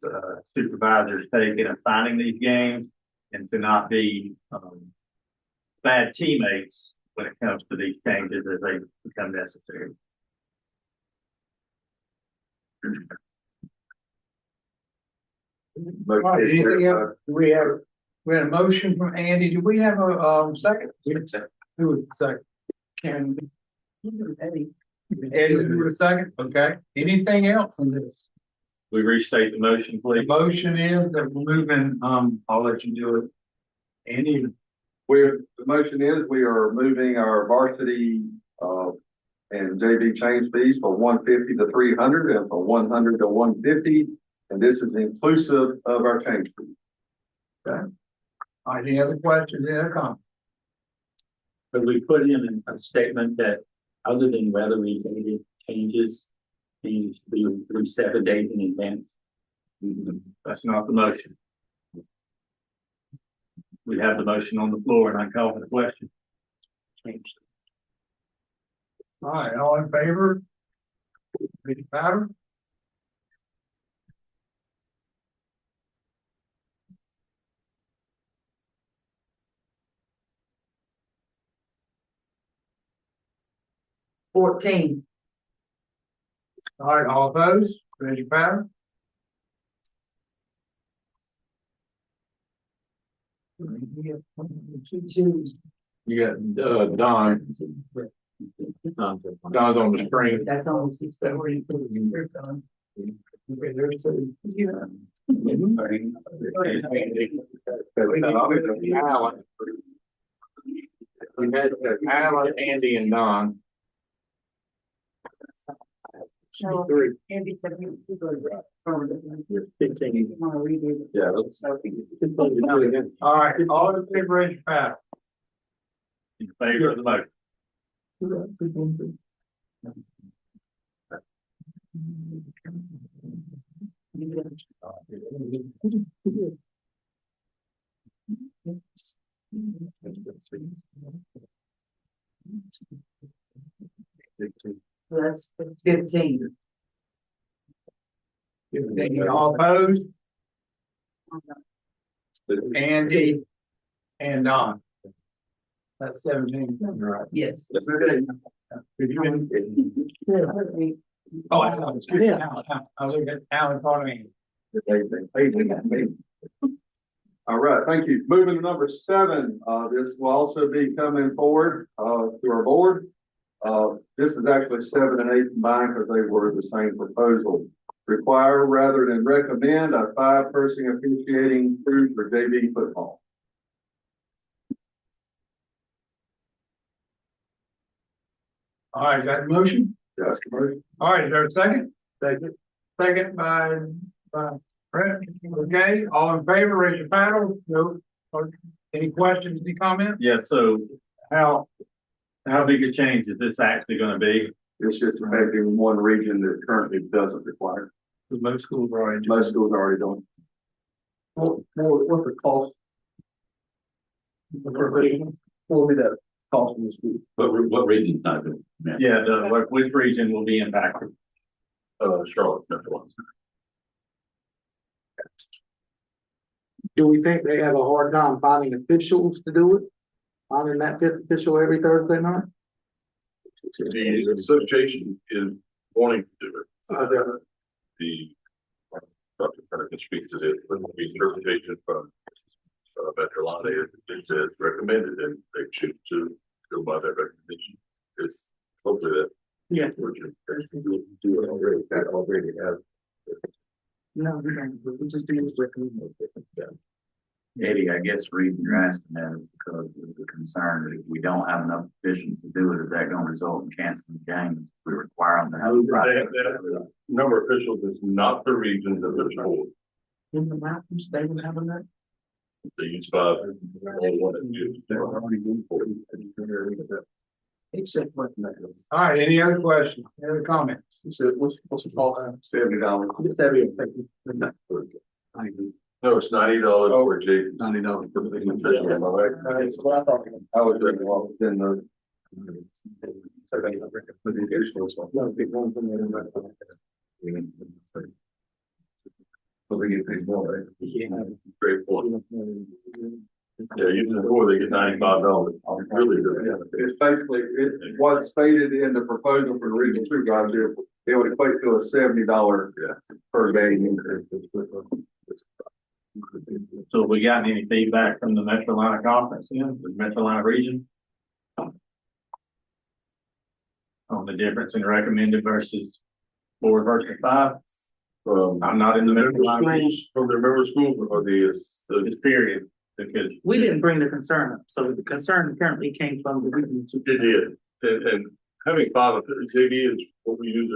[SPEAKER 2] supervisors take in assigning these games, and to not be bad teammates when it comes to these changes as they become necessary.
[SPEAKER 3] All right, anything else? We had a motion from Andy. Do we have a second? Who was the second? Can Eddie? Eddie, who was the second? Okay. Anything else on this?
[SPEAKER 2] We restate the motion,
[SPEAKER 3] The
[SPEAKER 2] please.
[SPEAKER 3] motion is that we're moving, I'll let you do it. Andy,
[SPEAKER 13] the motion is we are moving our varsity, and JV change fees from 150 to 300 and from 100 to 150. And this is inclusive of our change fee.
[SPEAKER 3] all right, any other questions, any other comments?
[SPEAKER 7] But we put in a statement that other than weather-related changes, these be 7 days in advance.
[SPEAKER 2] That's not the motion. We have the motion on the floor and I call for the question.
[SPEAKER 3] All right, all in favor? Ready to powder?
[SPEAKER 9] Fourteen.
[SPEAKER 3] All right, all opposed? Ready to powder?
[SPEAKER 12] You got, Don. Don's on the screen.
[SPEAKER 9] That's only 6.
[SPEAKER 3] Okay, there's two.
[SPEAKER 12] Alan. We had Alan, Andy, and Don.
[SPEAKER 9] Andy said he was
[SPEAKER 12] 15.
[SPEAKER 9] want to redo it.
[SPEAKER 12] Yeah, let's.
[SPEAKER 3] All right, all in favor, raise your hand.
[SPEAKER 2] In favor of the motion.
[SPEAKER 9] That's 15.
[SPEAKER 3] All opposed? Andy and Don. That's 17. Right.
[SPEAKER 9] Yes.
[SPEAKER 3] Oh, Alan, I look at Alan calling me.
[SPEAKER 13] All right, thank you. Moving to number 7, this will also be coming forward, to our board. This is actually 7 and 8 combined because they were the same proposal. Require rather than recommend a 5-person officiating crew for JV football.
[SPEAKER 3] All right, got a motion?
[SPEAKER 13] That's the motion.
[SPEAKER 3] All right, is there a second? Second. Second by Brett. Okay, all in favor, raise your paddle. No. Any questions, any comments?
[SPEAKER 2] Yeah, so how big a change is this actually gonna be?
[SPEAKER 13] It's just affecting one region that currently doesn't require.
[SPEAKER 3] Most schools are already.
[SPEAKER 13] Most schools already don't.
[SPEAKER 8] What's the cost? What will be the cost of the school?
[SPEAKER 4] What region's not doing?
[SPEAKER 2] Yeah, which region will be impacted?
[SPEAKER 4] Charlotte, Metro One.
[SPEAKER 6] Do we think they have a hard time finding officials to do it? Finding that fifth official every Thursday night?
[SPEAKER 4] The association is wanting to do it. The Dr. Carter can speak to this, but the interpretation from Metro One is it says recommended, and they choose to go by that recommendation. It's hopefully that.
[SPEAKER 9] Yeah.
[SPEAKER 4] We're just do it already. That already has.
[SPEAKER 9] No, we don't. We just do this recommend.
[SPEAKER 7] Eddie, I guess the reason you're asking that is because of the concern that if we don't have enough officials to do it, is that gonna result in canceling the game? We require them to have.
[SPEAKER 4] Number of officials is not the reason that there's four.
[SPEAKER 10] in the mountains, they would have enough.
[SPEAKER 4] They use five.
[SPEAKER 10] Except what.
[SPEAKER 3] All right, any other questions, any other comments?
[SPEAKER 8] What's the call?
[SPEAKER 4] $70.
[SPEAKER 8] $70.
[SPEAKER 4] No, it's $90 for Jake.
[SPEAKER 8] $90 for the
[SPEAKER 4] Official, am I right?
[SPEAKER 13] That's what I thought. I was drinking along within the.
[SPEAKER 4] So they get paid more, right? Great point. Yeah, usually before they get $95. Really good.
[SPEAKER 13] It's basically, it was stated in the proposal for the regional supervisor, it would equate to a $70 per day increase.
[SPEAKER 2] So have we gotten any feedback from the Metro Atlanta Conference then, the Metro Atlanta region? On the difference in recommended versus 4 versus 5? I'm not in the Metro Atlanta region.
[SPEAKER 4] From the member schools or
[SPEAKER 2] This period, because
[SPEAKER 9] We didn't bring the concern up, so the concern currently came from the regional supervisor.
[SPEAKER 4] It did, and having 5 JV is what we use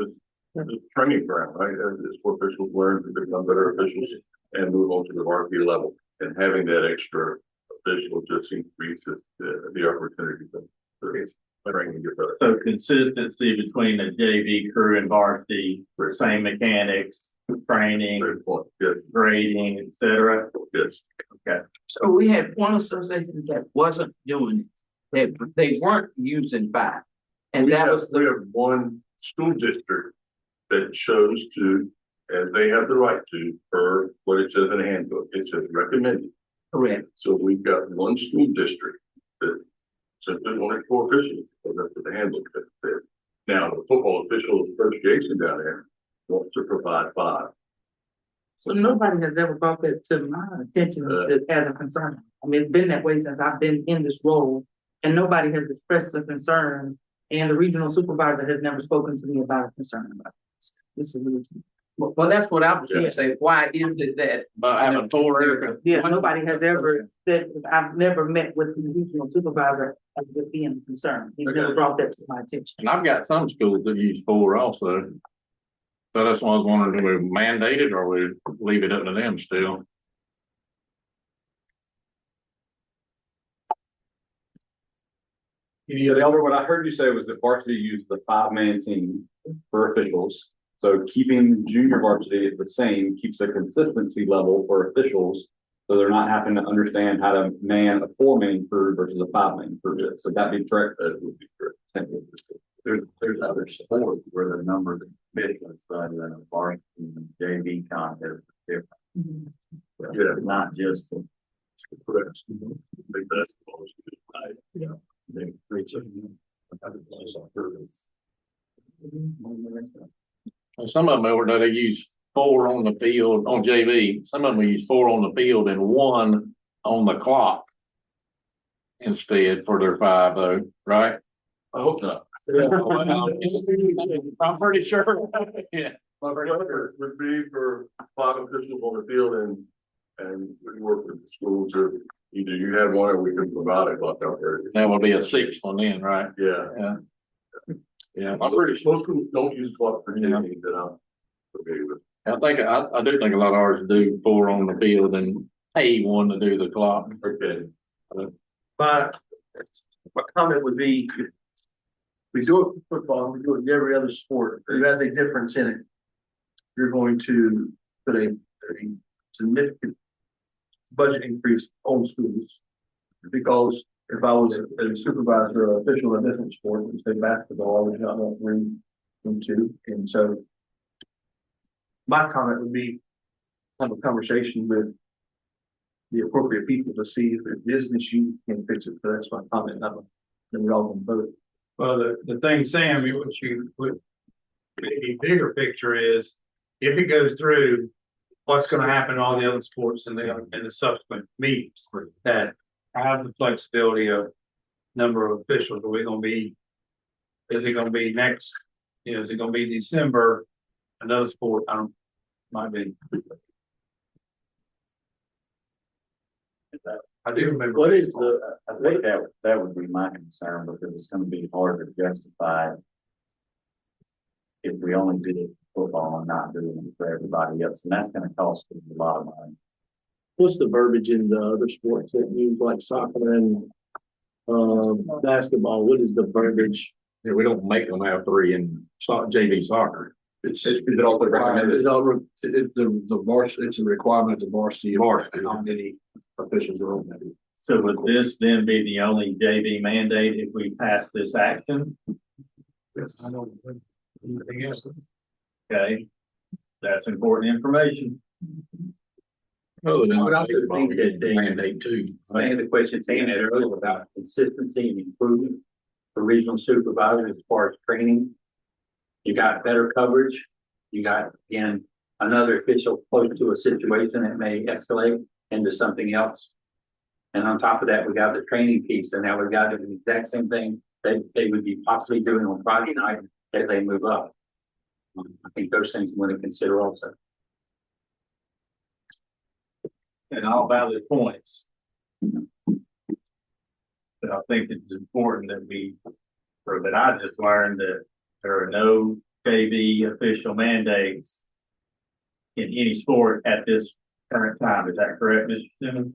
[SPEAKER 4] as a training ground, right? As for officials learn to become better officials and move on to the varsity level. And having that extra official just increases the opportunity for training to get better.
[SPEAKER 2] so consistency between the JV crew and varsity, same mechanics, training,
[SPEAKER 4] Great point. Yes,
[SPEAKER 2] grading, et cetera.
[SPEAKER 4] yes.
[SPEAKER 2] Okay.
[SPEAKER 10] So we had one association that wasn't doing it, they weren't using 5. And
[SPEAKER 4] We
[SPEAKER 10] that
[SPEAKER 4] have,
[SPEAKER 10] was
[SPEAKER 4] we
[SPEAKER 10] the,
[SPEAKER 4] have one school district that chose to, and they have the right to, per what it says in the handbook, it says recommended.
[SPEAKER 10] correct.
[SPEAKER 4] So we've got one school district that simply wanted 4 officials, so that's what the handbook says. Now, the football official association down there wants to provide 5.
[SPEAKER 9] So nobody has ever brought that to my attention as a concern. I mean, it's been that way since I've been in this role, and nobody has expressed a concern, and the regional supervisor has never spoken to me about a concern about this. This is really.
[SPEAKER 10] Well, that's what I was gonna say, why is it that?
[SPEAKER 12] About having 4
[SPEAKER 9] Yeah, nobody has ever said, I've never met with the regional supervisor as it being concerned. He never brought that to my attention.
[SPEAKER 12] And I've got some schools that use 4 also. So that's why I was wondering, do we mandate it or we leave it up to them still?
[SPEAKER 11] The other, what I heard you say was that varsity used the 5-man team for officials. So keeping junior varsity the same keeps a consistency level for officials. So they're not having to understand how to man a 4-man crew versus a 5-man crew. So that'd be correct. That would be correct.
[SPEAKER 4] There's other sports where the number of officials other than a varsity and JV contest is different. Yeah, not just. Correct. Big basketball is good, right? Yeah. They reach it.
[SPEAKER 12] Some of them over there, they use 4 on the field on JV. Some of them use 4 on the field and 1 on the clock instead for their 5 though, right?
[SPEAKER 4] I hope not.
[SPEAKER 12] I'm pretty sure. Yeah.
[SPEAKER 4] My record would be for 5 officials on the field and we work with the schools or either you have one or we can provide it like out there.
[SPEAKER 12] That would be a 6th one then, right?
[SPEAKER 4] Yeah.
[SPEAKER 12] Yeah. Yeah.
[SPEAKER 4] I'm pretty sure most schools don't use clock for anything that I'm familiar with.
[SPEAKER 12] I do think a lot of ours do 4 on the field and pay 1 to do the clock.
[SPEAKER 4] Okay.
[SPEAKER 8] My comment would be, if we do it for football, we do it in every other sport, it has a difference in it. You're going to put a significant budget increase on schools. Because if I was a supervisor or official in a different sport, say basketball, I would not want 3 and 2. And so my comment would be have a conversation with the appropriate people to see if it is an issue can fix it. So that's my comment. Then we all can vote.
[SPEAKER 3] Well, the thing, Sam, the bigger picture is, if it goes through, what's gonna happen to all the other sports in the subsequent meetings that have the flexibility of number of officials? Are we gonna be, is it gonna be next, is it gonna be December, another sport? Might be. I do remember.
[SPEAKER 14] What is I think that would be my concern, because it's gonna be hard to justify if we only did football and not doing it for everybody else, and that's gonna cost us a lot of money.
[SPEAKER 12] What's the verbiage in the other sports that use like soccer and basketball? What is the verbiage? Yeah, we don't make them have three in JV soccer.
[SPEAKER 13] Is it also recommended? It's the varsity, it's a requirement of varsity, how many officials are on that.
[SPEAKER 2] So would this then be the only JV mandate if we pass this action?
[SPEAKER 3] I don't, anything else?
[SPEAKER 2] Okay, that's important information.
[SPEAKER 12] Oh,
[SPEAKER 7] I would also think that they-
[SPEAKER 12] mandate too.
[SPEAKER 7] I think the question saying that earlier about consistency and improvement for regional supervisors as far as training. You got better coverage. You got, again, another official close to a situation that may escalate into something else. And on top of that, we got the training piece, and now we've got the exact same thing they would be possibly doing on Friday night as they move up. I think those things we want to consider also.
[SPEAKER 2] And all valid points. But I think it's important that or that I just learned that there are no JV official mandates in any sport at this current time. Is that correct, Mr. Simmons?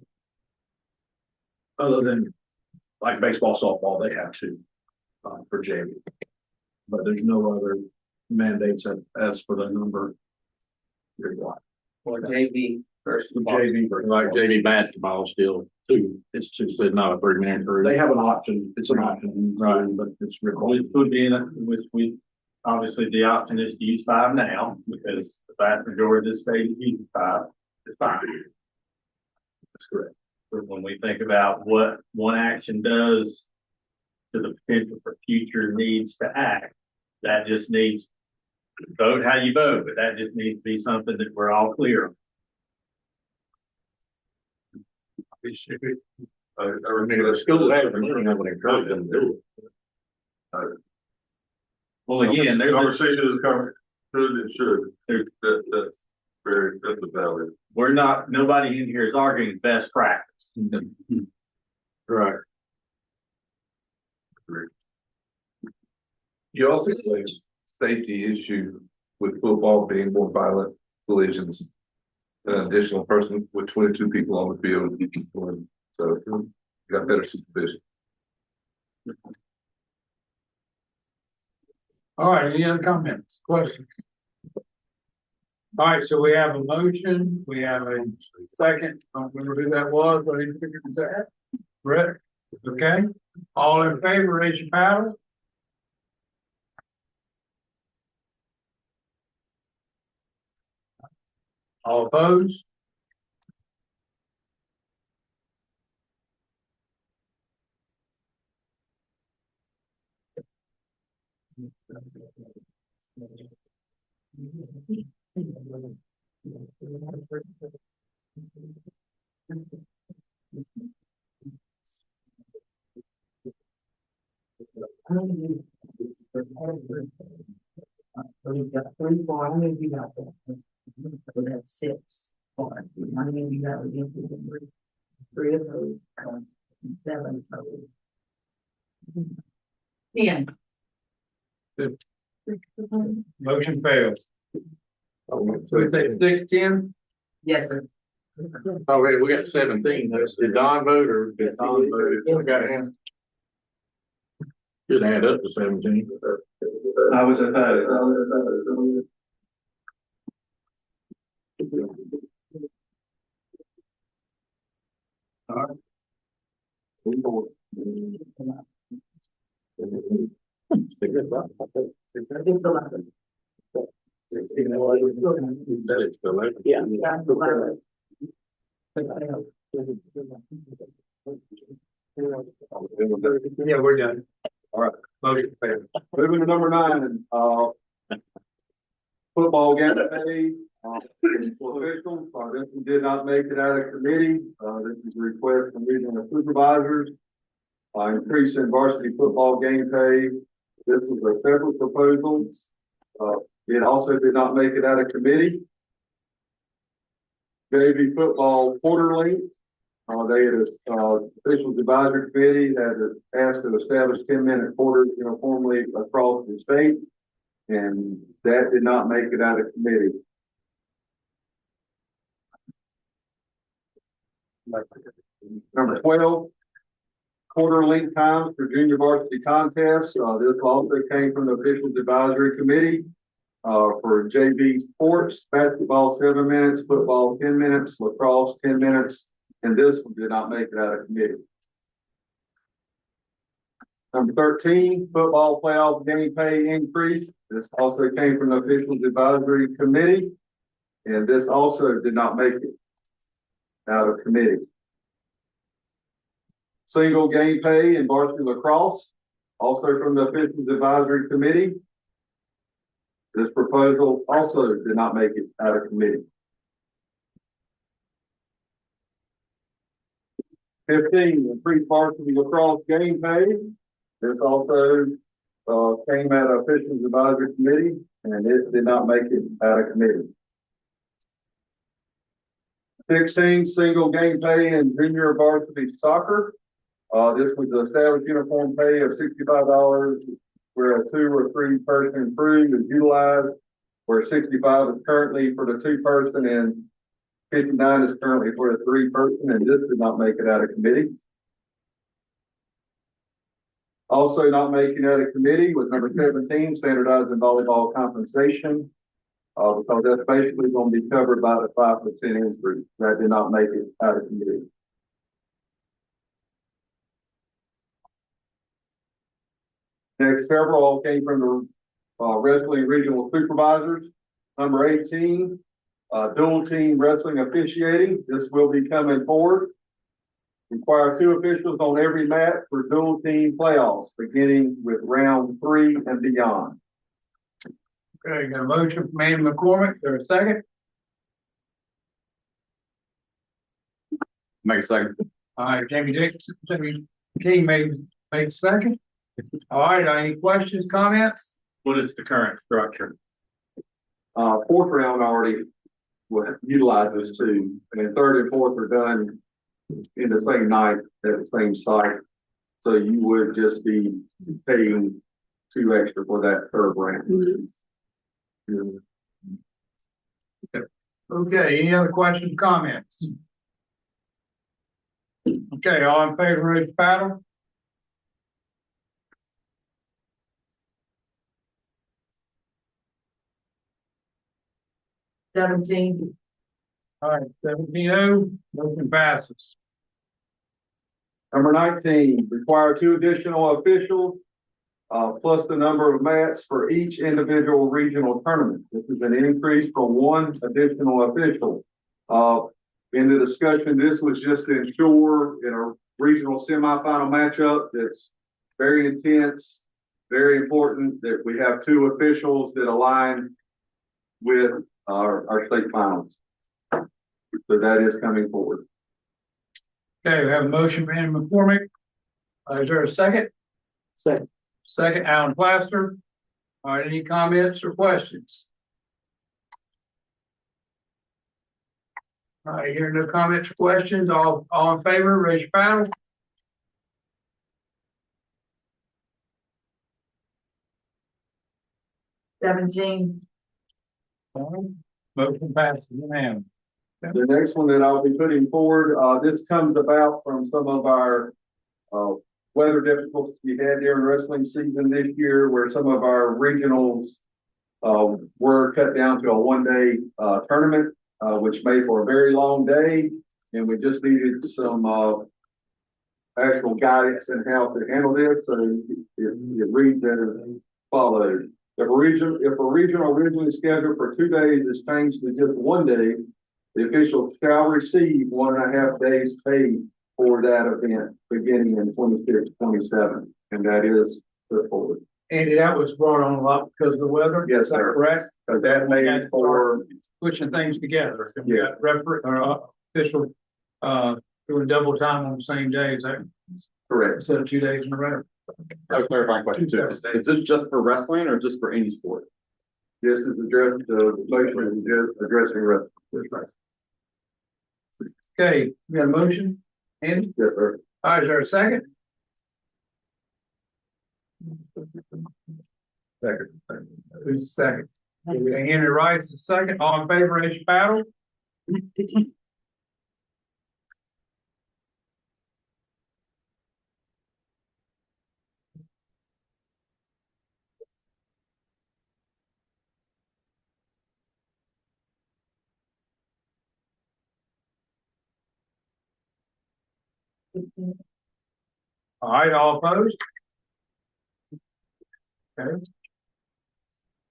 [SPEAKER 13] Other than like baseball, softball, they have to, for JV. But there's no other mandates as for the number.
[SPEAKER 10] Or JV versus.
[SPEAKER 13] JV,
[SPEAKER 12] Like JV basketball still two. It's just not a three-man crew.
[SPEAKER 13] they have an option, it's an option,
[SPEAKER 2] Right.
[SPEAKER 13] but it's required.
[SPEAKER 2] Which would be, which we, obviously the option is to use 5 now, because the vast majority of this state is using 5. It's fine.
[SPEAKER 13] That's correct.
[SPEAKER 2] But when we think about what one action does to the potential for future needs to act, that just needs, vote how you vote, but that just needs to be something that we're all clear on.
[SPEAKER 12] I remember the school has the money, I would encourage them to do it.
[SPEAKER 2] Well, again, there's,
[SPEAKER 4] Conversation is coming, should, that's a valid.
[SPEAKER 2] nobody in here is arguing best practice.
[SPEAKER 12] Right.
[SPEAKER 15] You also have a safety issue with football being more violent collisions. An additional person with 22 people on the field, so you got better supervision.
[SPEAKER 3] All right, any other comments, questions? All right, so we have a motion, we have a second, I don't remember who that was, but I didn't figure it out. Brett, okay, all in favor, raise your paddle. All opposed?
[SPEAKER 9] We've got 3, 4, how many you got there? We have 6, 4, how many you got with you? 3 of those, 7 total. 10.
[SPEAKER 3] Motion fails. So we say 6-10?
[SPEAKER 9] Yes, sir.
[SPEAKER 12] Okay, we got 17. Did Don vote or did Tom vote? I got him. Should add up to 17.
[SPEAKER 2] I was at that.
[SPEAKER 9] It's 11. Yeah.
[SPEAKER 3] Yeah, we're done.
[SPEAKER 13] All right.
[SPEAKER 3] Motion fails.
[SPEAKER 13] Moving to number 9, football game day. Officials, this one did not make it out of committee. This is a request from regional supervisors. Increase in varsity football game pay. This is a separate proposal. It also did not make it out of committee. JV football quarterly. They had officials advisory committee had asked to establish 10-minute quarters uniformly across the state. And that did not make it out of committee. Number 12, quarter length times for junior varsity contests. This also came from the officials advisory committee. For JV sports, basketball 7 minutes, football 10 minutes, lacrosse 10 minutes, and this one did not make it out of committee. Number 13, football playoff game pay increase. This also came from the officials advisory committee, and this also did not make it out of committee. Single game pay in varsity lacrosse, also from the officials advisory committee. This proposal also did not make it out of committee. 15, increased varsity lacrosse game pay. This also came out of officials advisory committee, and it did not make it out of committee. 16, single game pay in junior varsity soccer. This was the established uniform pay of $65, where a 2 or 3 person crew is utilized, where 65 is currently for the 2 person and 59 is currently for the 3 person, and this did not make it out of committee. Also not making out of committee was number 17, standardizing volleyball compensation, because that's basically going to be covered by the 5% increase. That did not make it out of committee. Next, several all came from the wrestling regional supervisors. Number 18, dual team wrestling officiating. This will be coming forward. Require 2 officials on every mat for dual team playoffs, beginning with round 3 and beyond.
[SPEAKER 3] Okay, got a motion from Andy McCormick, there a second?
[SPEAKER 11] Make a second.
[SPEAKER 3] All right, Jamie Dixon, Jamie King made a second. All right, any questions, comments?
[SPEAKER 2] What is the current structure?
[SPEAKER 13] 4th round already will utilize this too, and then 3rd and 4th are done in the same night at the same site. So you would just be paying 2 extra for that 3rd round.
[SPEAKER 3] Okay, any other questions, comments? Okay, all in favor, raise your paddle. All right, 17-0, motion passes.
[SPEAKER 13] Number 19, require 2 additional officials, plus the number of mats for each individual regional tournament. This is an increase from 1 additional official. In the discussion, this was just to ensure in a regional semifinal matchup that's very intense, very important that we have 2 officials that align with our state finals. So that is coming forward.
[SPEAKER 3] Okay, we have a motion from Andy McCormick. Is there a second?
[SPEAKER 9] Second.
[SPEAKER 3] Second, Alan Plaster. All right, any comments or questions? All right, hearing no comments or questions, all in favor, raise your paddle. Motion passes unanimously.
[SPEAKER 13] The next one that I'll be putting forward, this comes about from some of our weather difficulties we had during wrestling season this year, where some of our regionals were cut down to a 1-day tournament, which made for a very long day, and we just needed some actual guidance in how to handle this. So it reads as follows. If a regional originally scheduled for 2 days is changed to just 1 day, the official shall receive 1.5 days paid for that event beginning in 26-27, and that is put forward.
[SPEAKER 3] Andy, that was brought on a lot because of the weather.
[SPEAKER 13] Yes,
[SPEAKER 3] Is that
[SPEAKER 13] sir.
[SPEAKER 3] correct?
[SPEAKER 13] Because that made for,
[SPEAKER 3] Switching things together. We
[SPEAKER 13] Yeah.
[SPEAKER 3] got official, doing double time on the same day, is that
[SPEAKER 13] correct.
[SPEAKER 3] instead of 2 days in a row?
[SPEAKER 11] A clarifying question too. Is this just for wrestling or just for any sport?
[SPEAKER 13] This is addressed, the motion is just addressing wrestling.
[SPEAKER 3] Okay, we got a motion, Andy?
[SPEAKER 13] Yes, sir.
[SPEAKER 3] All right, is there a second? Who's the second? Henry Wright's the second. All in favor, raise your paddle. All right, all opposed? Okay.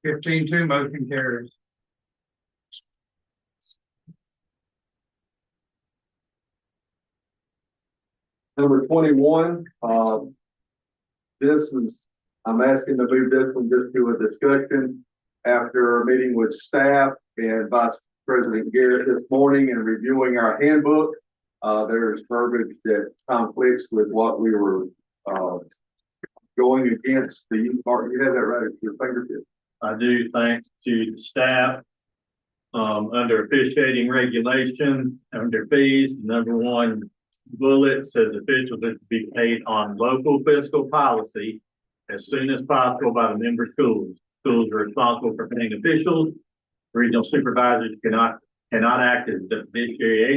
[SPEAKER 3] 15-2, motion carries.
[SPEAKER 13] Number 21, this is, I'm asking to move this one just to a discussion after a meeting with staff and Vice President Garrett this morning and reviewing our handbook. There's verbiage that conflicts with what we were, going against the youth part. You have that right at your fingertips.
[SPEAKER 2] I do, thanks to the staff. Under officiating regulations, under fees, number one bullet says officials are to be paid on local fiscal policy as soon as possible by the member schools. Schools are responsible for paying officials. Regional supervisors cannot act as the fiduciary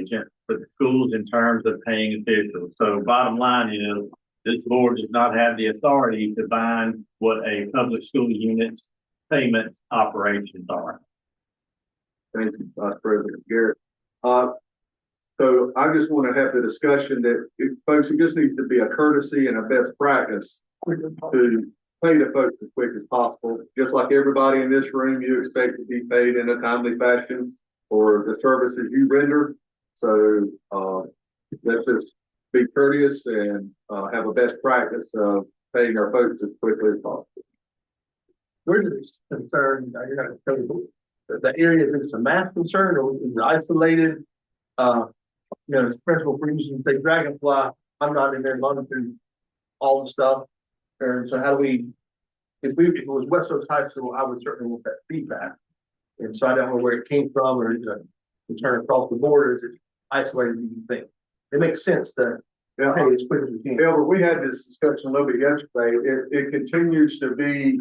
[SPEAKER 2] agent for the schools in terms of paying officials. So bottom line is, this board does not have the authority to bind what a public school unit's payment operations are.
[SPEAKER 13] Thank you, Vice President Garrett. So I just want to have the discussion that folks, it just needs to be a courtesy and a best practice to pay the folks as quick as possible. Just like everybody in this room, you expect to be paid in a timely fashion for the services you render. So let's just be courteous and have a best practice of paying our folks as quickly as possible.
[SPEAKER 8] Where's this concern? I gotta tell you, the areas it's a math concern or is it isolated? Principal for using say Dragonfly, I'm not in there monitoring all the stuff. And so how do we, if it was West Oaks High School, I would certainly want that feedback. And so I don't know where it came from or is it a turn across the border, is it isolated, do you think? It makes sense to pay as quick as we can.
[SPEAKER 13] Yeah, but we had this discussion a little bit yesterday. It continues to be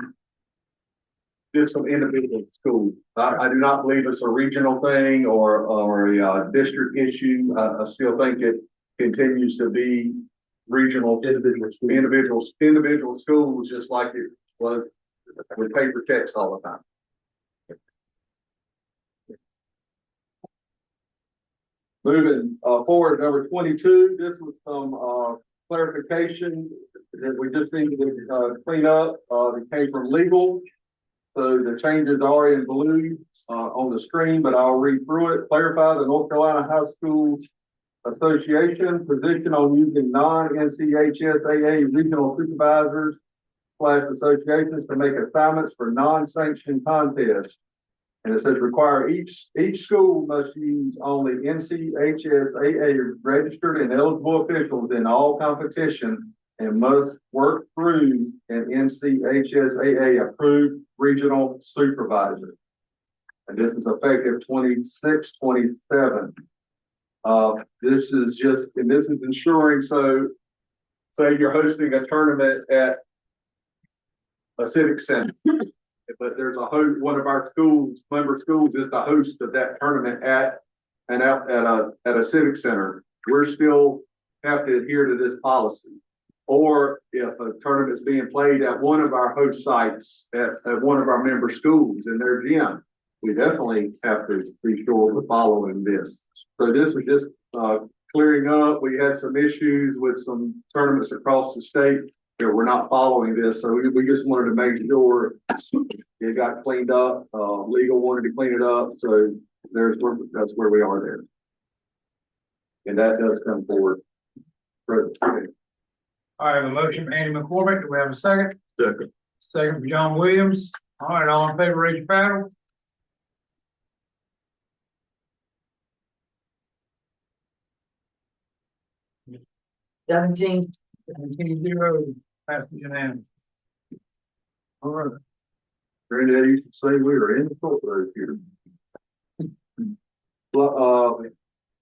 [SPEAKER 13] just some individual schools. I do not believe it's a regional thing or a district issue. I still think it continues to be regional individual schools, just like it was with paper checks all the time. Moving forward, number 22, this was some clarification that we just needed to clean up. It came from legal. So the changes are in blue on the screen, but I'll read through it. Clarify the North Carolina High School Association position on using non-NCHSAA regional supervisors / associations to make assignments for non-sanctioned contests. And it says require each school must use only NCHSAA registered and eligible officials in all competition and must work through an NCHSAA approved regional supervisor. And this is effective 26/27. This is ensuring, so say you're hosting a tournament at a civic center, but there's one of our schools, member schools is the host of that tournament at a civic center. We're still have to adhere to this policy. Or if a tournament's being played at one of our host sites at one of our member schools in their gym, we definitely have to be sure we're following this. So this was just clearing up. We had some issues with some tournaments across the state that we're not following this. So we just wanted to make sure it got cleaned up. Legal wanted to clean it up. So that's where we are there. And that does come forward.
[SPEAKER 3] I have a motion for Andy McCormick. Do we have a second?
[SPEAKER 5] Second.
[SPEAKER 3] Second for John Williams. All right, all in favor, raise your paddle.
[SPEAKER 9] Seventeen.
[SPEAKER 3] 17-0, passed unanimous.
[SPEAKER 13] All right. Granddad used to say we were in the court road here.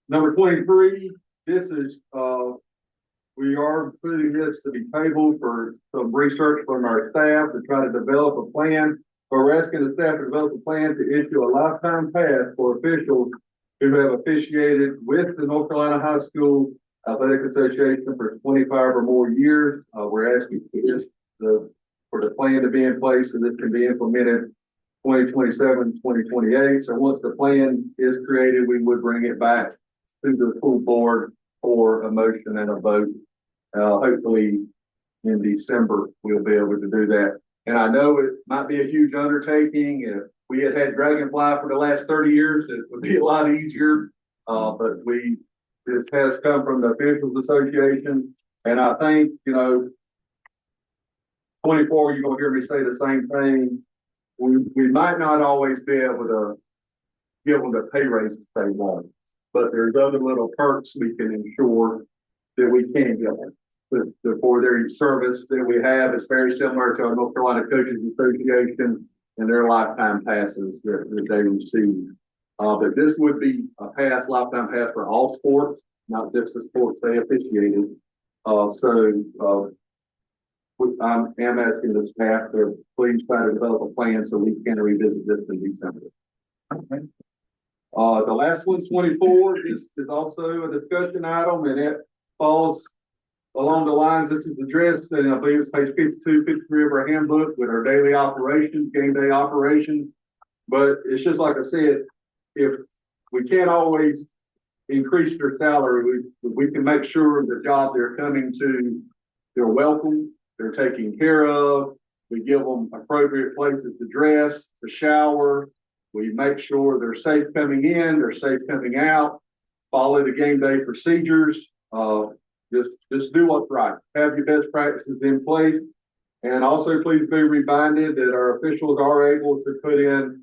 [SPEAKER 13] Number 23, this is we are putting this to be tabled for some research from our staff to try to develop a plan. But we're asking the staff to develop a plan to issue a lifetime pass for officials who have officiated with the North Carolina High School Athletic Association for 25 or more years. We're asking for the plan to be in place so this can be implemented 2027, 2028. So once the plan is created, we would bring it back to the full board for a motion and a vote. Hopefully in December, we'll be able to do that. And I know it might be a huge undertaking. If we had Dragonfly for the last 30 years, it would be a lot easier. But this has come from the Officials Association. And I think, 24, you're gonna hear me say the same thing. We might not always be able to give them the pay raises they want, but there's other little perks we can ensure that we can give them. For their service that we have, it's very similar to our North Carolina Coaches Association and their lifetime passes that they receive. But this would be a lifetime pass for all sports, not just the sports they officiated. I am asking the staff to please try to develop a plan so we can revisit this in December. Okay. The last one's 24 is also a discussion item, and it falls along the lines. This is addressed, and I believe it's page 52, 53 of our handbook with our daily operations, game day operations. But it's just like I said, if we can't always increase their salary, we can make sure the job they're coming to, they're welcome. They're taken care of. We give them appropriate places to dress, to shower. We make sure they're safe coming in, they're safe coming out. Follow the game day procedures. Just do what's right. Have your best practices in place. And also please be reminded that our officials are able to put in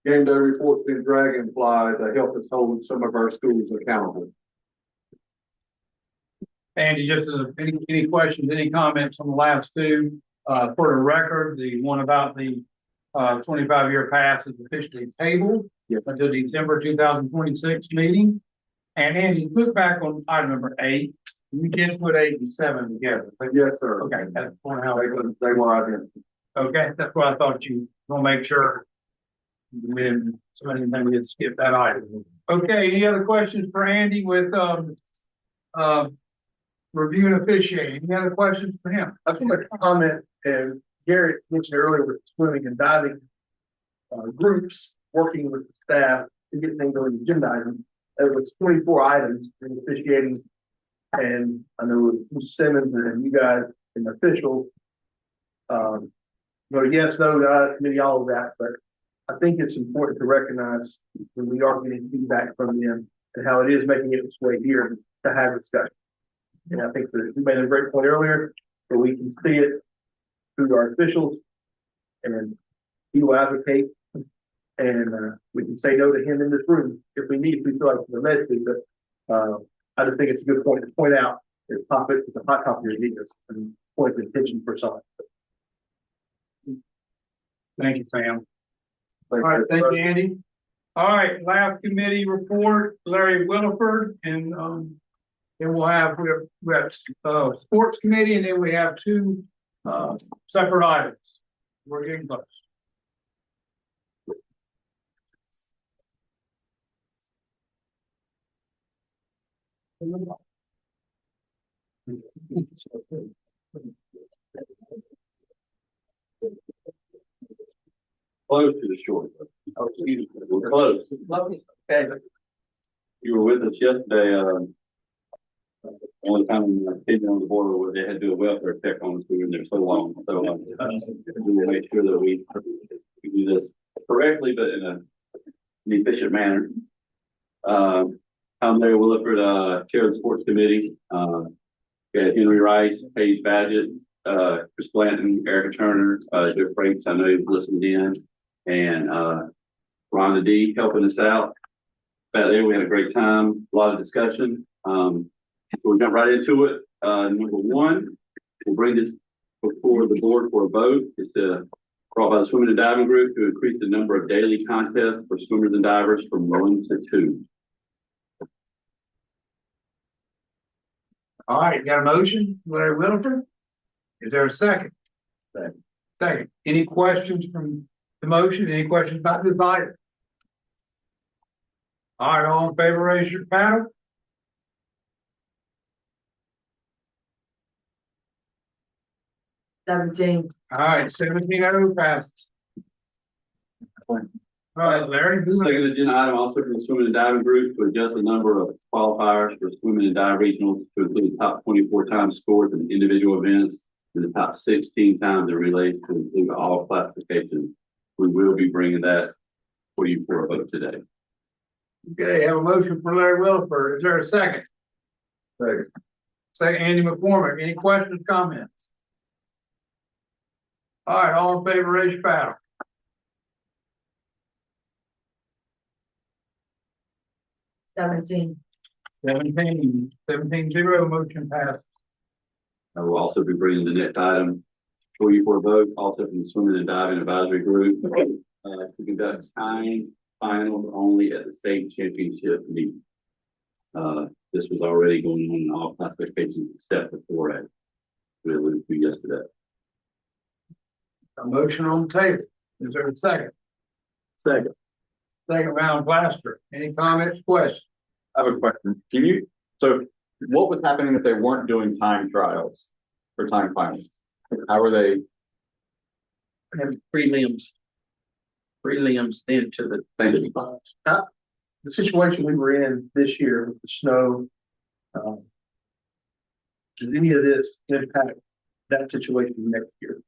[SPEAKER 13] game day reports in Dragonfly to help us hold some of our schools accountable.
[SPEAKER 3] Andy, just any questions, any comments on the last two? For the record, the one about the 25-year pass is officially tabled until December 2026 meeting. And Andy, look back on item number 8. You did put 8 and 7 together.
[SPEAKER 13] Yes, sir.
[SPEAKER 3] Okay, that's how
[SPEAKER 13] they were identical.
[SPEAKER 3] Okay, that's what I thought. You want to make sure when somebody didn't skip that item. Okay, any other questions for Andy with review and officiating? Any other questions for him?
[SPEAKER 8] I just want to comment, and Garrett mentioned earlier with swimming and diving groups working with the staff to get things on the agenda item. There was 24 items in officiating, and I know it was Mr. Simmons and you guys and the officials. Yes, no, committee, all of that, but I think it's important to recognize when we are getting feedback from them and how it is making it its way here to have discussion. And I think that we made a great point earlier, but we can see it through our officials, and he will advocate, and we can say no to him in this room if we need, if we feel like we're led to. But I just think it's a good point to point out this topic, it's a hot topic of needness and point of attention for some.
[SPEAKER 3] Thank you, Sam. All right, thank you, Andy. All right, last committee report, Larry Williford, and then we have sports committee, and then we have 2 separate items. We're getting close.
[SPEAKER 11] Close to the short. Oh, excuse me, we're close.
[SPEAKER 10] Okay.
[SPEAKER 11] You were with us yesterday. Only time I came on the board where they had to do a welfare check on us. We were in there so long. So we will make sure that we do this correctly, but in an efficient manner. I'm Larry Williford, chair of the sports committee. Got Henry Rice, Paige Badgett, Chris Blanton, Erica Turner, Jeff Frakes, I know you've listened in, and Rhonda D helping us out. Back there, we had a great time, a lot of discussion. We'll jump right into it. Number 1, we'll bring this before the board for a vote. It's brought by the swimming and diving group to increase the number of daily contests for swimmers and divers from 1 to 2.
[SPEAKER 3] All right, got a motion, Larry Williford? Is there a second? Second. Any questions from the motion? Any questions about this item? All right, all in favor, raise your paddle. All right, 17-0 passes. All right, Larry.
[SPEAKER 7] Second agenda item, also for the swimming and diving group to adjust the number of qualifiers for swimming and dive regionals to include the top 24 times scored in individual events and the top 16 times in relays to include all classifications. We will be bringing that for you for a vote today.
[SPEAKER 3] Okay, have a motion for Larry Williford. Is there a second?
[SPEAKER 15] Second.
[SPEAKER 3] Second, Andy McCormick. Any questions, comments? All right, all in favor, raise your paddle. 17-0, motion passed.
[SPEAKER 7] I will also be bringing the next item for you for a vote, also from the swimming and diving advisory group, to conduct tying finals only at the state championship meet. This was already going on in all classifications except for 4A. We alluded to yesterday.
[SPEAKER 3] A motion on the table. Is there a second?
[SPEAKER 11] Second.
[SPEAKER 3] Second round blaster. Any comments, questions?
[SPEAKER 11] I have a question. So what was happening if they weren't doing time trials or time finals? How were they?
[SPEAKER 10] Have prelims into the.
[SPEAKER 8] The situation we were in this year with the snow, does any of this impact that situation next year?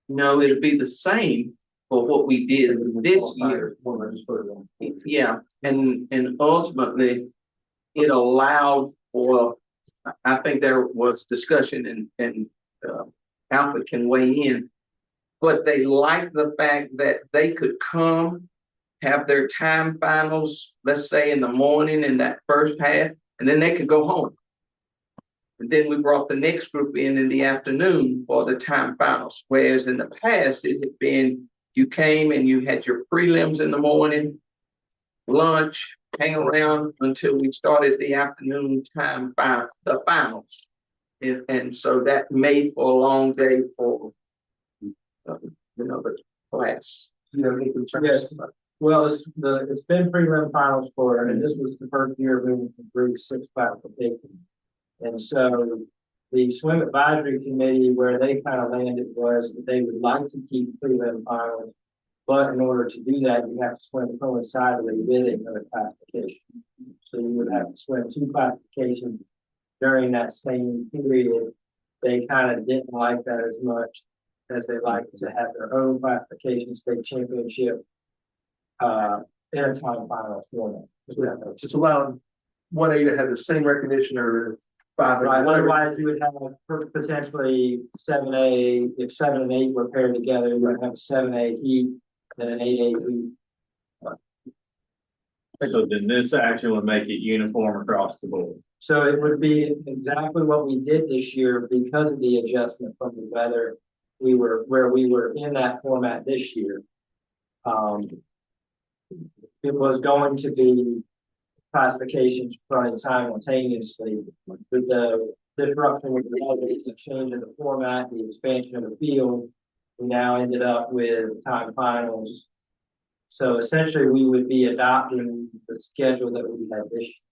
[SPEAKER 10] No, it'll be the same for what we did this year. Yeah, and ultimately, it allowed for, I think there was discussion and Alfred can weigh in, but they liked the fact that they could come, have their time finals, let's say in the morning in that first half, and then they could go home. And then we brought the next group in the afternoon for the time finals. Whereas in the past, it had been, you came and you had your prelims in the morning, lunch, hang around until we started the afternoon time the finals. And so that made for a long day for, the class.
[SPEAKER 9] Yes. Well, it's been prelim finals for, and this was the first year moving from Group 6 classification. And so the swim advisory committee, where they kind of landed was that they would like to keep prelim finals, but in order to do that, you have to swim coincidentally with another classification. So you would have to swim 2 classifications during that same period. They kind of didn't like that as much as they like to have their own classification state championship in a time final format.
[SPEAKER 8] It's allowed 1A to have the same recognition or 5A.
[SPEAKER 9] Right, otherwise you would have potentially 7A, if 7 and 8 were paired together, you would have a 7A heat and an 8A heat.
[SPEAKER 12] So then this action would make it uniform across the board.
[SPEAKER 9] So it would be exactly what we did this year because of the adjustment from the weather. We were in that format this year. It was going to be classifications running simultaneously with the disruption with the weather, the change in the format, the expansion of the field. We now ended up with time finals. So essentially we would be adopting the schedule that we had this year.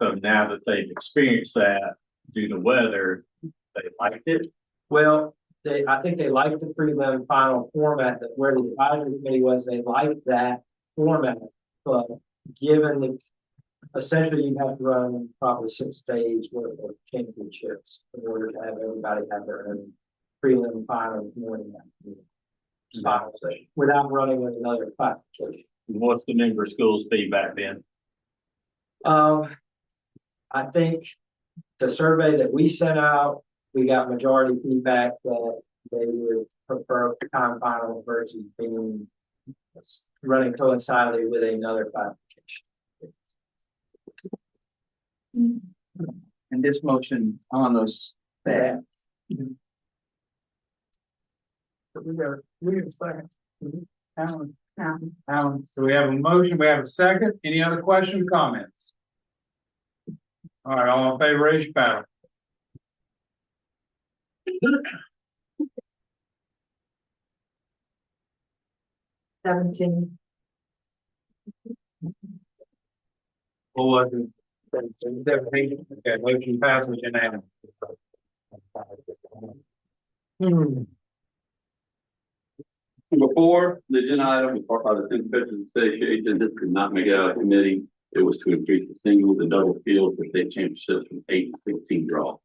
[SPEAKER 12] So now that they've experienced that due to weather, they liked it.
[SPEAKER 9] Well, I think they liked the prelim final format, that where the advisory committee was, they liked that format, but given the, essentially you have to run probably 6 days worth of championships in order to have everybody have their own prelim final morning final session without running with another classification.
[SPEAKER 12] What's the member schools feedback been?
[SPEAKER 9] I think the survey that we sent out, we got majority feedback that they would prefer time final versus being running coincidentally with another classification.
[SPEAKER 10] And this motion honors that.
[SPEAKER 3] We have a second. Alan. So we have a motion, we have a second. Any other questions, comments? All right, all in favor, raise your hand.
[SPEAKER 9] $17.
[SPEAKER 3] Okay, motion passes unanimously.
[SPEAKER 11] Number four, the agenda item, part of the Tennis Coaches Association, this did not make it out of committee. It was to increase the singles and double field for state championships from 8 to 16 draw.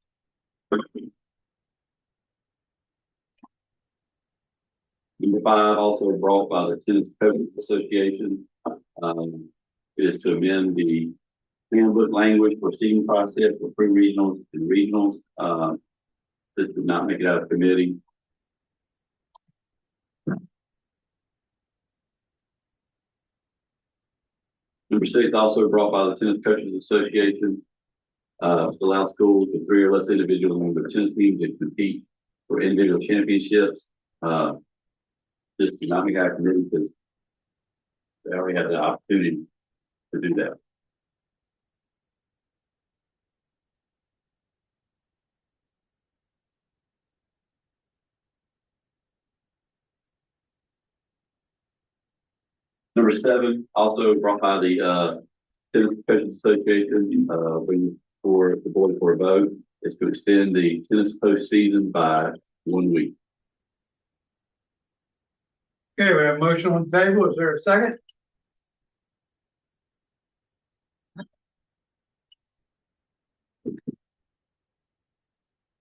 [SPEAKER 11] Number five, also brought by the Tennis Coaches Association, is to amend the handbook language for seeding process for pre-regionals and regionals. This did not make it out of committee. Number six, also brought by the Tennis Coaches Association, to allow schools with 3 or less individuals on their tennis team to compete for individual championships. This did not make our committee because they already had the opportunity to do that. Number seven, also brought by the Tennis Coaches Association, waiting for the board for a vote, is to extend the tennis postseason by 1 week.
[SPEAKER 3] Okay, we have a motion on the table. Is there a second?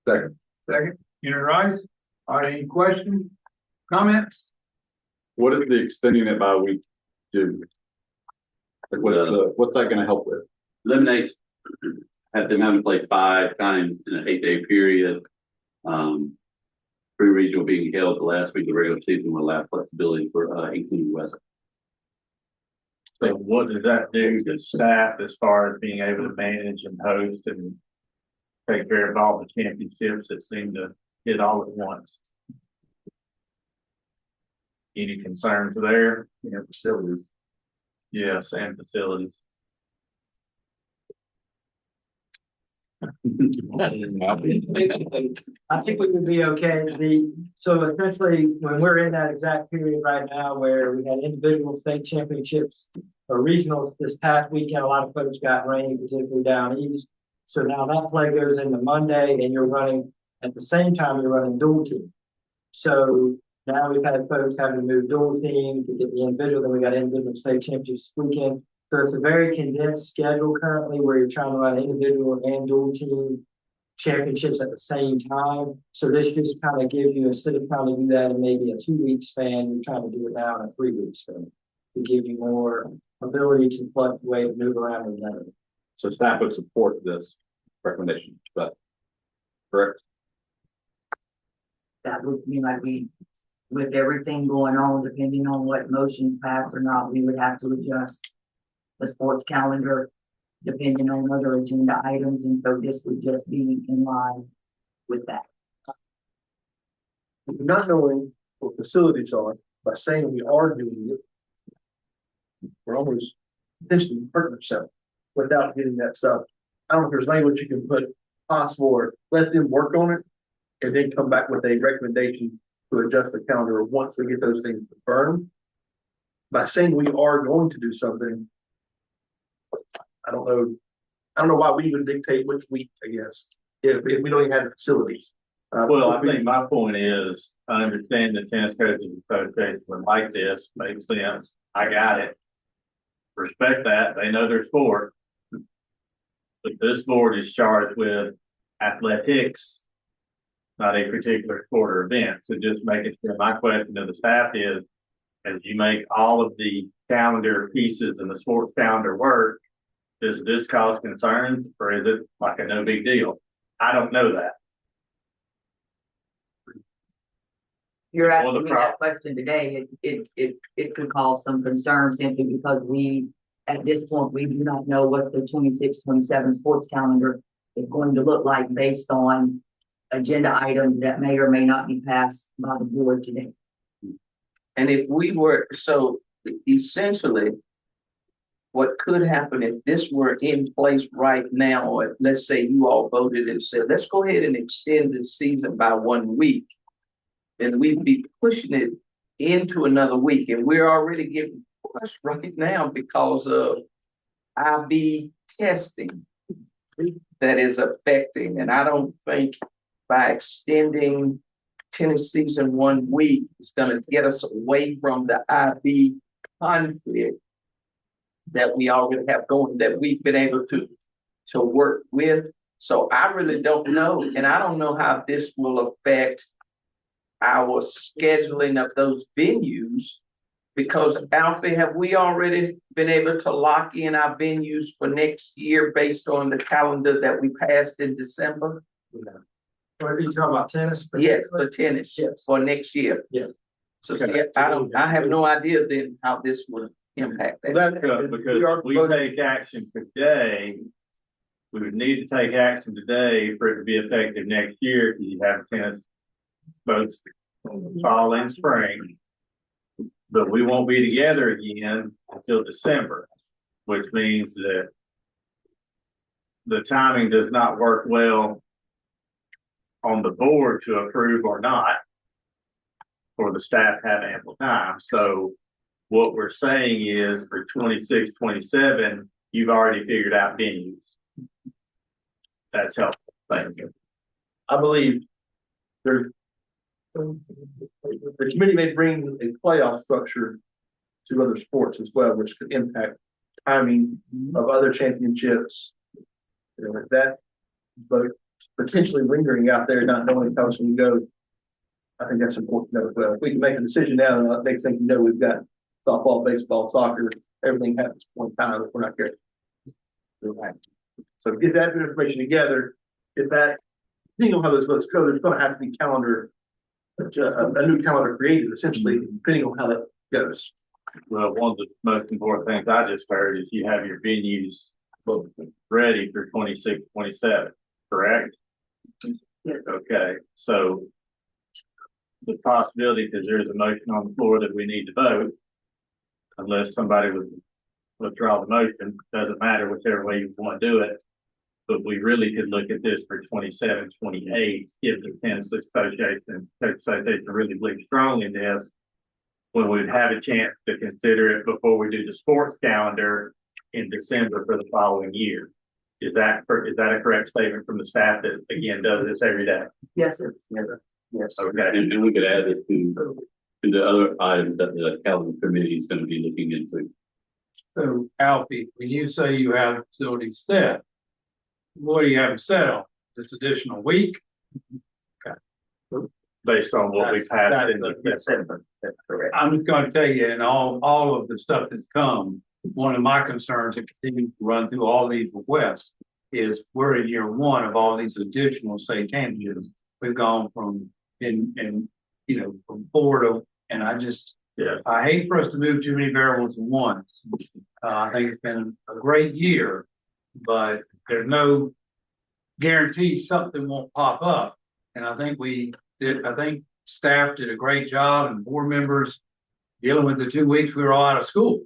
[SPEAKER 3] Second, Unit Rice. All right, any questions, comments?
[SPEAKER 11] What is the extending it by a week do? Like what's that gonna help with? Eliminates, have them having to play 5 times in an 8-day period. Pre-regional being held the last week of the regular season will allow flexibility for including weather.
[SPEAKER 2] So what does that do to staff as far as being able to manage and host and take care of all the championships that seem to hit all at once? Any concerns there? Facilities. Yes, and facilities.
[SPEAKER 9] I think we would be okay. So essentially, when we're in that exact period right now where we had individual state championships or regionals this past weekend, a lot of folks got rain, particularly down east. So now that play goes into Monday and you're running at the same time you're running dual team. So now we've had folks having to move dual team to get the individual, then we got individual state championships weekend. So it's a very condensed schedule currently where you're trying to run individual and dual team championships at the same time. So this just kind of gives you, instead of trying to do that in maybe a 2-week span, you're trying to do it now in a 3-week span to give you more ability to fluctuate and move around with that.
[SPEAKER 11] So staff would support this recommendation, but correct?
[SPEAKER 9] That would mean like with everything going on, depending on what motions passed or not, we would have to adjust the sports calendar depending on other agenda items, and so this would just be in line with that.
[SPEAKER 8] Not knowing what facilities are, by saying we are doing it, we're almost potentially hurting ourselves without getting that stuff. I don't know if there's language you can put possible or let them work on it and then come back with a recommendation to adjust the calendar once we get those things confirmed. By saying we are going to do something, I don't know why we would dictate which week, I guess, if we don't even have facilities.
[SPEAKER 2] Well, I think my point is, I understand the Tennis Coaches Association would like this, makes sense. I got it. Respect that. They know their sport. But this board is charged with athletics, not a particular sport or event. So just making sure, my question to the staff is, as you make all of the calendar pieces and the sports calendar work, does this cause concerns or is it like a no big deal? I don't know that.
[SPEAKER 9] You're asking me that question today, it could cause some concern simply because at this point, we do not know what the 26-27 sports calendar is going to look like based on agenda items that may or may not be passed by the board today.
[SPEAKER 10] And if we were, so essentially, what could happen if this were in place right now, or let's say you all voted and said, let's go ahead and extend this season by 1 week. And we'd be pushing it into another week, and we're already getting pushed right now because of IB testing that is affecting, and I don't think by extending tennis season 1 week, it's gonna get us away from the IB conflict that we already have going, that we've been able to work with. So I really don't know, and I don't know how this will affect our scheduling of those venues. Because Alfie, have we already been able to lock in our venues for next year based on the calendar that we passed in December?
[SPEAKER 8] Are you talking about tennis?
[SPEAKER 10] Yes, for tennis, for next year.
[SPEAKER 8] Yeah.
[SPEAKER 10] So see, I have no idea then how this will impact that.
[SPEAKER 2] Because if we take action today, we would need to take action today for it to be effective next year, because you have tennis both fall and spring. But we won't be together again until December, which means that the timing does not work well on the board to approve or not, for the staff to have ample time. So what we're saying is for 26, 27, you've already figured out venues. That's helpful. Thank you.
[SPEAKER 8] I believe there's, the committee may bring a playoff structure to other sports as well, which could impact timing of other championships. You know, that, but potentially lingering out there, not knowing how it's going to go. I think that's important to know as well. If we can make a decision now, and next thing you know, we've got softball, baseball, soccer, everything happens at one time if we're not careful. So to get that information together, if that, depending on how those votes go, there's going to have to be calendar, a new calendar created, essentially, depending on how that goes.
[SPEAKER 2] Well, one of the most important things I just heard is you have your venues ready for 26, 27, correct? Okay, so the possibility, because there's a motion on the floor that we need to vote, unless somebody would withdraw the motion, doesn't matter whichever way you want to do it. But we really could look at this for 27, 28, if the tennis association really believes strong in this, when we'd have a chance to consider it before we do the sports calendar in December for the following year. Is that a correct statement from the staff that, again, does this every day?
[SPEAKER 9] Yes, sir.
[SPEAKER 10] Yes.
[SPEAKER 11] Okay, and we could add this to the other items that the calendar committee is going to be looking into.
[SPEAKER 3] So Alfie, when you say you have facilities set, what do you have set on? This additional week?
[SPEAKER 2] Based on what we've had in
[SPEAKER 10] December. That's correct.
[SPEAKER 3] I'm just gonna tell you, and all of the stuff that's come, one of my concerns that continues to run through all these requests is we're in year one of all these additional state championships. We've gone from from 4 to, and I hate for us to move too many variables at once. I think it's been a great year, but there's no guarantee something won't pop up. And I think staff did a great job, and board members dealing with the 2 weeks we were all out of school.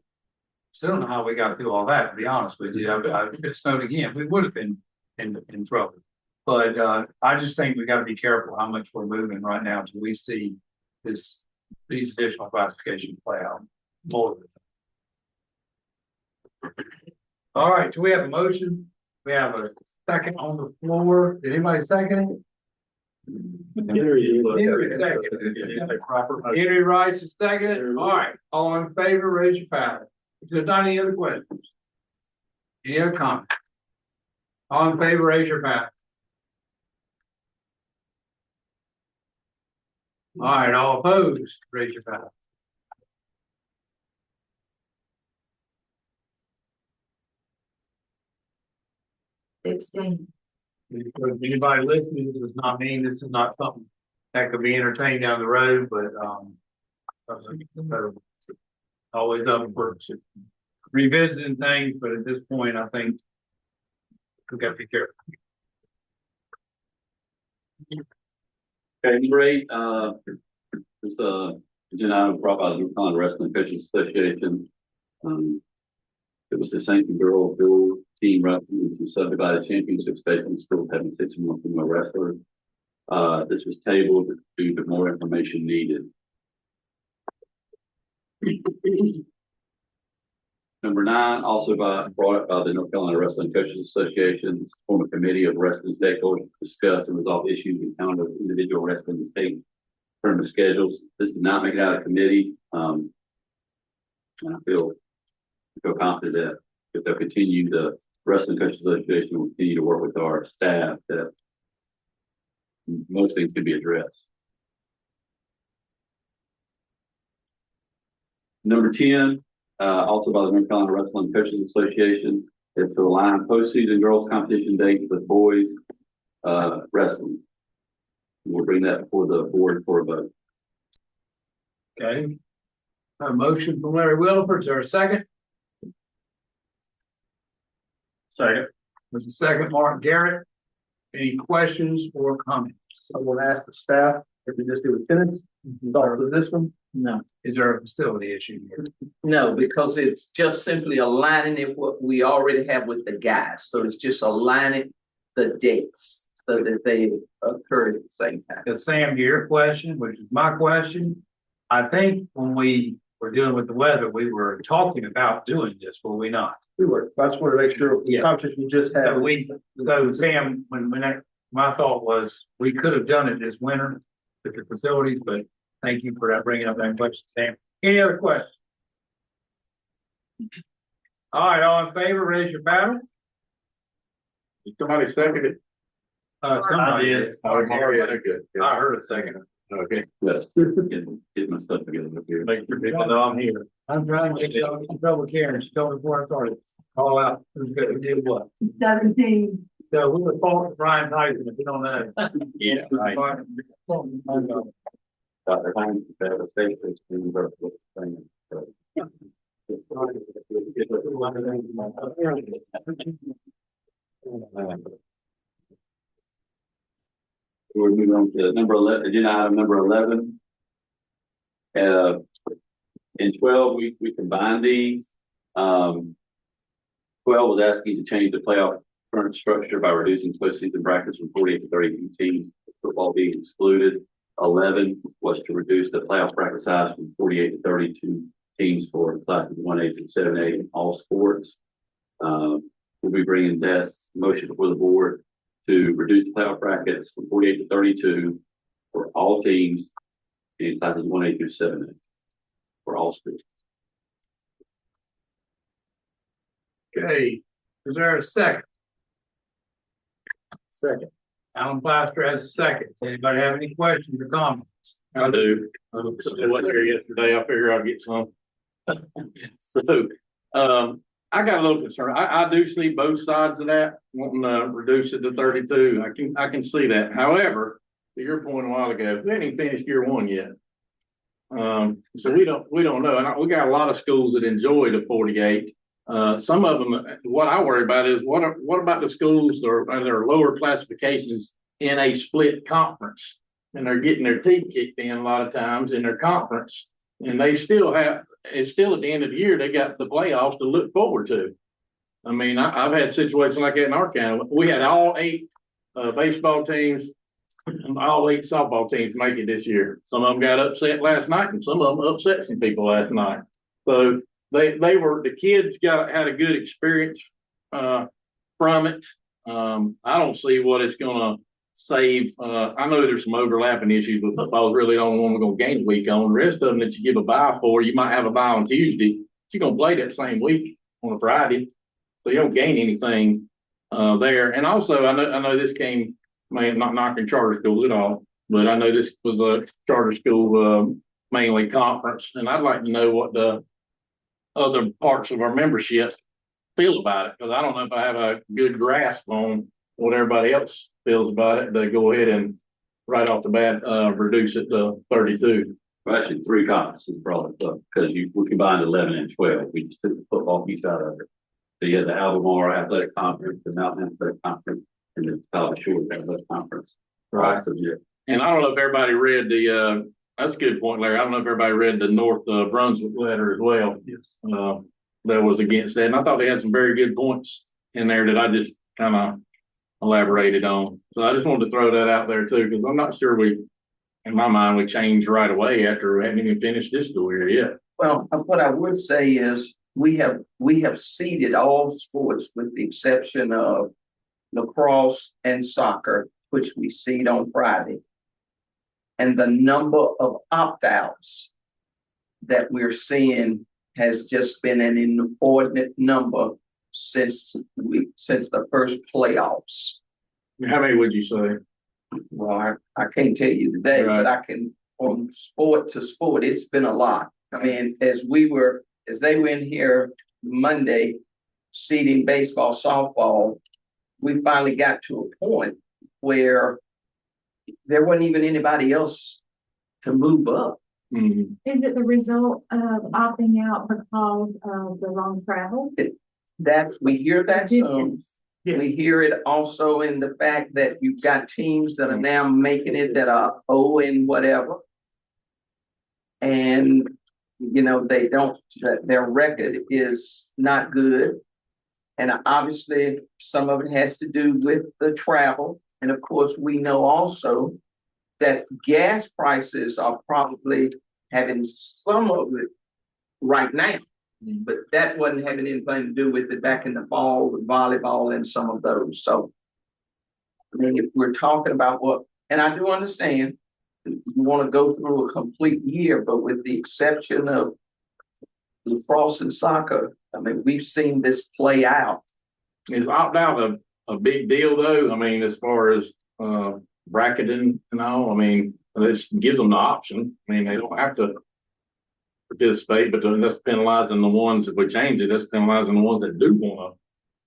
[SPEAKER 3] Still don't know how we got through all that, to be honest with you. If it snowed again, we would have been in trouble. But I just think we got to be careful how much we're moving right now until we see these additional classifications play out more. All right, do we have a motion? We have a second on the floor. Did anybody second it? Henry Rice is second. All right, all in favor, raise your hand. If there's not any other questions. Any other comments? All in favor, raise your hand. All right, all opposed, raise your hand. Anybody listening, this does not mean this is not something that could be entertained down the road, but always up for revisiting things, but at this point, I think we got to be careful.
[SPEAKER 11] Okay, great. This agenda item brought by the New Wrestling Coaches Association. It was the St. Girl Bill team wrestling into subdivided championship stage and still having 6 more female wrestlers. This was tabled due to more information needed. Number 9, also brought up by the North Carolina Wrestling Coaches Association, to form a committee of wrestling stakeholders to discuss and resolve issues encountered with individual wrestling state tournament schedules. This did not make it out of committee. And I feel confident that if they'll continue, the Wrestling Coaches Association will continue to work with our staff that most things can be addressed. Number 10, also by the North Carolina Wrestling Coaches Association, is to align postseason girls competition dates with boys wrestling. We'll bring that before the board for a vote.
[SPEAKER 8] Okay. A motion from Larry Wilford, is there a second?
[SPEAKER 2] Second.
[SPEAKER 8] There's a second, Mark Garrett. Any questions or comments? I will ask the staff if we just do attendance, thoughts of this one?
[SPEAKER 10] No.
[SPEAKER 8] Is there a facility issue here?
[SPEAKER 10] No, because it's just simply aligning it what we already have with the guys. So it's just aligning the dates so that they occur at the same time.
[SPEAKER 3] Because Sam, to your question, which is my question, I think when we were dealing with the weather, we were talking about doing this, were we not?
[SPEAKER 8] We were, I just want to make sure the
[SPEAKER 3] Yeah.
[SPEAKER 8] conversation we just had.
[SPEAKER 3] So Sam, my thought was, we could have done it this winter with the facilities, but thank you for bringing up that question, Sam. Any other questions? All right, all in favor, raise your battle.
[SPEAKER 12] Somebody seconded.
[SPEAKER 3] Somebody did.
[SPEAKER 12] I heard a second. Okay.
[SPEAKER 11] Yes. Get my stuff together up here.
[SPEAKER 12] Make sure people know I'm here.
[SPEAKER 3] I'm trying to get y'all in trouble with Karen. She told me before I started. Call out who's good, who did what.
[SPEAKER 6] 17.
[SPEAKER 3] So we were fault with Brian Tyson, if you don't know.
[SPEAKER 12] Yeah, right.
[SPEAKER 11] Dr. Hines, the state is doing work with the thing. We're moving on to number 11, agenda item number 11. In 12, we combined these. 12 was asking to change the playoff current structure by reducing postseason brackets from 48 to 32 teams, football being excluded. 11 was to reduce the playoff bracket size from 48 to 32 teams for classes 1A through 7A in all sports. We'll be bringing that motion before the board to reduce the playoff brackets from 48 to 32 for all teams in classes 1A through 7A for all schools.
[SPEAKER 3] Okay, is there a second? Second. Alan Plaster has a second. Does anybody have any questions or comments?
[SPEAKER 12] I do. Since I wasn't here yesterday, I figure I'll get some. So, I got a little concern. I do see both sides of that, wanting to reduce it to 32. I can see that. However, to your point a while ago, we haven't even finished year 1 yet. So we don't know. And we got a lot of schools that enjoy the 48. Some of them, what I worry about is what about the schools that are lower classifications in a split conference, and they're getting their teeth kicked in a lot of times in their conference, and they still have. It's still at the end of the year, they got the playoffs to look forward to. I mean, I've had situations like that in our county. We had all 8 baseball teams, all 8 softball teams make it this year. Some of them got upset last night, and some of them upset some people last night. So the kids had a good experience from it. I don't see what it's gonna save. I know there's some overlapping issues, but football's really the only one we're gonna gain a week on. The rest of them that you give a bye for, you might have a bye on Tuesday, but you're gonna play that same week on a Friday, so you don't gain anything there. And also, I know this came, not knocking charter schools at all, but I know this was a charter school mainly conference, and I'd like to know what the other parts of our membership feel about it, because I don't know if I have a good grasp on what everybody else feels about it. They go ahead and right off the bat reduce it to 32.
[SPEAKER 11] Well, actually, 3 conferences probably, because we combined 11 and 12. We just took the football piece out of it. So you had the Albemarle Athletic Conference, the Mountain Athletic Conference, and the College Shore Athletic Conference.
[SPEAKER 12] Right.
[SPEAKER 11] So, yeah.
[SPEAKER 12] And I don't know if everybody read that's a good point, Larry. I don't know if everybody read the North Brunswick letter as well.
[SPEAKER 3] Yes.
[SPEAKER 12] that was against that. And I thought they had some very good points in there that I just kind of elaborated on. So I just wanted to throw that out there too, because I'm not sure in my mind, we changed right away after we hadn't even finished this school year yet.
[SPEAKER 10] Well, what I would say is we have seeded all sports with the exception of lacrosse and soccer, which we seed on Friday. And the number of opt-outs that we're seeing has just been an inordinate number since the first playoffs.
[SPEAKER 12] How many would you say?
[SPEAKER 10] Well, I can't tell you today,
[SPEAKER 12] Right.
[SPEAKER 10] but I can, from sport to sport, it's been a lot. I mean, as they were in here Monday, seeding baseball, softball, we finally got to a point where there wasn't even anybody else to move up.
[SPEAKER 12] Mm-hmm.
[SPEAKER 16] Is it the result of opting out because of the long travel?
[SPEAKER 10] We hear that some.
[SPEAKER 16] Distance.
[SPEAKER 10] We hear it also in the fact that you've got teams that are now making it that are 0 and whatever. And, you know, their record is not good. And obviously, some of it has to do with the travel. And of course, we know also that gas prices are probably having some of it right now. But that wasn't having anything to do with it back in the fall with volleyball and some of those. So, I mean, if we're talking about and I do understand you want to go through a complete year, but with the exception of lacrosse and soccer, I mean, we've seen this play out.
[SPEAKER 12] Is opt-out a big deal though? I mean, as far as bracketing and all, I mean, this gives them the option. I mean, they don't have to participate, but that's penalizing the ones, if we change it, that's penalizing the ones that do want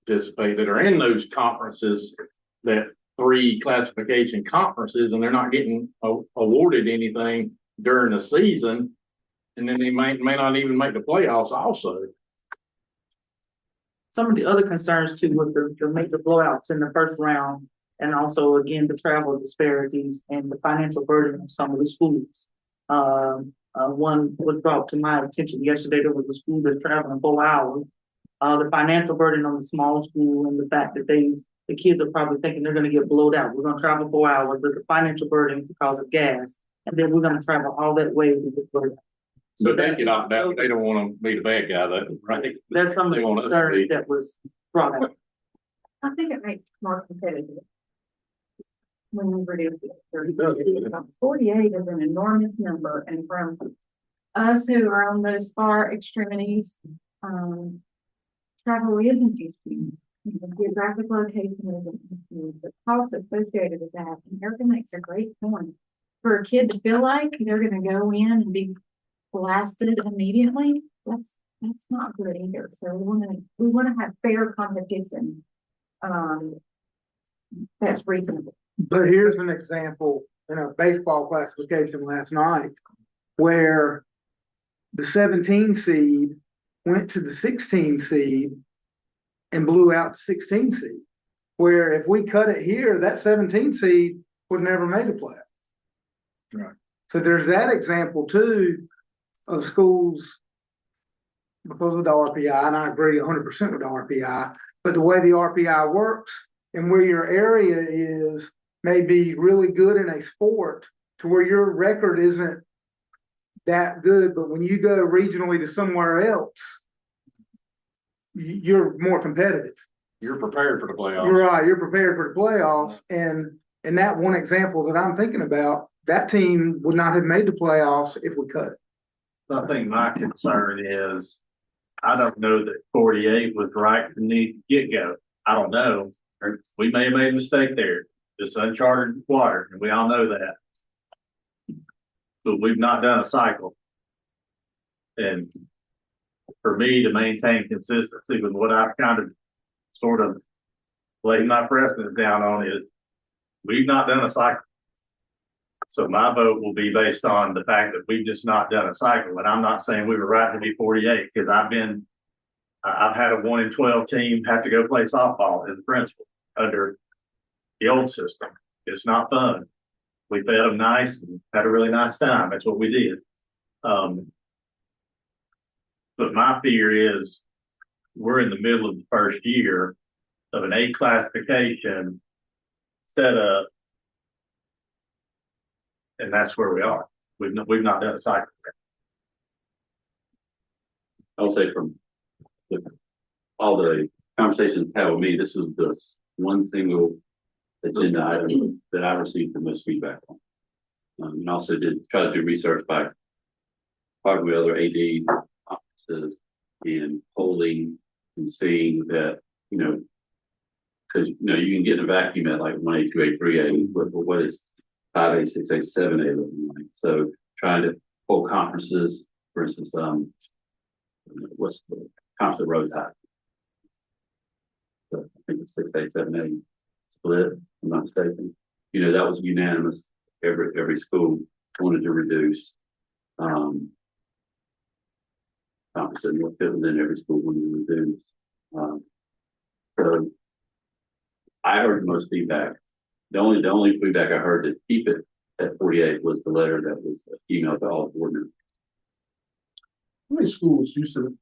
[SPEAKER 12] to participate, that are in those conferences, that 3 classification conferences, and they're not getting awarded anything during the season. And then they may not even make the playoffs also.
[SPEAKER 9] Some of the other concerns too was the major blowouts in the first round, and also again the travel disparities and the financial burden of some of the schools. One was brought to my attention yesterday. There was a school that's traveling 4 hours. The financial burden on the small school, and the fact that the kids are probably thinking they're going to get blowed out. We're going to travel 4 hours. There's a financial burden because of gas, and then we're going to travel all that way to get blowed out.
[SPEAKER 12] So they get opt out, they don't want to be the bad guy, though, right?
[SPEAKER 9] That's some of the concerns that was brought up.
[SPEAKER 16] I think it makes it more competitive. When we reduce it, 48 is an enormous number, and from us who are on those far extremities, travel is an issue. The geographic location is an issue. The cost associated with that, and Erica makes a great point. For a kid to feel like they're going to go in and be blasted immediately, that's not good either. So we want to have fair competition. That's reasonable.
[SPEAKER 6] But here's an example in a baseball classification last night where the 17 seed went to the 16 seed and blew out the 16 seed. Where if we cut it here, that 17 seed would never made the playoff.
[SPEAKER 12] Right.
[SPEAKER 6] So there's that example too of schools because of the RPI, and I agree 100% with the RPI, but the way the RPI works and where your area is may be really good in a sport to where your record isn't that good, but when you go regionally to somewhere else, you're more competitive.
[SPEAKER 12] You're prepared for the playoffs.
[SPEAKER 6] You're right. You're prepared for the playoffs. And in that one example that I'm thinking about, that team would not have made the playoffs if we cut it.
[SPEAKER 2] I think my concern is, I don't know that 48 was right from the get-go. I don't know. We may have made a mistake there. It's uncharted water, and we all know that. But we've not done a cycle. And for me to maintain consistency with what I've kind of sort of laid my precedence down on is, we've not done a cycle. So my vote will be based on the fact that we've just not done a cycle. And I'm not saying we were right to be 48, because I've had a 1 in 12 team have to go play softball as a principal under the old system. It's not fun. We fed them nice and had a really nice time. That's what we did. But my fear is we're in the middle of the first year of an A classification setup. And that's where we are. We've not done a cycle.
[SPEAKER 11] I'll say from all the conversations had with me, this is the one single agenda item that I received the most feedback on. And also did try to do research by talking with other AD offices and polling and seeing that, because you can get in a vacuum at like 1A, 2A, 3A, but what is 5A, 6A, 7A looking like? So trying to poll conferences versus what's the conference at Rose High? So I think it's 6A, 7A split, if I'm not mistaken. That was unanimous. Every school wanted to reduce. Conference at North Pitt, and then every school wanted to reduce. So I heard the most feedback. The only feedback I heard to keep it at 48 was the letter that was emailed to all the board members.
[SPEAKER 8] How many schools used to,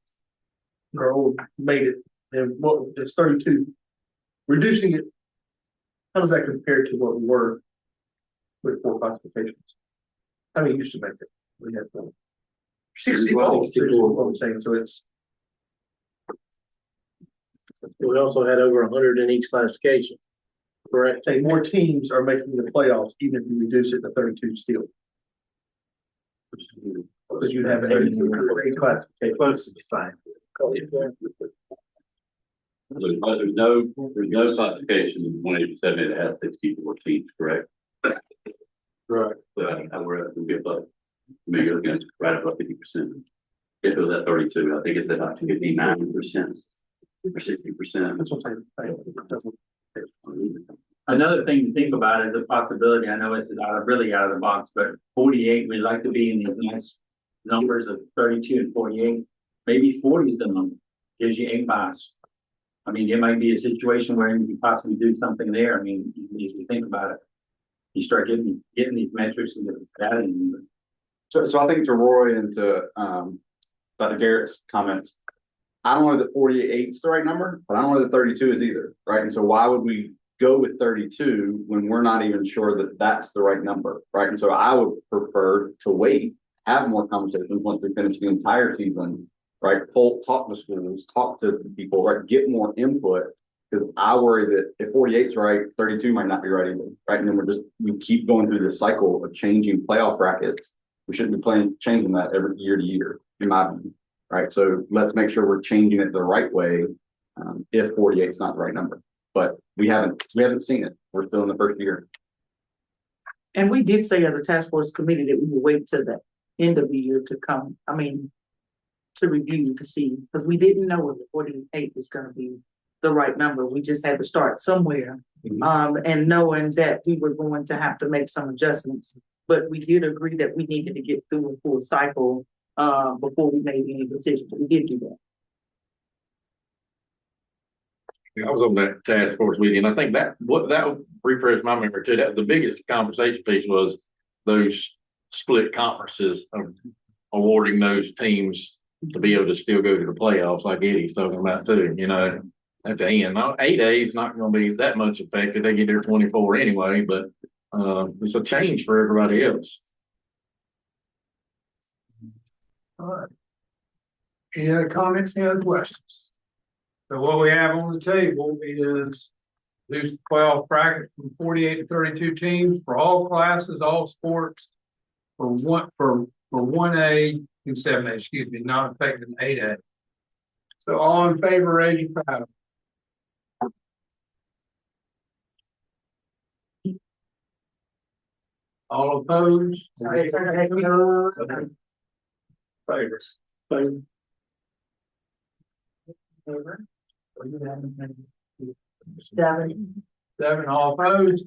[SPEAKER 8] or old made it, and what, it's 32. Reducing it, how does that compare to what we were with 4 classifications? How many used to make it? We had 4. 60, well, what I'm saying, so it's.
[SPEAKER 12] We also had over 100 in each classification.
[SPEAKER 8] Correct. Say more teams are making the playoffs, even if you reduce it to 32 still. Because you have 8 classifications.
[SPEAKER 2] Close to the same.
[SPEAKER 11] There's no classification in 1A, 7A that has 64 teams, correct?
[SPEAKER 8] Right.
[SPEAKER 11] So we're going to be above. Maybe you're looking at right above 50%. If it was at 32, I think it's at like 59% or 60%.
[SPEAKER 8] That's what I'm saying.
[SPEAKER 7] Another thing to think about is a possibility. I know it's really out of the box, but 48, we'd like to be in these nice numbers of 32 and 48. Maybe 40 is the number, gives you 8 buys. I mean, it might be a situation where you could possibly do something there. I mean, as you think about it, you start getting these metrics and data.
[SPEAKER 11] So I think to Roy and to Dr. Garrett's comments, I don't know that 48 is the right number, but I don't know that 32 is either, right? And so why would we go with 32 when we're not even sure that that's the right number, right? And so I would prefer to wait, have more conversations once we finish the entire season, right? Talk to schools, talk to people, right? Get more input, because I worry that if 48 is right, 32 might not be right either, right? And then we keep going through this cycle of changing playoff brackets. We shouldn't be changing that every year to year, in my view, right? So let's make sure we're changing it the right way. If 48 is not the right number, but we haven't seen it. We're still in the first year.
[SPEAKER 9] And we did say as a task force committee that we would wait till the end of the year to come. I mean, to review to see, because we didn't know if the 48 was going to be the right number. We just had to start somewhere, and knowing that we were going to have to make some adjustments. But we did agree that we needed to get through a full cycle before we made any decisions. We did do that.
[SPEAKER 12] I was on that task force meeting, and I think that would refresh my memory too. That the biggest conversation piece was those split conferences of awarding those teams to be able to still go to the playoffs, like Eddie's talking about too. At the end, 8A is not going to be that much affected. They get their 24 anyway, but it's a change for everybody else.
[SPEAKER 3] All right. Any other comments, any other questions? So what we have on the table is reduce the 12 bracket from 48 to 32 teams for all classes, all sports, for 1A and 7A, excuse me, not affecting 8A. So all in favor, raise your hand. All opposed? Favors. Seven, all opposed?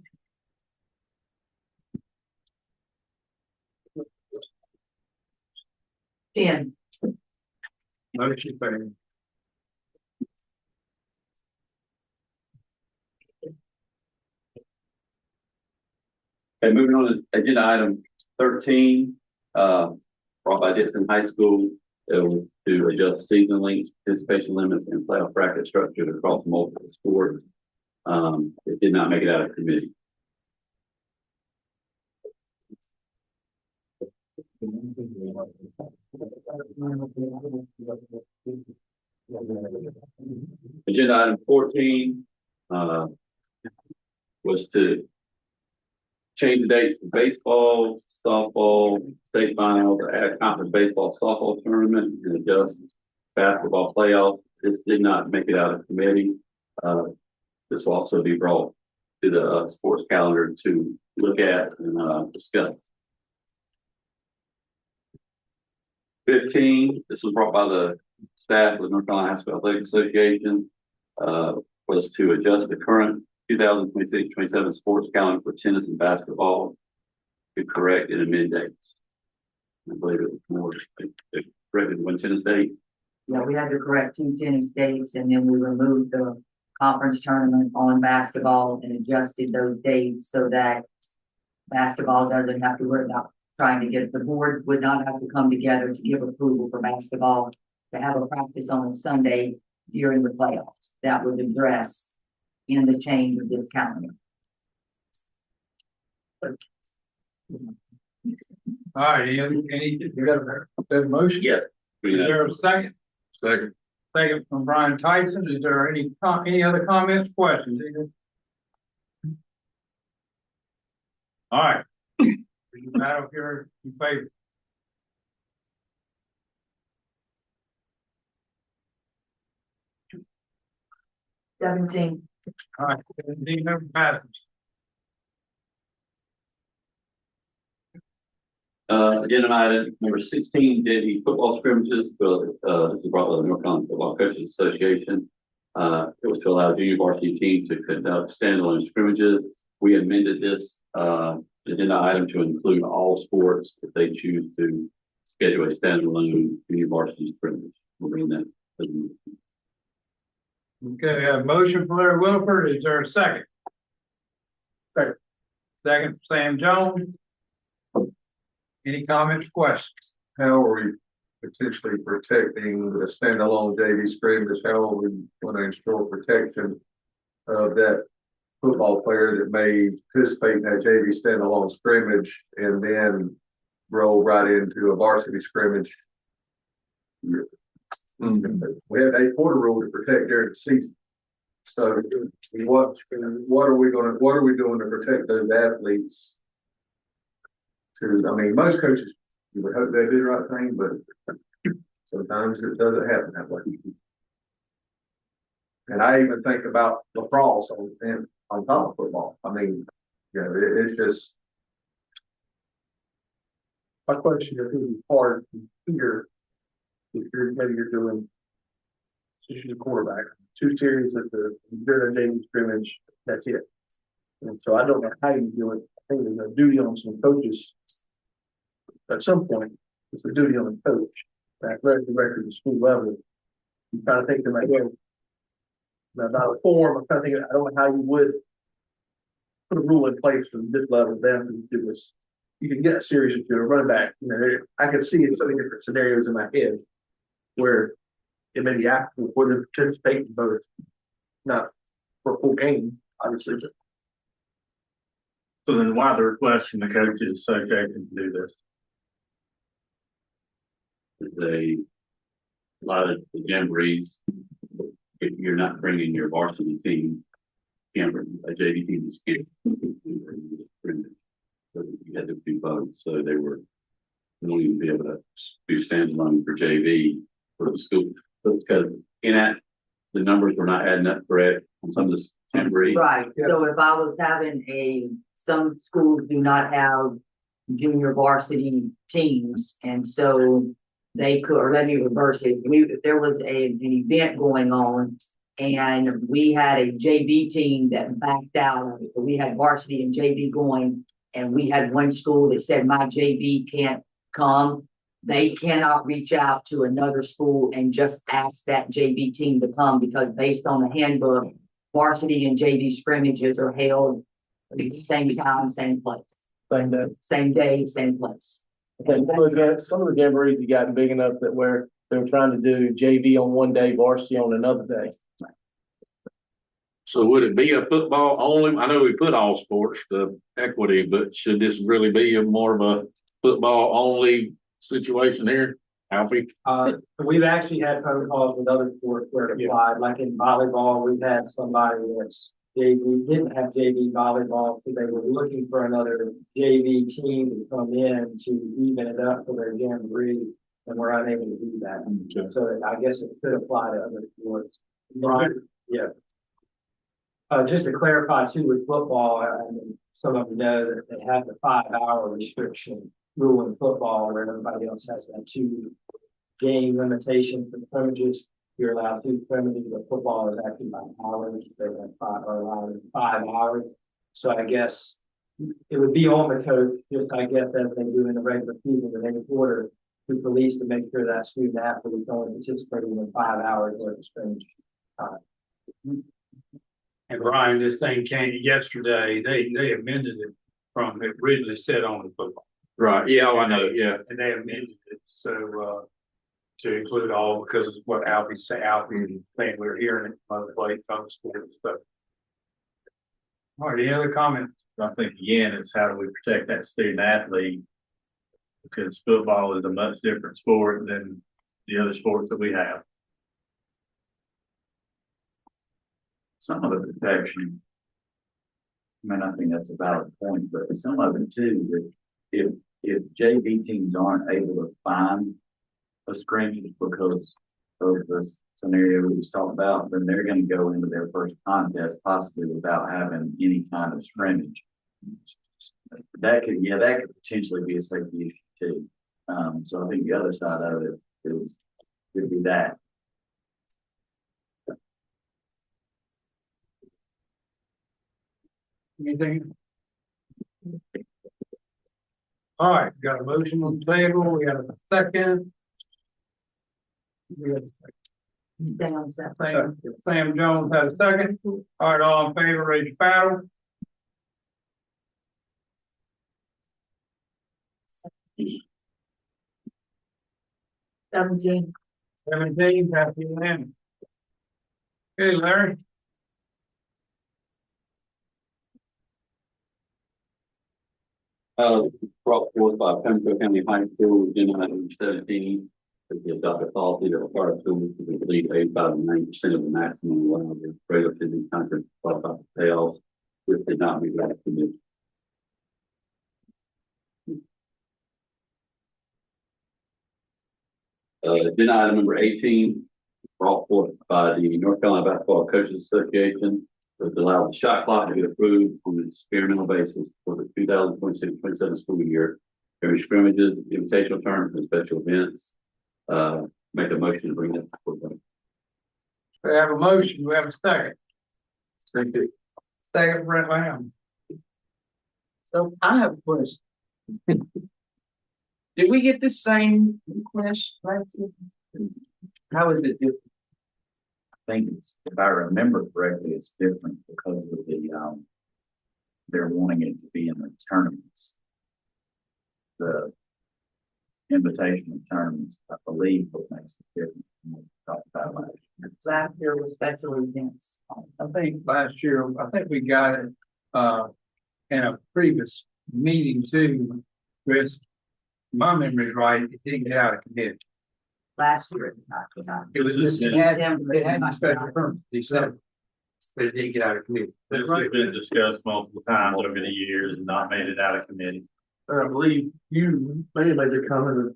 [SPEAKER 9] Ten.
[SPEAKER 3] Motion carried.
[SPEAKER 11] Okay, moving on to agenda item 13, brought by Dixon High School, It was to adjust season lengths, participation limits, and playoff bracket structure across multiple sports. It did not make it out of committee. Agenda item 14, was to change the dates for baseball, softball, state finals, add conference baseball, softball tournament, and adjust basketball playoffs. This did not make it out of committee. This will also be brought to the sports calendar to look at and discuss. 15, this was brought by the staff of the North Carolina High School Athletic Association, was to adjust the current 2026-27 sports calendar for tennis and basketball to correct and amend dates. I believe it was more corrected one tennis date.
[SPEAKER 17] Yeah, we had to correct 2 tennis dates, and then we removed the conference tournament on basketball and adjusted those dates so that basketball doesn't have to worry about trying to get, the board would not have to come together to give approval for basketball to have a practice on a Sunday during the playoffs. That was addressed in the change of this calendar.
[SPEAKER 3] All right, you got a motion?
[SPEAKER 11] Yeah.
[SPEAKER 3] Is there a second?
[SPEAKER 15] Second.
[SPEAKER 3] Second from Brian Tyson. Is there any other comments, questions? All right. Madam, if you're in favor.
[SPEAKER 17] All
[SPEAKER 3] right, 17 member passes.
[SPEAKER 11] Agenda item number 16, JV football scrimmages. This is brought by the North Carolina Football Coaches Association. It was to allow junior varsity teams to conduct standalone scrimmages. We amended this agenda item to include all sports if they choose to schedule a standalone junior varsity scrimmage. We'll bring that.
[SPEAKER 3] Okay, we have a motion for Larry Wilford. Is there a second?
[SPEAKER 8] Second.
[SPEAKER 3] Second, Sam Jones. Any comments, questions?
[SPEAKER 13] How are we potentially protecting the standalone JV scrimmage? How are we going to ensure protection of that football player that may participate in that JV standalone scrimmage and then roll right into a varsity scrimmage? We have a quarter rule to protect during the season. So what are we doing to protect those athletes? I mean, most coaches, you would hope they do the right thing, but sometimes it doesn't happen that way. And I even think about lacrosse on top of football. I mean, you know, it's just.
[SPEAKER 8] My question is really hard here. If you're doing, since you're the quarterback, 2 series at during the daily scrimmage, that's it. And so I don't know how you do it. I think there's a duty on some coaches. At some point, it's a duty on the coach, the athletic director at the school level. You kind of think to myself, about a form, I'm kind of thinking, I don't know how you would put a rule in place from this level down to do this. You can get a series of 2 running back. You know, I could see so many different scenarios in my head where it may be applicable for them to participate in both, not for a full game, obviously.
[SPEAKER 2] So then why the request from the coaches association to do this?
[SPEAKER 11] A lot of the jamborees, if you're not bringing your varsity team, can't bring a JV team is can't. You had to do both, so they were won't even be able to do standalone for JV for the school, but because the numbers were not adding up correct on some of the jamborees.
[SPEAKER 17] Right, so if I was having some schools do not have junior varsity teams, and so they could, or let me reverse it, if there was an event going on and we had a JV team that backed out of it, but we had varsity and JV going, and we had one school that said my JV can't come, they cannot reach out to another school and just ask that JV team to come, because based on the handbook, varsity and JV scrimmages are held at the same time, same place. Same day, same place.
[SPEAKER 8] Some of the jamborees have gotten big enough that where They're trying to do JV on one day, varsity on another day.
[SPEAKER 12] So would it be a football only? I know we put all sports, the equity, but should this really be a more of a football only situation here? Alfie?
[SPEAKER 7] We've actually had phone calls with other sports where it applied, like in volleyball, we've had somebody that's JV, didn't have JV volleyball, so they were looking for another JV team to come in to even it up for their jamboree, and we're unable to do that.
[SPEAKER 12] Okay.
[SPEAKER 7] So I guess it could apply to other sports. Right, yeah. Just to clarify too, with football, I mean, some of you know that they have the 5-hour restriction rule in football, where everybody else has that 2-game limitation for scrimmages. You're allowed 2 scrimmages, but football is actually by hours. They have 5 hours. So I guess it would be on the coach, just I guess as they do in the regular season, in any quarter, to police to make sure that student athlete is only participating in 5 hours of the scrimmage.
[SPEAKER 3] And Brian, this thing came yesterday, they amended it from, it originally said on the football.
[SPEAKER 12] Right, yeah, I know, yeah.
[SPEAKER 3] And they amended it, so, to include all, because of what Alfie said, Alfie saying we're hearing it from other place, from sports, so. All right, any other comments?
[SPEAKER 2] I think again, it's how do we protect that student athlete? Because football is a much different sport than the other sports that we have.
[SPEAKER 14] Some of the protection, I mean, I think that's a valid point, but some of it too, that if JV teams aren't able to find a scrimmage because of the scenario we just talked about, then they're going to go into their first contest possibly without having any kind of scrimmage. That could potentially be a safety issue too. So I think the other side of it would be that.
[SPEAKER 3] Anything? All right, got a motion on the table, we got a second. We got a second. Sam Jones had a second. All right, all in favor, raise your paddle.
[SPEAKER 9] Seventeen.
[SPEAKER 3] 17, that's unanimous. Okay, Larry.
[SPEAKER 11] Brought forth by Pembroke County High School, agenda item 17, that the adopted policy that requires schools to complete 85 to 90% of the maximum allowable regular season conference qualified payoffs, which did not meet that committee. Agenda item number 18, brought forth by the North Carolina Basketball Coaches Association, to allow the shot clock to be approved on an experimental basis for the 2026-27 school year during scrimmages, invitational tournaments, and special events. Make a motion to bring that forward.
[SPEAKER 3] We have a motion, we have a second. Second, Brent Lamb.
[SPEAKER 10] So I have a question. Did we get the same request last year? How is it different?
[SPEAKER 14] I think it's, if I remember correctly, it's different because of the, they're wanting it to be in the tournaments. The invitation of tournaments, I believe, what makes it different from what we talked about last year.
[SPEAKER 9] Last year was special events.
[SPEAKER 3] I think last year, I think we got it, in a previous meeting too, Chris. My memory is right, it didn't get out of committee.
[SPEAKER 17] Last year.
[SPEAKER 3] It was just, it had a special permit, December. But it didn't get out of committee.
[SPEAKER 2] This has been discussed multiple times over the years and not made it out of committee.
[SPEAKER 8] I believe you may have made the comment.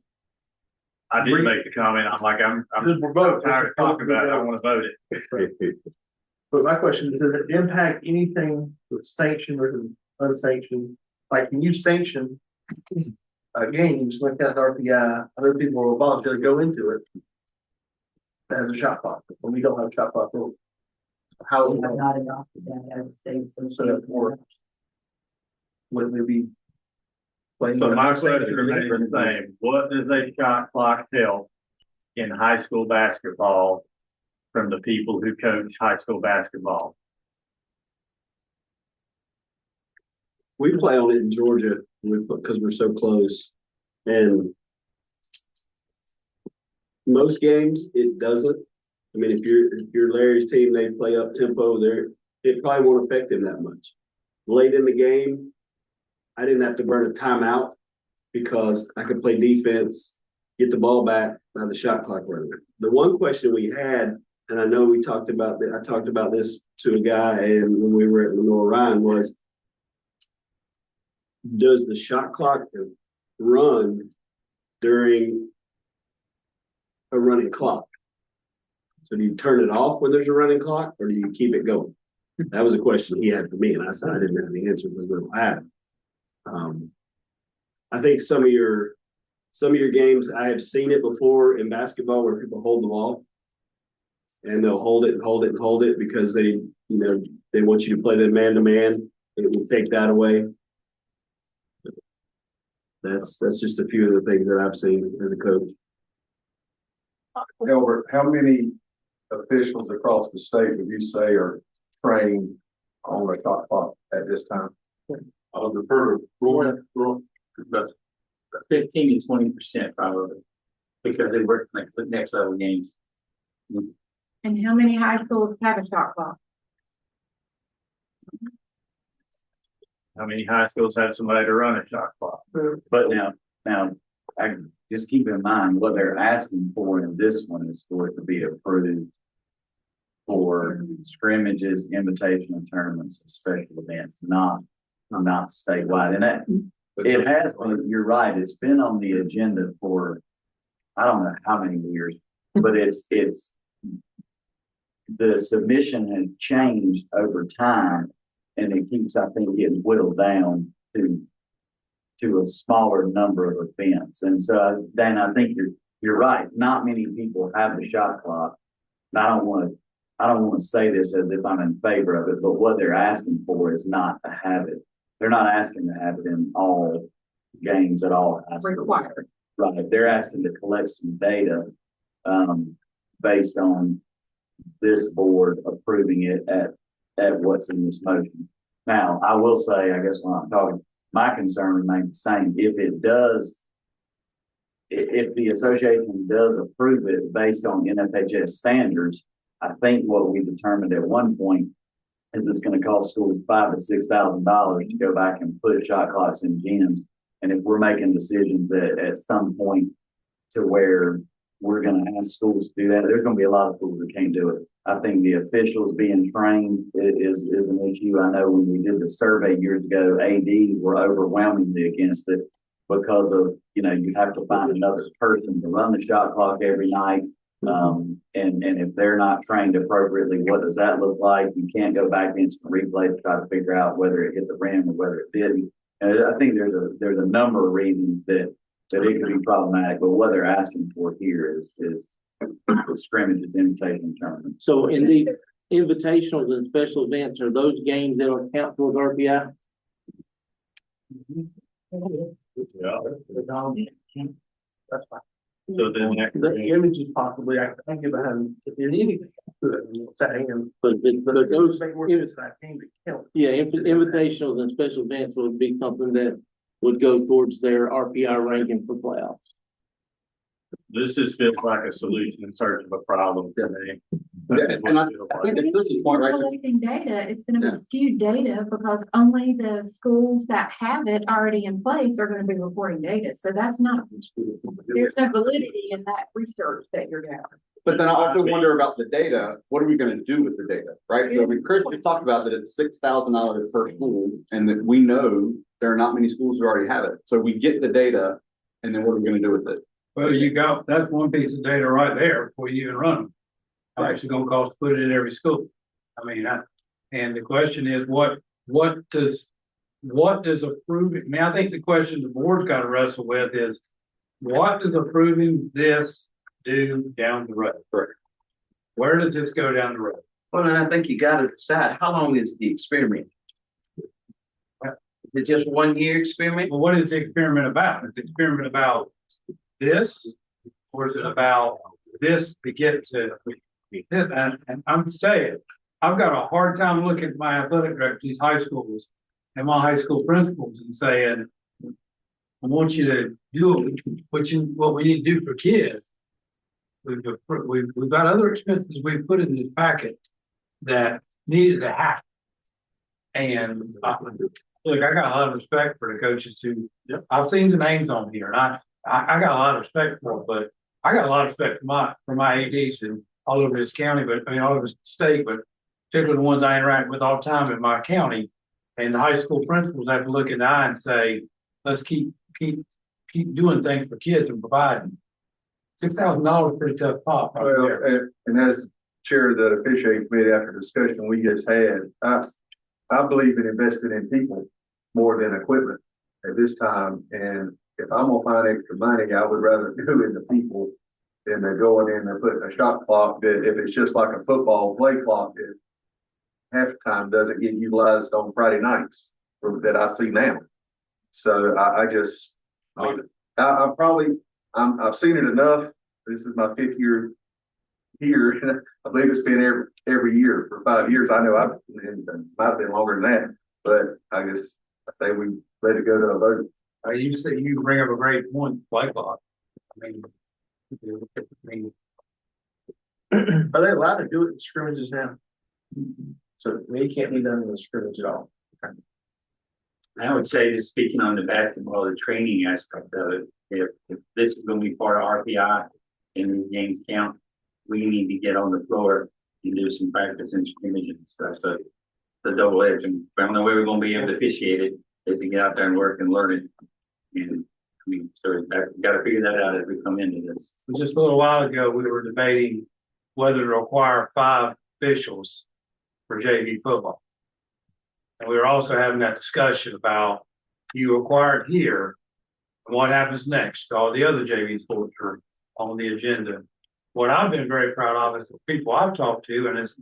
[SPEAKER 2] I did make the comment, I'm tired of talking about it, I want to vote it.
[SPEAKER 8] But my question is, does it impact anything with sanctioned or unsanctioned? Like, can you sanction games like that RPI? Other people will volunteer to go into it as a shot clock, when we don't have a shot clock rule. How
[SPEAKER 17] We have not adopted that as a state.
[SPEAKER 8] set up for? Would we be?
[SPEAKER 2] So my question remains the same. What does a shot clock tell in high school basketball from the people who coach high school basketball?
[SPEAKER 18] We play on it in Georgia because we're so close, and most games, it doesn't. I mean, if you're Larry's team, they play up tempo, it probably won't affect them that much. Late in the game, I didn't have to burn a timeout because I could play defense, get the ball back by the shot clock running. The one question we had, and I know we talked about that, I talked about this to a guy and when we were at Lenore Ryan was, does the shot clock run during a running clock? So do you turn it off when there's a running clock or do you keep it going? That was a question he had for me, and I said I didn't have the answer because we don't have it. I think some of your games, I have seen it before in basketball where people hold the ball and they'll hold it and hold it and hold it because they want you to play them man to man. It will take that away. That's just a few of the things that I've seen as a coach.
[SPEAKER 13] Albert, how many officials across the state would you say are trained on the shot clock at this time?
[SPEAKER 4] I'll defer to Roy. That's
[SPEAKER 7] 15 to 20% probably, because they work like the next level games.
[SPEAKER 16] And how many high schools have a shot clock?
[SPEAKER 2] How many high schools have somebody to run a shot clock?
[SPEAKER 14] But now, I just keep in mind what they're asking for in this one is for it to be approved for scrimmages, invitational tournaments, and special events, not statewide. And that it has been, you're right, it's been on the agenda for I don't know how many years, but it's the submission has changed over time and it keeps, I think, getting whittled down to a smaller number of events. And so, Dan, I think you're right. Not many people have the shot clock. And I don't want to say this as if I'm in favor of it, but what they're asking for is not to have it. They're not asking to have it in all games at all.
[SPEAKER 16] Required.
[SPEAKER 14] Right. They're asking to collect some data based on this board approving it at what's in this motion. Now, I will say, I guess when I'm talking, my concern remains the same. If the association does approve it based on NFHS standards, I think what we determined at one point is it's going to cost schools $5,000 to $6,000 to go back and put shot clocks in gyms. And if we're making decisions that at some point to where we're going to ask schools to do that, there's going to be a lot of schools that can't do it. I think the officials being trained is an issue. I know when we did the survey years ago, ADs were overwhelmingly against it because of, you have to find another person to run the shot clock every night. And if they're not trained appropriately, what does that look like? You can't go back instant replay to try to figure out whether it hit the rim or whether it didn't. And I think there's a number of reasons that it could be problematic, but what they're asking for here is scrimmages, invitation tournaments.
[SPEAKER 9] So in these invitationals and special events, are those games that will count towards RPI?
[SPEAKER 8] That's fine.
[SPEAKER 2] So then
[SPEAKER 8] The images possibly, I think if I haven't, if there's anything to it, saying,
[SPEAKER 9] But those,
[SPEAKER 8] I came to kill.
[SPEAKER 9] yeah, invitationals and special events would be something that would go towards their RPI ranking for playoffs.
[SPEAKER 2] this just feels like a solution in search of a problem to me.
[SPEAKER 1] And I think that this is point right there.
[SPEAKER 16] Collecting data, it's gonna be skewed data because only the schools that have it already in place are gonna be reporting data. So that's not, there's no validity in that research that you're doing.
[SPEAKER 11] But then I also wonder about the data. What are we gonna do with the data, right? So I mean, Chris just talked about that it's $6,000 per school and that we know there are not many schools who already have it. So we get the data and then what are we gonna do with it?
[SPEAKER 3] Well, that's one piece of data right there before you even run them. It's actually gonna cost to put it in every school. I mean, and the question is, what does approving, I mean, I think the question the board's gotta wrestle with is, what does approving this do down the road? Where does this go down the road?
[SPEAKER 10] Well, and I think you gotta decide, how long is the experiment? Is it just 1 year experiment?
[SPEAKER 3] Well, what is the experiment about? Is the experiment about this? Or is it about this to get to this? And I'm saying, I've got a hard time looking at my athletic directors, these high schools, and my high school principals and saying, I want you to do what we need to do for kids. we've got other expenses we've put in this packet that needed to happen. And look, I got a lot of respect for the coaches who, I've seen the names on here, and I got a lot of respect for it, but I got a lot of respect for my ADs and all over this county, but I mean, all over the state, but particularly the ones I interact with all the time in my county. And the high school principals have to look in the eye and say, let's keep doing things for kids and providing. $6,000 pretty tough pop. Right there.
[SPEAKER 13] And as the chair of the officiating committee after discussion we just had, I believe in investing in people more than equipment at this time. And if I'm gonna find extra money, I would rather do it in the people than they're going in and putting a shot clock that if it's just like a football play clock that half the time doesn't get utilized on Friday nights that I see now. So I've seen it enough. This is my 5th year here. I believe it's been every year for 5 years. I know it might have been longer than that, but I guess I say we let it go to a vote.
[SPEAKER 3] You bring up a great point, play clock. I mean,
[SPEAKER 8] Are they allowed to do it in scrimmages now? So it can't be done in the scrimmage at all. Okay.
[SPEAKER 7] I would say, just speaking on the basketball, the training aspect of it, if this is going to be part of RPI and the games count, we need to get on the floor and do some practice and scrimmage and stuff. So the double edge, and I don't know where we're going to be able to officiate it, is to get out there and work and learn it. And I mean, so we've got to figure that out as we come into this.
[SPEAKER 3] just a little while ago, we were debating whether to require 5 officials for JV football. And we were also having that discussion about you required here, and what happens next? All the other JV sports are on the agenda. What I've been very proud of is the people I've talked to, and this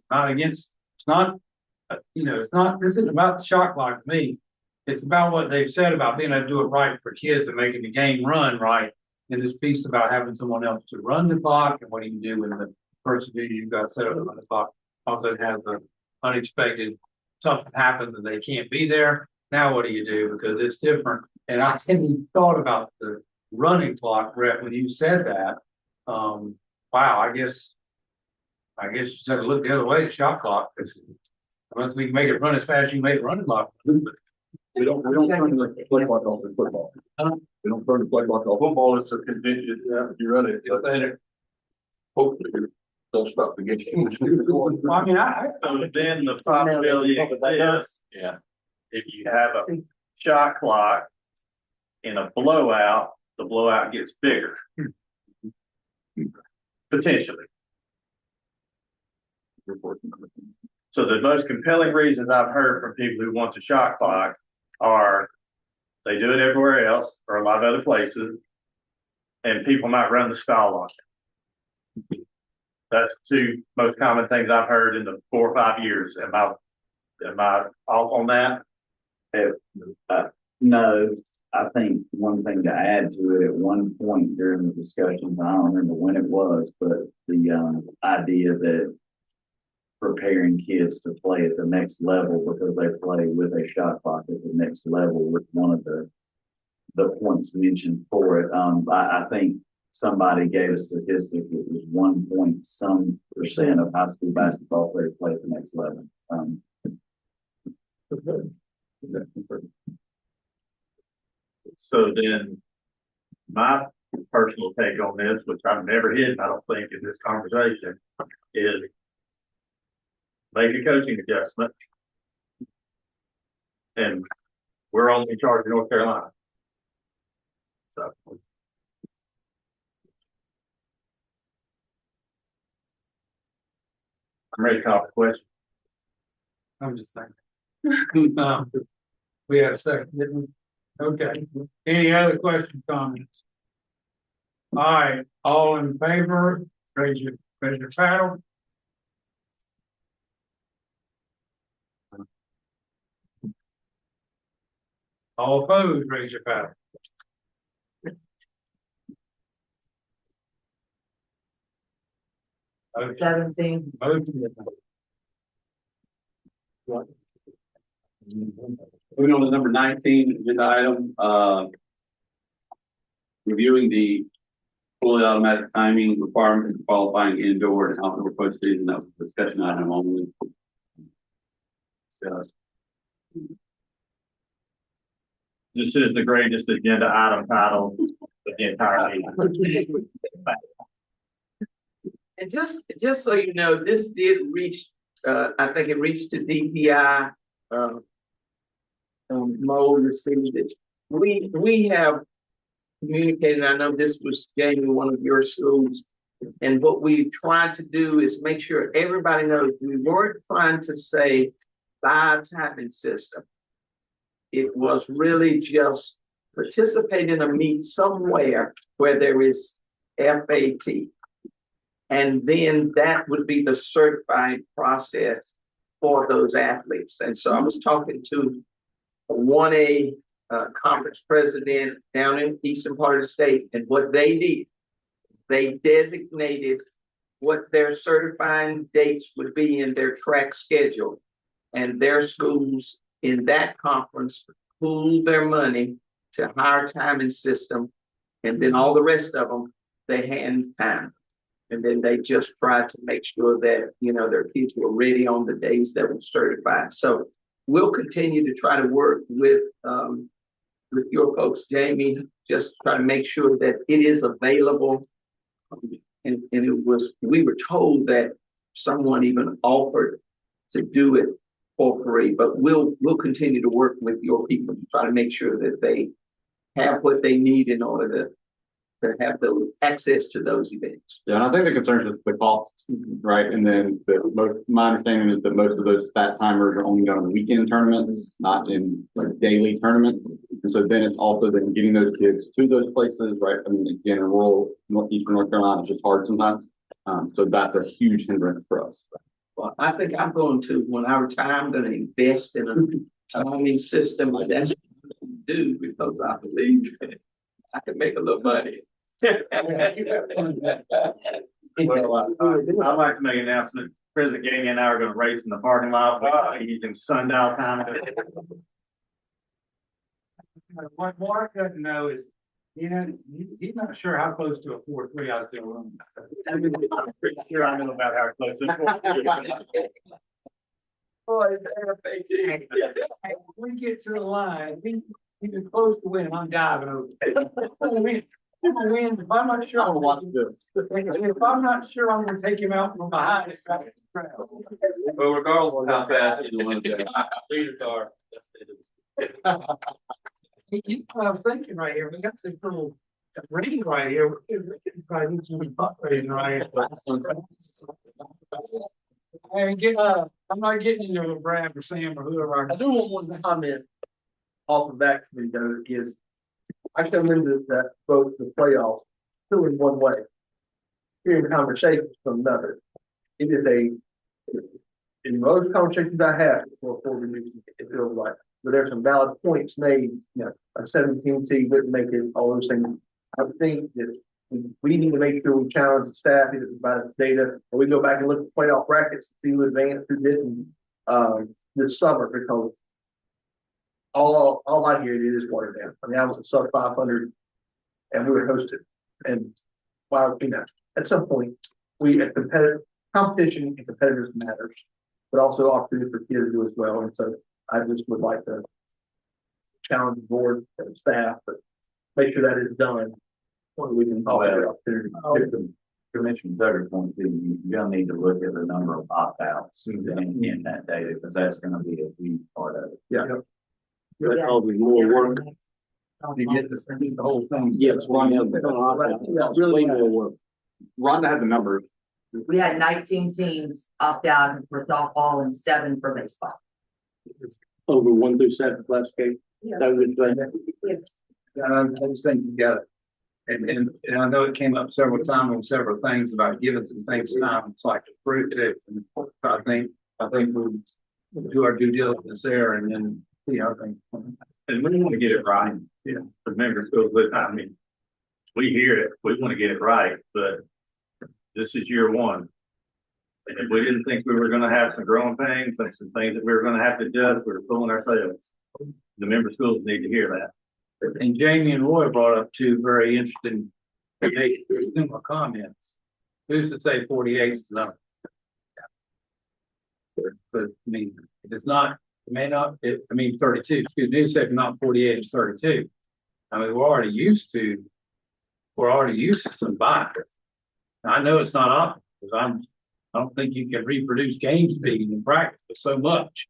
[SPEAKER 3] isn't about the shot clock to me. It's about what they've said about being able to do it right for kids and making the game run right. And this piece about having someone else to run the clock and what do you do when the person who you've got set up to run the clock also has the unexpected something happens and they can't be there. Now what do you do? Because it's different. And I hadn't thought about the running clock, Brett, when you said that. Wow, I guess you just have to look the other way at shot clock. Unless we can make it run as fast as you make it running clock.
[SPEAKER 15] We don't turn the play clock off in football. We don't turn the play clock off. Football is a contingent, you run it. Hopefully you don't stop the game.
[SPEAKER 3] I mean,
[SPEAKER 2] So then the possibility of this, if you have a shot clock in a blowout, the blowout gets bigger. Potentially. So the most compelling reasons I've heard from people who want the shot clock are they do it everywhere else or a lot of other places, and people might run the stall on it. That's the 2 most common things I've heard in the 4 or 5 years. Am I off on that?
[SPEAKER 14] No, I think one thing to add to it at one point during the discussions, I don't remember when it was, but the idea that preparing kids to play at the next level because they play with a shot clock at the next level was one of the points mentioned for it. I think somebody gave a statistic. It was 1% of high school basketball players play at the next level.
[SPEAKER 2] So then my personal take on this, which I've never hidden, I don't think, in this conversation, is make a coaching adjustment. And we're only in charge of North Carolina. So. I'm ready to call the question.
[SPEAKER 3] I'm just saying. We had a second, didn't we? Okay. Any other questions, comments? All right, all in favor, raise your paddle. All opposed, raise your paddle. Okay.
[SPEAKER 17] 17.
[SPEAKER 1] Moving on to number 19, agenda item, reviewing the
[SPEAKER 7] fully automatic timing requirement for qualifying indoor and outdoor postseason. That was a discussion item only.
[SPEAKER 2] This is the greatest agenda item title of the entire meeting.
[SPEAKER 10] And just so you know, this did reach, I think it reached to DPI, Mo received it. We have communicated, I know this was Jamie, one of your schools, and what we tried to do is make sure everybody knows we weren't trying to say live timing system. It was really just participate in a meet somewhere where there is FAT. And then that would be the certifying process for those athletes. And so I was talking to a 1A conference president down in the eastern part of the state, and what they did, they designated what their certifying dates would be in their track schedule. And their schools in that conference pooled their money to hire timing system. And then all the rest of them, they hand time. And then they just tried to make sure that, you know, their kids were ready on the days that were certified. So we'll continue to try to work with your folks, Jamie, just to try to make sure that it is available. And we were told that someone even offered to do it for free, but we'll continue to work with your people to try to make sure that they have what they need in order to have those access to those events.
[SPEAKER 11] Yeah, and I think the concern is the cost, right? And then my understanding is that most of those stat timers are only done on weekend tournaments, not in like daily tournaments. And so then it's also then getting those kids to those places, right? I mean, again, in rural Eastern North Carolina, it's just hard sometimes. So that's a huge hindrance for us.
[SPEAKER 10] Well, I think I'm going to, when I retire, I'm going to invest in a timing system. That's what I'm going to do, because I believe I can make a little money.
[SPEAKER 2] Well, I'd like to make an announcement. President Gainey and I are going to race in the parking lot. We're using sundial time.
[SPEAKER 3] What Mark doesn't know is, you know, he's not sure how close to a 4.3 I was still running.
[SPEAKER 2] I'm pretty sure I know about how close it is.
[SPEAKER 10] Boy, it's
[SPEAKER 3] We get to the line, he's close to win, I'm diving over. I'm gonna win, if I'm not sure, I'm gonna watch this. If I'm not sure, I'm gonna take him out from behind his crowd.
[SPEAKER 7] Well, regardless of how fast you want to lead a car.
[SPEAKER 3] I was thinking right here, we got this little ring right here. We could probably need some butt raising right here. And I'm not getting into a Brad or Sam or whoever.
[SPEAKER 8] I do want one comment off the back to me though, is I come into that vote the playoffs two in one way. Hearing conversations from another. It is in most conversations I have before the meeting, it feels like, but there's some valid points made, you know, a 17 seed wouldn't make it, all those things. I think that we need to make sure we challenge the staff either about its data, or we go back and look at playoff brackets and see who advanced, who didn't, this summer, because all I hear it is watered down. I mean, I was a sub 500 and we were hosted. And while, you know, at some point we at competition and competitors matters, but also opportunity for kids to do as well. And so I just would like to challenge the board and staff, but make sure that is done when we can all have the opportunity.
[SPEAKER 14] Commissioner Duggar's point, you're gonna need to look at the number of opt-outs in that data, because that's gonna be a huge part of it.
[SPEAKER 8] Yeah.
[SPEAKER 18] That causes more work.
[SPEAKER 8] To get the whole thing.
[SPEAKER 18] Yes, really more work.
[SPEAKER 11] Rhonda had the numbers.
[SPEAKER 17] We had 19 teams opt out for softball and 7 for baseball.
[SPEAKER 18] Over 1 through 7 classification.
[SPEAKER 17] Yeah.
[SPEAKER 18] That would
[SPEAKER 3] Yes. I just think you got it. And I know it came up several times on several things about giving some things time. It's like the fruit tip. I think we do our due diligence there and then see how things.
[SPEAKER 2] And we want to get it right. Yeah. The members go with, I mean, we hear it, we want to get it right, but this is year one. And if we didn't think we were going to have some growing pains and some things that we were going to have to adjust, we were fooling ourselves. The member schools need to hear that.
[SPEAKER 3] And Jamie and Roy brought up two very interesting make similar comments. Who's to say 48 is the number? But I mean, if it's not, it may not, 32, excuse me, if not 48, it's 32. I mean, we're already used to some bias. I know it's not optimal, because I don't think you can reproduce game speed in practice so much.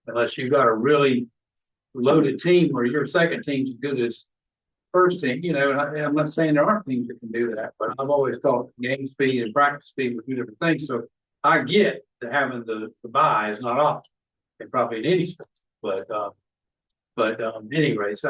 [SPEAKER 3] Unless you've got a really loaded team where your second team's as good as first team, and I'm not saying there aren't teams that can do that, but I've always thought game speed and practice speed were two different things. So I get that having the bye is not optimal, and probably in any sport. But anyway, so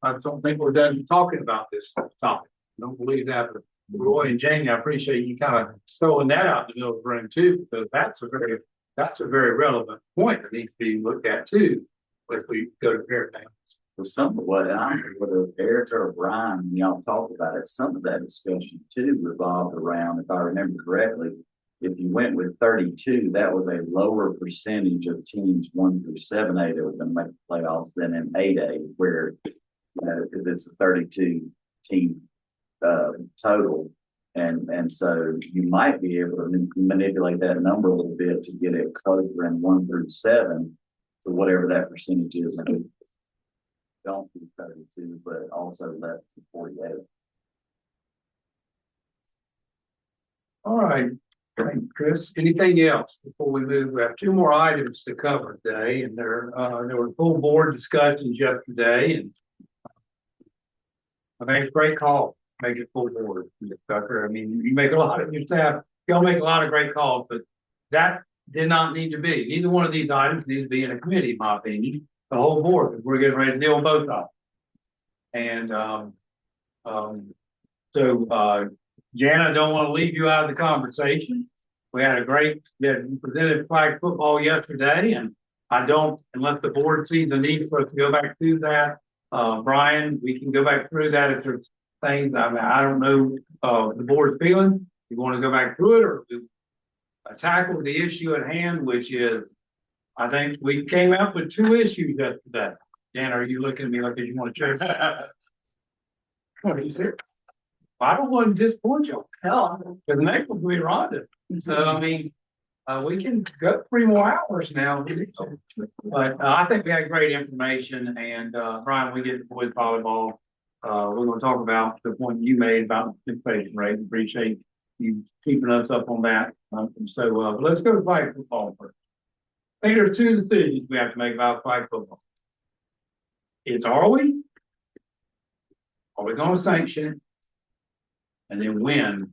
[SPEAKER 3] I don't think we're done talking about this topic. I don't believe that, but Roy and Jamie, I appreciate you kind of throwing that out in the middle of the room too, because that's a very relevant point that needs to be looked at too, if we go to paradigms.
[SPEAKER 14] Well, some of what whether Eric or Brian, y'all talked about it, some of that discussion too revolved around, if I remember correctly, if you went with 32, that was a lower percentage of teams 1 through 7A that were going to make the playoffs than in 8A, where if it's a 32 team total. And so you might be able to manipulate that number a little bit to get it closer in 1 through 7 to whatever that percentage is. And don't do 32, but also less than 48.
[SPEAKER 3] All right. Thank you, Chris. Anything else before we move? We have 2 more items to cover today, and there were full board discussions yesterday, and I think it's a great call. Make it full board, Mr. Tucker. I mean, you make a lot of your staff, y'all make a lot of great calls, but that did not need to be. Neither one of these items needs to be in a committee, in my opinion. The whole board, because we're getting ready to deal with both of them. And Jan, I don't want to leave you out of the conversation. We had you presented flag football yesterday, and I don't, unless the board sees a need for us to go back through that. Brian, we can go back through that if there's things. I mean, I don't know the board's feeling. You want to go back through it or tackle the issue at hand, which is, I think we came up with 2 issues yesterday. Dan, are you looking at me like you want to check? What are you saying? I don't want to disappoint you. Hell, the next one we Rhonda. So I mean, we can go 3 more hours now. But I think we had great information. And Brian, we get to boys volleyball. We're going to talk about the point you made about participation rate. Appreciate you keeping us up on that. Let's go to flag football first. I think there are 2 decisions we have to make about flag football. It's are we going to sanction it? And then when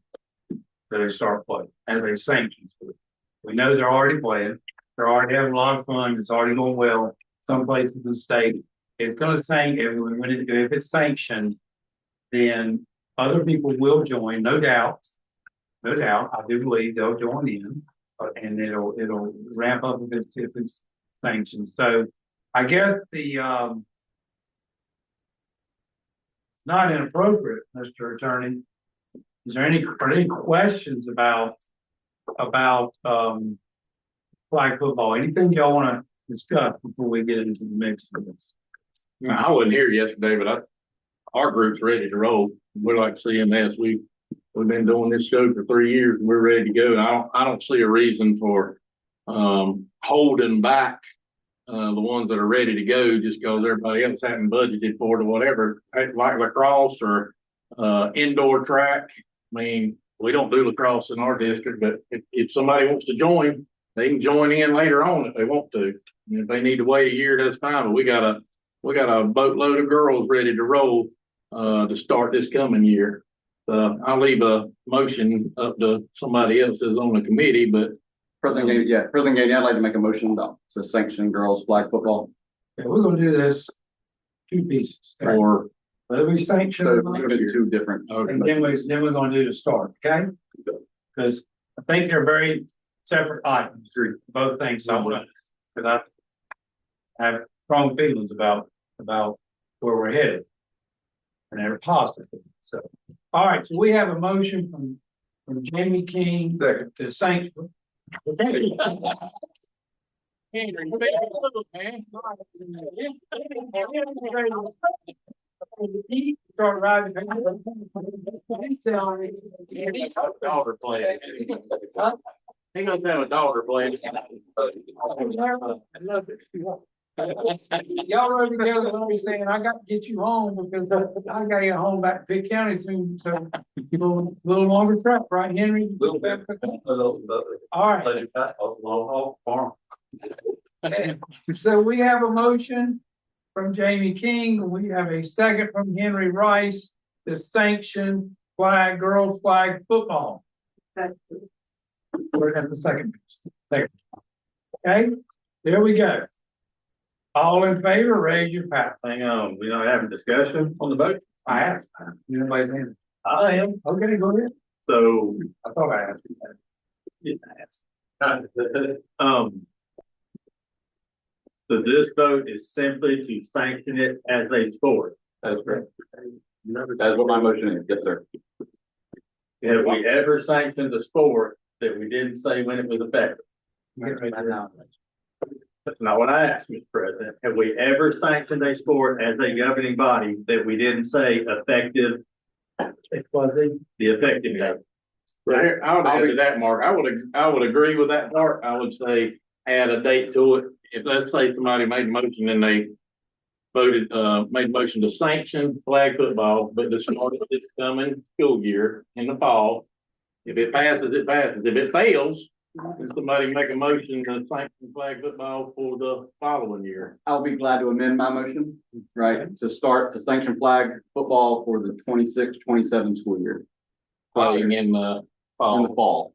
[SPEAKER 3] do they start playing? As they sanction it. We know they're already playing. They're already having a lot of fun. It's already going well. Some places in the state. It's going to sanction if it's sanctioned, then other people will join, no doubt. No doubt. I do believe they'll join in, and it'll ramp up if it's sanctioned. So I guess not inappropriate, Mr. Attorney. Are there any questions about flag football? Anything y'all want to discuss before we get into the mix of this?
[SPEAKER 12] I wasn't here yesterday, but our group's ready to roll. We're like CMS. We've been doing this show for 3 years, and we're ready to go. And I don't see a reason for holding back the ones that are ready to go just because everybody else hadn't budgeted for it or whatever. Like lacrosse or indoor track. I mean, we don't do lacrosse in our district, but if somebody wants to join, they can join in later on if they want to. And if they need to wait a year, that's fine. But we got a boatload of girls ready to roll to start this coming year. I'll leave a motion up to somebody else that's on the committee, but
[SPEAKER 11] President Gady, I'd like to make a motion to sanction girls flag football.
[SPEAKER 3] Yeah, we're going to do this 2 pieces.
[SPEAKER 12] or
[SPEAKER 3] Let me sanction.
[SPEAKER 11] So we're going to do 2 different.
[SPEAKER 3] And then we're going to do the start, okay? Because I think they're very separate items, both things. Because I have strong feelings about where we're headed, and they're positive. So, all right. So we have a motion from Jamie King to sanction. start riding.
[SPEAKER 12] Daughter playing. He gonna have a daughter playing.
[SPEAKER 3] Y'all rode together, and always saying, I got to get you home because I gotta get home back to Pitt County soon, so. Little longer trip, right, Henry?
[SPEAKER 11] Little bit.
[SPEAKER 3] All right. So we have a motion from Jamie King. We have a second from Henry Rice to sanction girls flag football. We're at the second. There. Okay, there we go. All in favor, raise your hand.
[SPEAKER 2] Hang on, we don't have a discussion on the vote?
[SPEAKER 3] I have. Anybody's hand? I am. Okay, go ahead.
[SPEAKER 2] So,
[SPEAKER 3] I thought I asked you that.
[SPEAKER 2] So this vote is simply to sanction it as a sport.
[SPEAKER 11] That's correct. That's what my motion is, yes, sir.
[SPEAKER 2] Have we ever sanctioned a sport that we didn't say when it was effective? That's not what I asked, Mr. President. Have we ever sanctioned a sport as a governing body that we didn't say effective?
[SPEAKER 3] It was
[SPEAKER 2] the effective date.
[SPEAKER 12] Right here, I would add to that, Mark. I would agree with that part. I would say add a date to it. If let's say somebody made a motion and they voted, made a motion to sanction flag football, but the start of this coming school year in the fall. If it passes, it passes. If it fails, then somebody make a motion to sanction flag football for the following year.
[SPEAKER 11] I'll be glad to amend my motion, right, to start to sanction flag football for the 26-27 school year.
[SPEAKER 12] Playing in the fall.
[SPEAKER 11] In the fall.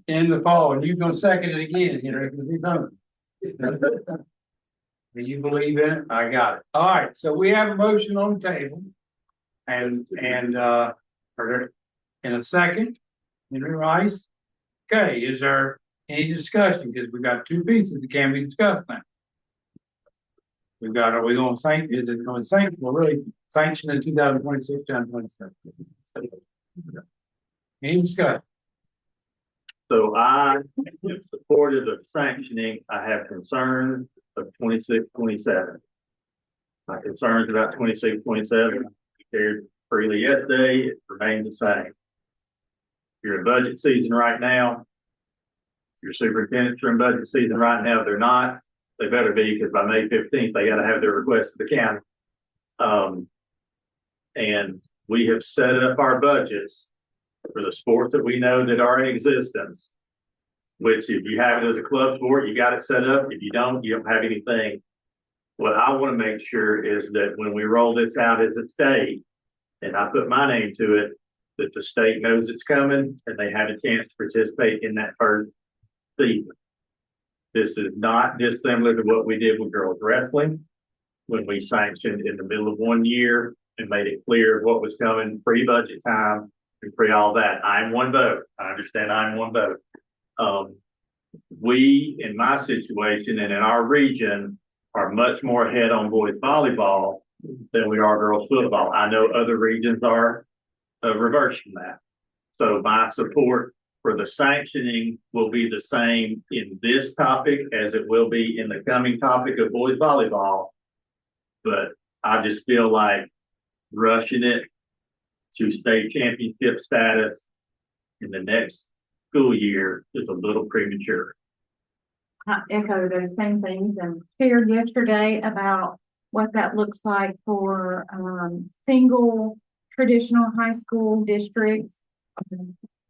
[SPEAKER 3] in the fall, and you're gonna second it again, you know, because he's done it. Do you believe in it? I got it. All right, so we have a motion on the table. And in a second, Henry Rice. Okay, is there any discussion? Because we've got two pieces that can be discussed now. We've got, are we gonna sanction, is it gonna sanction, well, really sanction in 2026, 2027? Any discussion?
[SPEAKER 2] So I am supportive of sanctioning. I have concerns of 26, 27. My concerns about 26, 27 shared freely yesterday, it remains the same. You're in budget season right now. Your superintendents are in budget season right now. If they're not, they better be, because by May 15th, they got to have their request to the county. And we have set up our budgets for the sports that we know that are in existence, which if you have it as a club sport, you got it set up. If you don't have anything. What I want to make sure is that when we roll this out as a state, and I put my name to it, that the state knows it's coming and they have a chance to participate in that first season. This is not dissimilar to what we did with girls wrestling when we sanctioned in the middle of one year and made it clear what was coming pre-budget time and pre all that. I'm one vote. I understand I'm one vote. We, in my situation and in our region, are much more ahead on boys volleyball than we are girls football. I know other regions are reversing that. So my support for the sanctioning will be the same in this topic as it will be in the coming topic of boys volleyball. But I just feel like rushing it to state championship status in the next school year is a little premature.
[SPEAKER 16] I echo those same things and shared yesterday about what that looks like for single traditional high school districts.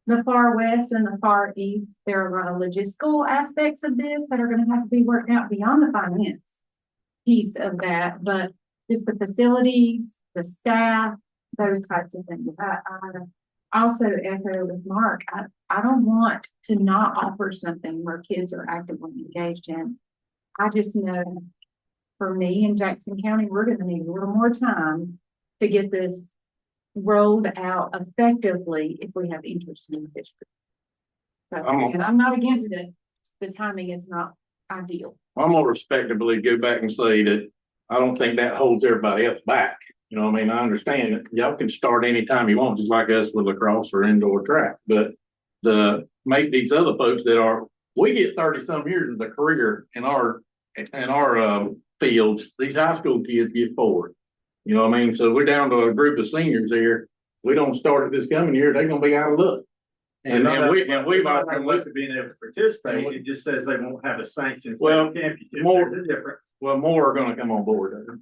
[SPEAKER 16] The far west and the far east, there are a lot of logistical aspects of this that are going to have to be worked out beyond the finance piece of that, but just the facilities, the staff, those types of things. I also echo with Mark. I don't want to not offer something where kids are actively engaged in. I just know for me in Jackson County, we're going to need a little more time to get this rolled out effectively if we have interest in the district. So, and I'm not against it. The timing is not ideal.
[SPEAKER 12] I'm gonna respectably go back and say that I don't think that holds everybody else back. You know what I mean? I understand that y'all can start anytime you want, just like us with lacrosse or indoor track, but make these other folks that we get 30 some years of the career in our fields, these high school kids get 4. You know what I mean? So we're down to a group of seniors here. We don't start it this coming year, they're gonna be out of luck. And we've
[SPEAKER 2] not to being able to participate, it just says they won't have a sanctioned
[SPEAKER 12] Well,
[SPEAKER 2] championship.
[SPEAKER 12] more-
[SPEAKER 2] They're different.
[SPEAKER 12] well, more are gonna come on board.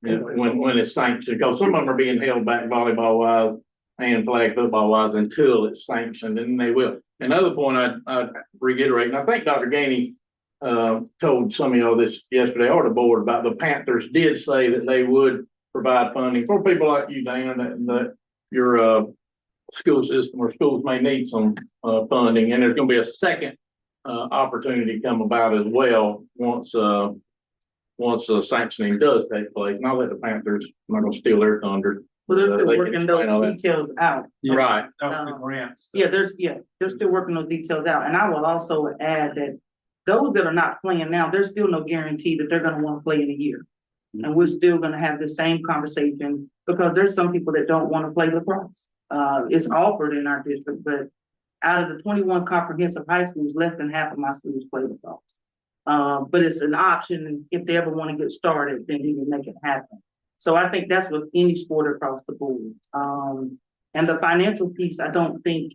[SPEAKER 12] When it's sanctioned, because some of them are being held back volleyball wise and flag football wise until it's sanctioned, and they will. Another point I'd reiterate, and I think Dr. Gainey told some of y'all this yesterday, or the board, about the Panthers did say that they would provide funding for people like you, Dana, that your school system or schools may need some funding, and there's gonna be a second opportunity come about as well once the sanctioning does take place. And I'll let the Panthers, I'm not gonna steal their thunder.
[SPEAKER 9] But they're
[SPEAKER 12] They
[SPEAKER 9] still
[SPEAKER 12] can
[SPEAKER 9] working
[SPEAKER 12] explain all
[SPEAKER 9] those
[SPEAKER 12] that.
[SPEAKER 9] details out.
[SPEAKER 12] Right.
[SPEAKER 3] Grants.
[SPEAKER 9] Yeah, they're still working those details out. And I will also add that those that are not playing now, there's still no guarantee that they're gonna wanna play in a year. And we're still gonna have the same conversation because there's some people that don't wanna play lacrosse. It's offered in our district, but out of the 21 comprehensive high schools, less than half of my schools play lacrosse. But it's an option, and if they ever wanna get started, then we can make it happen. So I think that's with any sport across the board. And the financial piece, I don't think,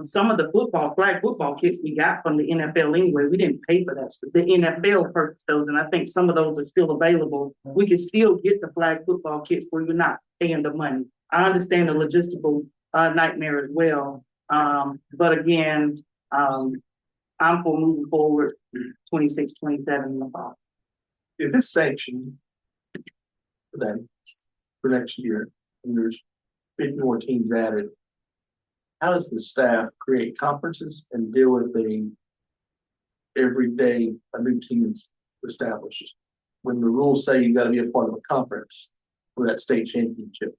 [SPEAKER 9] some of the flag football kits we got from the NFL anyway, we didn't pay for that. The NFL purchased those, and I think some of those are still available. We can still get the flag football kits where you're not paying the money. I understand the logistical nightmare as well. But again, I'm for moving forward 26, 27 in the fall.
[SPEAKER 8] If it's sanctioned for them for next year, and there's 50 more teams added, how does the staff create conferences and deal with every day a new team is established? When the rules say you gotta be a part of a conference for that state championship.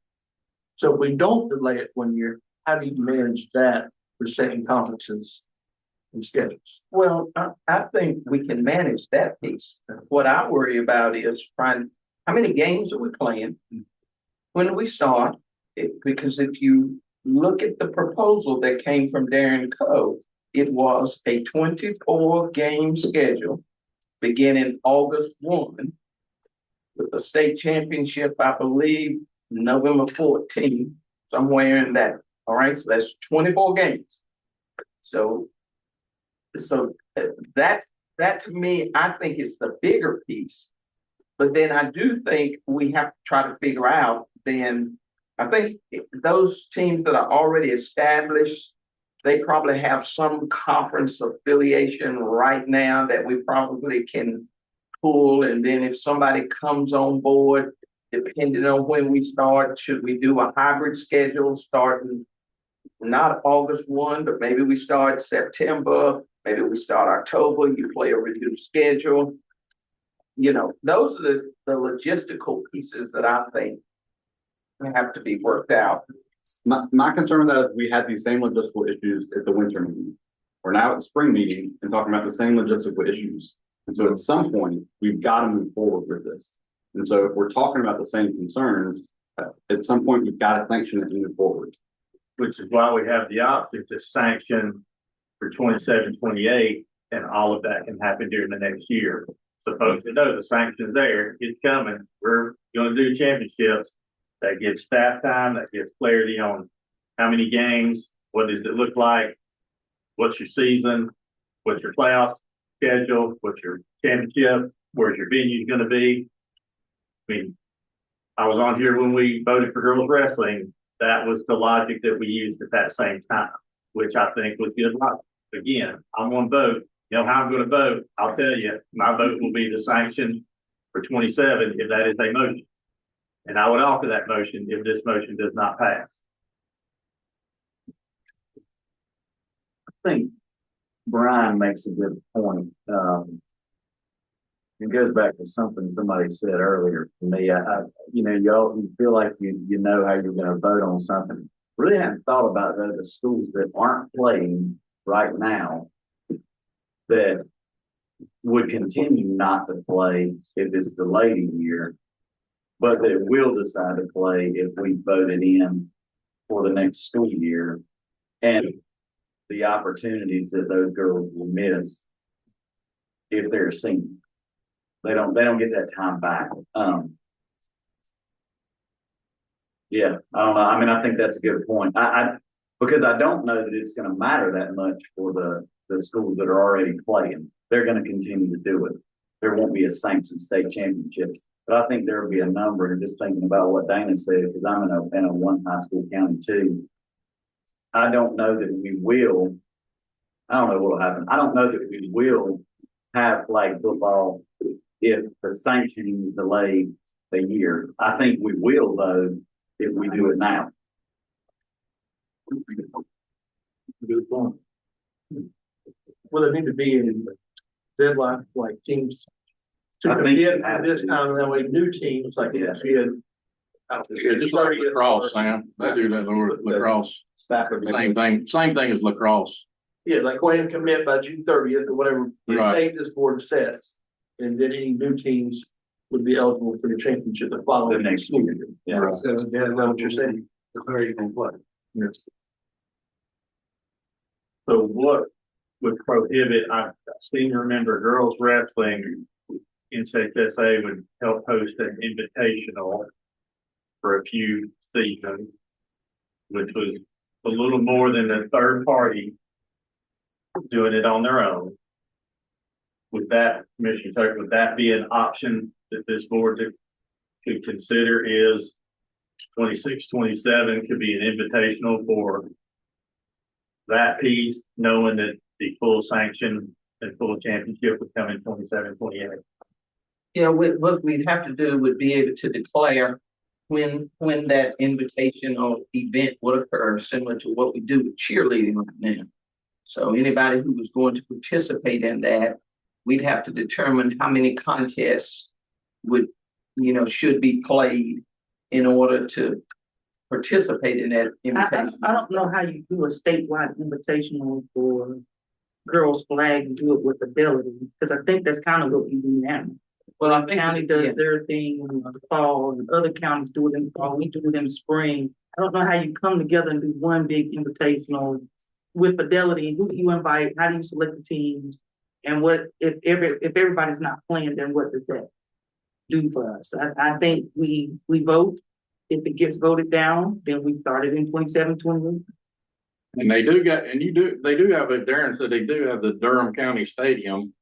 [SPEAKER 8] So if we don't delay it 1 year, how do you manage that for setting conferences and schedules?
[SPEAKER 10] Well, I think we can manage that piece. What I worry about is how many games are we playing? When do we start? Because if you look at the proposal that came from Darren Coe, it was a 24 game schedule beginning August 1 with the state championship, I believe, November 14th, somewhere in that. All right, so that's 24 games. So that to me, I think is the bigger piece. But then I do think we have to try to figure out then, I think those teams that are already established, they probably have some conference affiliation right now that we probably can pull. And then if somebody comes on board, depending on when we start, should we do a hybrid schedule starting not August 1, but maybe we start September, maybe we start October, you play a reduced schedule. You know, those are the logistical pieces that I think have to be worked out.
[SPEAKER 11] My concern with that is we had these same logistical issues at the winter meeting. We're now at the spring meeting and talking about the same logistical issues. And so at some point, we've got to move forward with this. And so if we're talking about the same concerns, at some point, we've got to sanction it and move forward.
[SPEAKER 2] Which is why we have the option to sanction for 27, 28, and all of that can happen during the next year. So folks that know the sanction's there, it's coming. We're going to do championships. That gives staff time, that gives clarity on how many games, what does it look like, what's your season, what's your playoff schedule, what's your championship, where's your venue going to be. I mean, I was on here when we voted for girls wrestling. That was the logic that we used at that same time, which I think was good logic. Again, I'm going to vote. You know how I'm going to vote. I'll tell you, my vote will be the sanction for 27 if that is a motion. And I would offer that motion if this motion does not pass.
[SPEAKER 14] I think Brian makes a good point. It goes back to something somebody said earlier to me. You feel like you know how you're going to vote on something. Really haven't thought about the schools that aren't playing right now that would continue not to play if it's delayed a year, but that will decide to play if we voted in for the next school year, and the opportunities that those girls will miss if they're senior. They don't get that time back. Yeah, I don't know. I mean, I think that's a good point. Because I don't know that it's gonna matter that much for the schools that are already playing. They're gonna continue to do it. There won't be a sanctioned state championship. But I think there will be a number, and just thinking about what Dana said, because I'm in a one high school county too. I don't know that we will, I don't know what will happen. I don't know that we will have flag football if the sanctioning is delayed a year. I think we will though, if we do it now.
[SPEAKER 8] Good point. Well, there need to be in deadline, like teams. To
[SPEAKER 14] I think
[SPEAKER 8] commit at this time, that way new teams like NCHSAA.
[SPEAKER 12] Yeah, just like lacrosse, Sam. They do that over lacrosse. Same thing as lacrosse.
[SPEAKER 8] Yeah, like go ahead and commit by June 30th or whatever the
[SPEAKER 12] Right.
[SPEAKER 8] date this board sets. And then any new teams would be eligible for the championship the following
[SPEAKER 14] The next
[SPEAKER 8] school
[SPEAKER 14] year.
[SPEAKER 8] year.
[SPEAKER 14] Yeah.
[SPEAKER 8] Right. So that's what you're saying. Declare you can play.
[SPEAKER 2] Yes. So what would prohibit, I seem to remember girls wrestling, NCHSAA would help host an invitational for a few seasons, which was a little more than a third party doing it on their own. Would that, Commissioner Tucker, would that be an option that this board could consider? Is 26, 27 could be an invitational for that piece, knowing that the full sanction and full championship would come in 27, 28.
[SPEAKER 10] Yeah, what we'd have to do would be able to declare when that invitation or event would occur, similar to what we do with cheerleading right now. So anybody who was going to participate in that, we'd have to determine how many contests would, should be played in order to participate in that invitation.
[SPEAKER 9] I don't know how you do a statewide invitational for girls flag and do it with ability, because I think that's kind of what we do now.
[SPEAKER 10] Well, I
[SPEAKER 9] The
[SPEAKER 10] think,
[SPEAKER 9] county does their thing in the fall, and other counties do it in the fall, we do it in the spring. I don't know how you come together and do one big invitational with fidelity. Who do you invite? How do you select the teams? And what, if everybody's not playing, then what does that do for us? I think we vote. If it gets voted down, then we started in 27, 28.
[SPEAKER 12] And they do have it, Darren said they do have the Durham County Stadium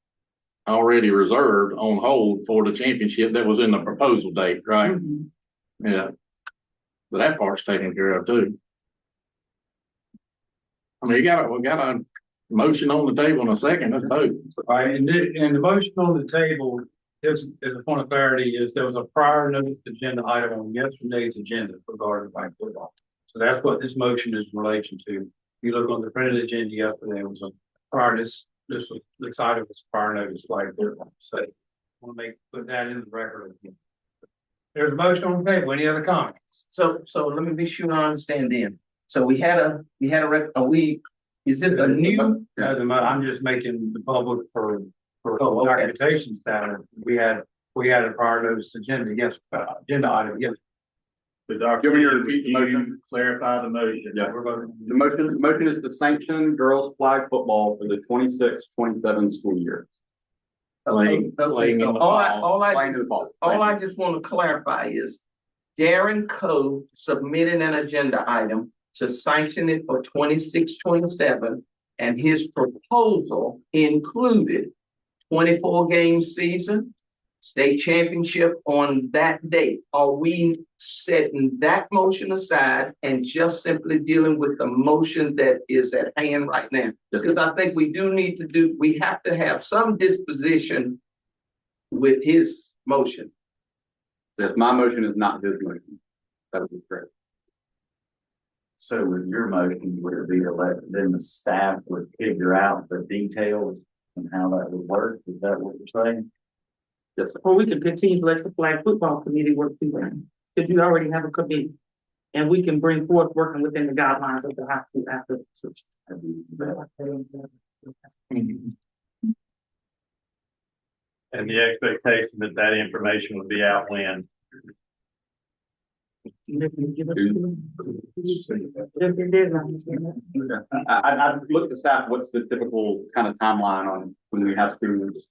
[SPEAKER 12] already reserved on hold for the championship that was in the proposal date, right?
[SPEAKER 9] Mm-hmm.
[SPEAKER 12] Yeah. But that part's taken care of too. I mean, we got a motion on the table in a second, let's vote.
[SPEAKER 3] All right, and the motion on the table, is a point of clarity, is there was a prior notice agenda item on yesterday's agenda regarding flag football. So that's what this motion is in relation to. If you look on the printed agenda yesterday, it was a prior, this item was prior notice flag football. So I want to put that in the record again. There's a motion on the table. Any other comments?
[SPEAKER 10] so let me be sure I understand then. So is this a new?
[SPEAKER 3] I'm just making the public for
[SPEAKER 10] Oh, okay.
[SPEAKER 3] documentation status. We had a prior notice agenda, yes, agenda item, yes.
[SPEAKER 2] The doctor,
[SPEAKER 11] Give me your repeat
[SPEAKER 2] motion, clarify the motion.
[SPEAKER 11] Yeah.
[SPEAKER 3] We're voting.
[SPEAKER 11] The motion is to sanction girls flag football for the 26-27 school year.
[SPEAKER 12] Playing in the
[SPEAKER 10] All
[SPEAKER 11] Playing in the fall.
[SPEAKER 10] I just want to clarify is Darren Cove submitted an agenda item to sanction it for 26, 27, and his proposal included 24 game season, state championship on that date. Are we setting that motion aside and just simply dealing with the motion that is at hand right now? Because I think we have to have some disposition with his motion.
[SPEAKER 11] Yes, my motion is not his motion. That would be correct.
[SPEAKER 14] So with your motion, would it be to let, then the staff would figure out the details and how that would work? Is that what you're saying?
[SPEAKER 11] Yes, sir.
[SPEAKER 9] Or we can continue to let the flag football committee work through that, because you already have a committee. And we can bring forth working within the guidelines of the high school athletic association.
[SPEAKER 2] And the expectation that information would be out when?
[SPEAKER 11] I looked at staff, what's the typical kind of timeline on when we have students,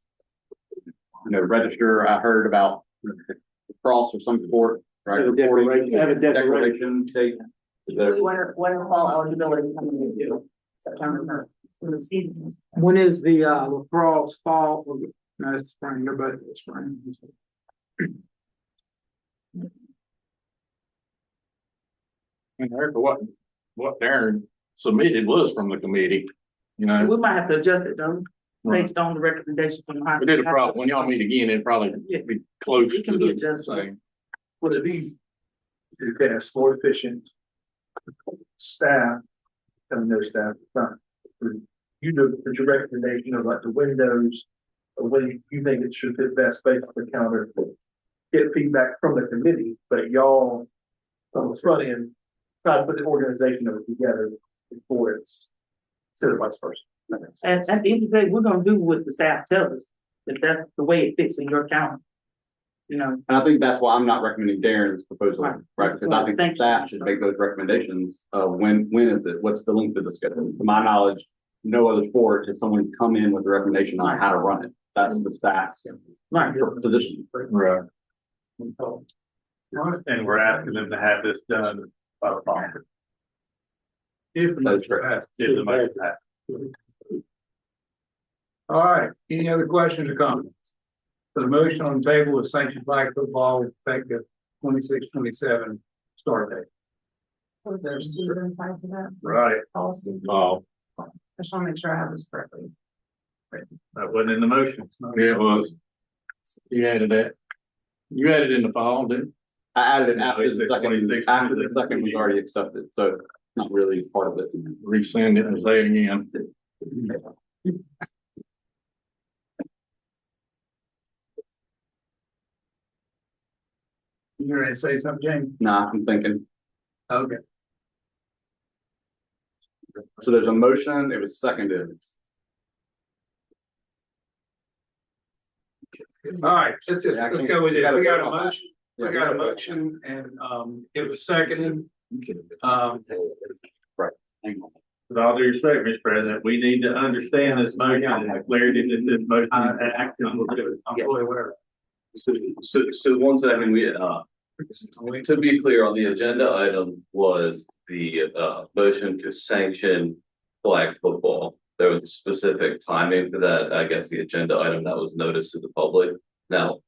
[SPEAKER 11] register? I heard about lacrosse or some sport right?
[SPEAKER 18] Have a declaration, have a declaration.
[SPEAKER 11] Declaration date. Is
[SPEAKER 17] When
[SPEAKER 11] there-
[SPEAKER 17] are fall eligibility coming to due? September, for the season.
[SPEAKER 3] When is the lacrosse fall? No, it's spring, they're both this spring.
[SPEAKER 12] And Erica, what Darren submitted was from the committee, you know.
[SPEAKER 9] We might have to adjust it though, based on the recommendation from the high.
[SPEAKER 12] But it'll probably, when y'all meet again, it'll probably be close
[SPEAKER 9] It can
[SPEAKER 12] to
[SPEAKER 9] be
[SPEAKER 12] the
[SPEAKER 9] adjusted.
[SPEAKER 12] same.
[SPEAKER 8] Would it be, you can have more efficient staff, and their staff, you do, put your recommendation of like the windows, or when you think it should fit best based on the calendar. Get feedback from the committee, but y'all on the front end, try to put the organization of it together before it's set up vice versa.
[SPEAKER 9] At the end of the day, we're gonna do what the staff tells us, if that's the way it fits in your calendar. You know,
[SPEAKER 11] And I think that's why I'm not recommending Darren's proposal,
[SPEAKER 9] Right.
[SPEAKER 11] right? Because I think
[SPEAKER 9] Thank you.
[SPEAKER 11] staff should make those recommendations. When is it? What's the length of the schedule? To my knowledge, no other sport has someone come in with a recommendation on how to run it. That's the staff's
[SPEAKER 9] right,
[SPEAKER 11] position.
[SPEAKER 12] Right.
[SPEAKER 2] And we're asking them to have this done by the fall.
[SPEAKER 8] If the
[SPEAKER 11] That's
[SPEAKER 8] motion
[SPEAKER 11] correct.
[SPEAKER 8] passes.
[SPEAKER 2] If the motion passes.
[SPEAKER 3] All right, any other questions or comments? So the motion on the table is sanctioned flag football effective 26-27 start date.
[SPEAKER 16] Was there a season tied to that
[SPEAKER 2] Right,
[SPEAKER 16] policy?
[SPEAKER 12] Oh,
[SPEAKER 16] I just want to make sure I have this correctly.
[SPEAKER 2] that wasn't in the motion.
[SPEAKER 12] yeah, it was. You added that. You added in the fall, didn't you?
[SPEAKER 11] I added it
[SPEAKER 2] No,
[SPEAKER 11] after
[SPEAKER 2] it's
[SPEAKER 11] the
[SPEAKER 2] the
[SPEAKER 11] second,
[SPEAKER 2] 26th.
[SPEAKER 11] after the second was already accepted, so it's not really part of it.
[SPEAKER 12] Resend it and say it again.
[SPEAKER 3] You ready to say something, James?
[SPEAKER 11] Nah, I'm thinking.
[SPEAKER 3] Okay.
[SPEAKER 11] So there's a motion, it was seconded.
[SPEAKER 3] All right, let's go with it. We got a motion.
[SPEAKER 11] Yeah,
[SPEAKER 3] We got a motion and it was seconded.
[SPEAKER 11] Right. Hang on.
[SPEAKER 2] With all due respect, Mr. President, we need to understand this motion and the clarity that this motion actually will do.
[SPEAKER 3] I'm fully aware.
[SPEAKER 19] So 1 second, to be clear, on the agenda item was the motion to sanction flag football. There was a specific timing for that, I guess the agenda item that was noticed to the public. Now,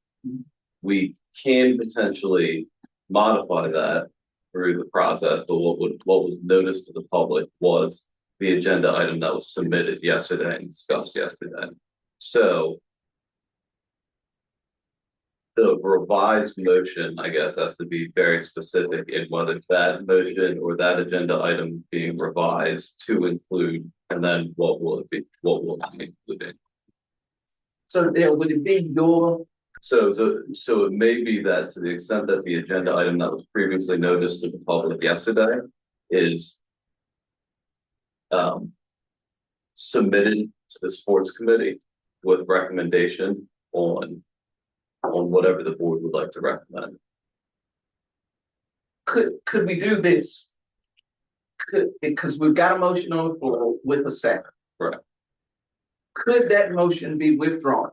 [SPEAKER 19] we can potentially modify that through the process, but what was noticed to the public was the agenda item that was submitted yesterday and discussed yesterday. So the revised motion, I guess, has to be very specific in whether that motion or that agenda item being revised to include, and then what will it be included?
[SPEAKER 10] So there would it be your,
[SPEAKER 19] So it may be that to the extent that the agenda item that was previously noticed to the public yesterday is submitted to the sports committee with recommendation on whatever the board would like to recommend.
[SPEAKER 10] could we do this? Because we've got a motion on the floor with a second.
[SPEAKER 19] Right.
[SPEAKER 10] Could that motion be withdrawn?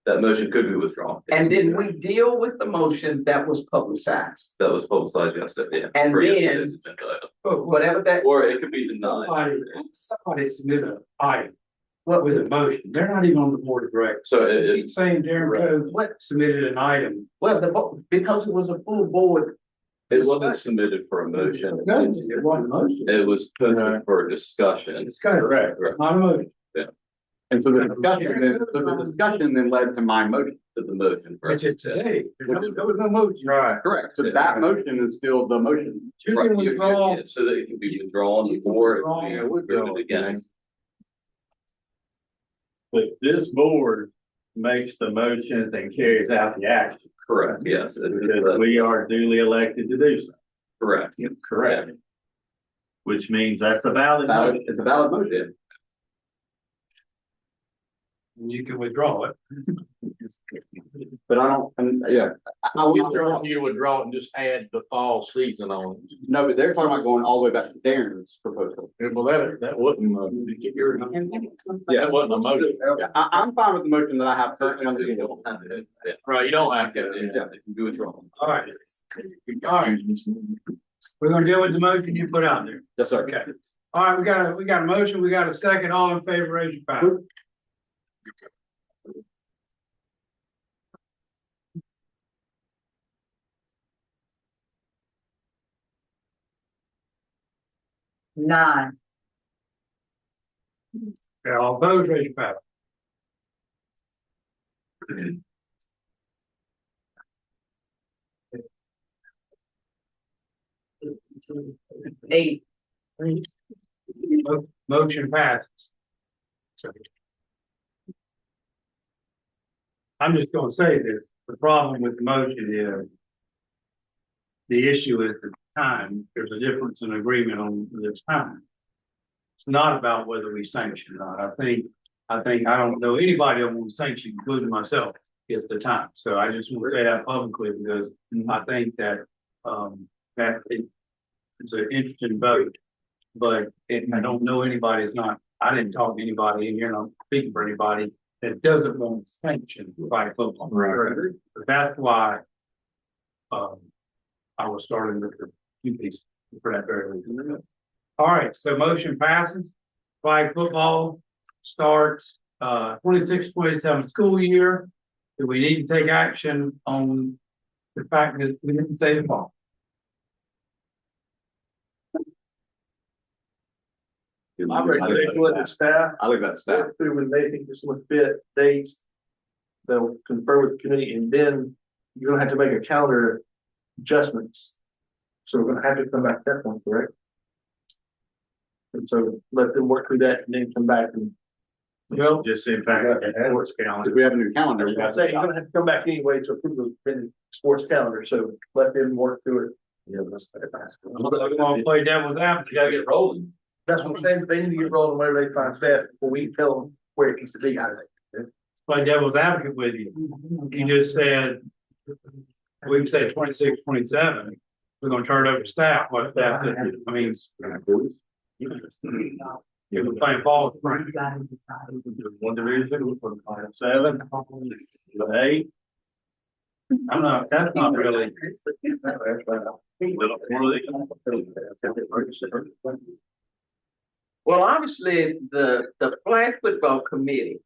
[SPEAKER 19] That motion could be withdrawn.
[SPEAKER 10] And then we deal with the motion that was publicized,
[SPEAKER 19] That was publicized yesterday. Yeah,
[SPEAKER 10] And
[SPEAKER 19] for
[SPEAKER 10] then-
[SPEAKER 19] yesterday's agenda item.
[SPEAKER 10] whatever that.
[SPEAKER 19] Or it could be denied.
[SPEAKER 3] Somebody submitted an item. What was the motion? They're not even on the board of directors.
[SPEAKER 19] So
[SPEAKER 3] Keep saying Darren Coe
[SPEAKER 10] What,
[SPEAKER 3] submitted an item.
[SPEAKER 10] well, because it was a full board.
[SPEAKER 19] it wasn't submitted for a motion.
[SPEAKER 3] No, it wasn't a motion.
[SPEAKER 19] It was put for discussion.
[SPEAKER 3] It's correct, not a motion.
[SPEAKER 11] And so the discussion then led to my motion.
[SPEAKER 19] To the motion.
[SPEAKER 3] Which is today. There was no motion.
[SPEAKER 12] Right.
[SPEAKER 11] Correct. So that motion is still the motion.
[SPEAKER 3] You
[SPEAKER 19] Right,
[SPEAKER 3] can withdraw.
[SPEAKER 19] so that it can be withdrawn or
[SPEAKER 3] withdraw.
[SPEAKER 19] it can be voted against.
[SPEAKER 2] But this board makes the motions and carries out the action.
[SPEAKER 19] Correct, yes.
[SPEAKER 2] Because we are duly elected to do so.
[SPEAKER 19] Correct.
[SPEAKER 2] Correct. Which means that's a valid motion.
[SPEAKER 11] It's a valid motion.
[SPEAKER 3] You can withdraw it.
[SPEAKER 11] But I don't, yeah.
[SPEAKER 12] I want you to withdraw it and just add the fall season on.
[SPEAKER 11] No, but they're talking about going all the way back to Darren's proposal.
[SPEAKER 12] Well, that wasn't, yeah, that wasn't a motion.
[SPEAKER 11] Yeah, I'm fine with the motion that I have currently on the table.
[SPEAKER 12] Right, you don't have to.
[SPEAKER 11] Yeah, they can do it wrong.
[SPEAKER 3] All right. All right. We're gonna deal with the motion you put out there.
[SPEAKER 11] Yes, sir.
[SPEAKER 3] Okay. All right, we got a motion, we got a second, all in favor, raise your hand.
[SPEAKER 17] Nine.
[SPEAKER 3] Okay, all opposed, raise your hand.
[SPEAKER 17] Eight.
[SPEAKER 3] Motion passes. So, I'm just gonna say this, the problem with the motion is the issue is the time. There's a difference in agreement on the time. It's not about whether we sanction or not. I think I don't know anybody that wants sanction, including myself, is the time. So I just want to say that publicly because I think that it's an interesting vote. But I don't know anybody, I didn't talk to anybody in here, and I'm speaking for anybody that doesn't want sanction by football. Right. But that's why I was starting with the few pieces for that very reason. All right, so motion passes. Flag football starts 26-27 school year. Do we need to take action on the fact that we didn't say the ball?
[SPEAKER 8] I recommend with the staff.
[SPEAKER 11] I leave that staff.
[SPEAKER 8] Through when they think this would fit dates, they'll confer with the committee, and then you're gonna have to make a calendar adjustments. So we're gonna have to come back at that point, correct? And so let them work through that and then come back and.
[SPEAKER 3] Well,
[SPEAKER 2] Just in fact, sports calendar.
[SPEAKER 11] If we have a new calendar, we
[SPEAKER 8] I'm
[SPEAKER 11] got
[SPEAKER 8] saying you're gonna have to come back anyway to approve the sports calendar, so let them work through it. Yeah, that's.
[SPEAKER 3] we're gonna play devil's advocate.
[SPEAKER 12] You gotta get rolling.
[SPEAKER 8] That's what I'm saying, they need to get rolling wherever they find staff, before we tell them where it needs to be, I think.
[SPEAKER 3] Play devil's advocate with you. You just said, we can say 26-27. We're gonna turn it over to staff. What staff did, I mean, we're playing ball spring.
[SPEAKER 2] One division, 7, 8.
[SPEAKER 3] I'm not, that's not really.
[SPEAKER 10] Well, obviously, the flag football committee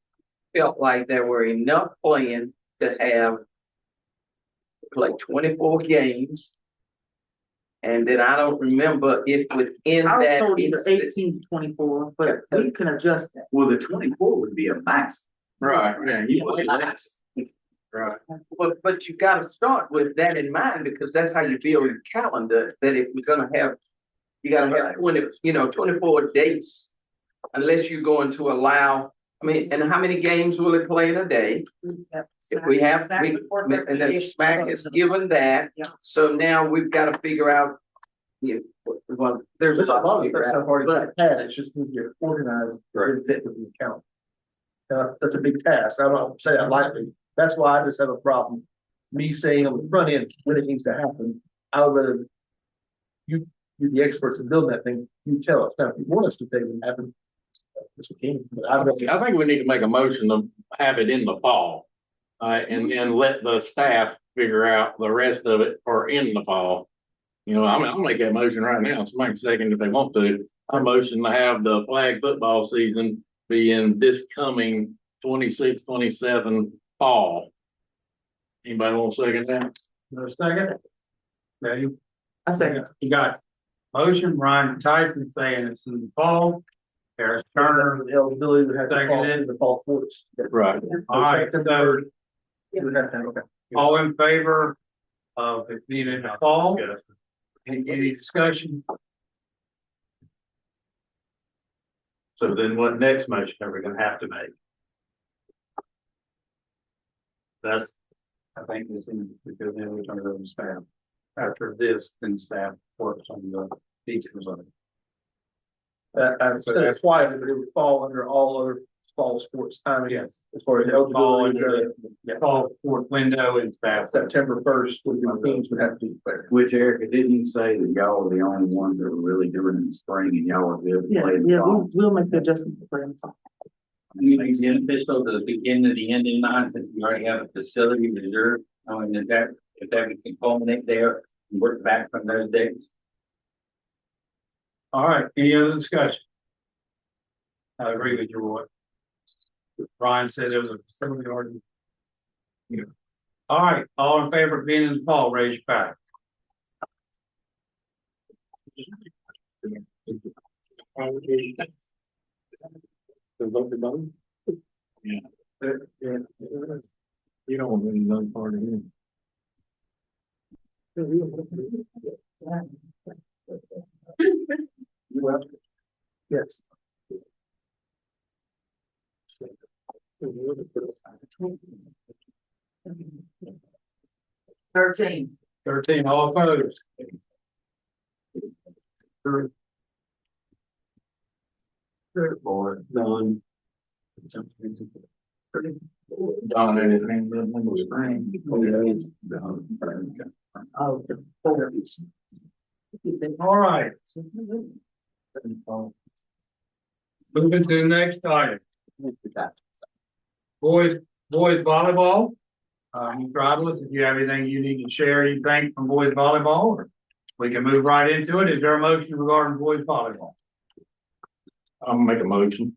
[SPEAKER 10] felt like there were enough playing to have play 24 games. And then I don't remember if within
[SPEAKER 9] I was
[SPEAKER 10] that.
[SPEAKER 9] told either 18 to 24, but we can adjust that.
[SPEAKER 14] Well, the 24 would be a max.
[SPEAKER 12] Right, yeah, you play less. Right.
[SPEAKER 10] But you gotta start with that in mind, because that's how you build your calendar, that if you're gonna have, you gotta have 24 dates. Unless you're going to allow, I mean, and how many games will it play in a day? If we have, and then SMAC is given that, so now we've gotta figure out. Well, there's
[SPEAKER 8] There's a lot of that stuff already
[SPEAKER 10] but
[SPEAKER 8] had, it's just needs to get organized, and fit with the account. That's a big task, I don't say that lightly, that's why I just have a problem. Me saying on the front end when it needs to happen, I would rather. You're the experts in building that thing, you tell us, now, if you want us to take it happen. This we can, but
[SPEAKER 12] I think we need to make a motion to have it in the fall. And then let the staff figure out the rest of it for in the fall. I'll make that motion right now. Somebody can second if they want to. A motion to have the flag football season be in this coming 26-27 fall. Anybody want to second that?
[SPEAKER 3] No second? Okay,
[SPEAKER 9] I second.
[SPEAKER 3] you got motion, Ryan Tyson saying it's in the fall. Harris Turner,
[SPEAKER 8] the eligibility would have to fall
[SPEAKER 3] Seconded.
[SPEAKER 8] in the fall sports.
[SPEAKER 12] Right.
[SPEAKER 3] all right, so
[SPEAKER 8] You would have to, okay.
[SPEAKER 3] all in favor of it being in the fall? Any discussion?
[SPEAKER 2] So then what next motion are we gonna have to make? That's,
[SPEAKER 3] I think this is because then we turn it over to staff. After this, then staff works on the details of it.
[SPEAKER 8] So that's why it would fall under all other fall sports timing.
[SPEAKER 3] Yes.
[SPEAKER 8] As far as
[SPEAKER 3] Fall
[SPEAKER 8] eligibility,
[SPEAKER 3] into the fall sport window and staff.
[SPEAKER 8] September first, the teams would have to declare.
[SPEAKER 14] Which, Erica, didn't you say that y'all were the only ones that were really doing it in the spring and y'all were good to
[SPEAKER 9] Yeah,
[SPEAKER 14] play in the
[SPEAKER 9] yeah,
[SPEAKER 14] fall?
[SPEAKER 9] we'll make the adjustment for them.
[SPEAKER 7] It's beneficial to the beginning of the end in mind, since we already have a facility reserved, and if that can culminate there and work back from those dates.
[SPEAKER 3] All right, any other discussion? I agree with you, Roy. Brian said there was a facility already. Yeah. All right, all in favor of being in the fall, raise your back. Yeah. You don't want any other part of it.
[SPEAKER 8] Yes.
[SPEAKER 17] 13.
[SPEAKER 3] 13, all opposed.
[SPEAKER 18] Or done.
[SPEAKER 12] Don, anything but number spring.
[SPEAKER 17] Oh,
[SPEAKER 3] All right. Moving to the next item. Boys volleyball. Mr. Idles, if you have anything you need to share, anything from boys volleyball, or we can move right into it. Is there a motion regarding boys volleyball?
[SPEAKER 12] I'll make a motion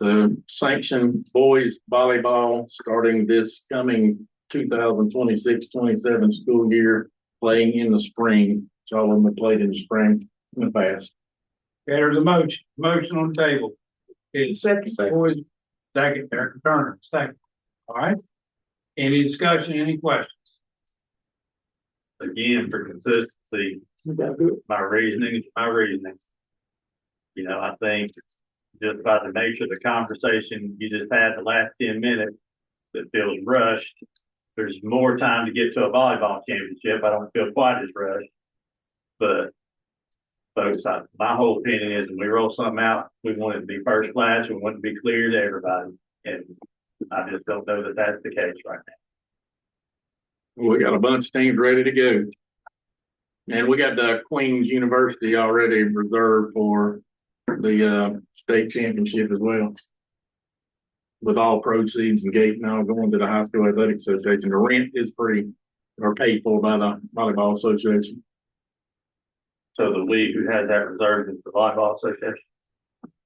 [SPEAKER 12] to sanction boys volleyball starting this coming 2026-27 school year, playing in the spring. So all of them have played in the spring in the past.
[SPEAKER 3] Okay, there's a motion on the table. It's second, boys, second, Eric Turner, second. All right. Any discussion, any questions?
[SPEAKER 2] Again, for consistency, my reasoning is my reasoning. You know, I think just by the nature of the conversation you just had the last 10 minutes that feels rushed. There's more time to get to a volleyball championship. I don't feel quite as rushed. But folks, my whole opinion is when we roll something out, we want it to be first class. We want it to be clear to everybody. And I just don't know that that's the case right now.
[SPEAKER 12] We got a bunch of teams ready to go. And we got the Queen's University already reserved for the state championship as well. With all proceeds and gate now going to the High School Athletic Association. The rent is free or paid for by the Volleyball Association.
[SPEAKER 2] So the league who has that reserved is the Volleyball Association?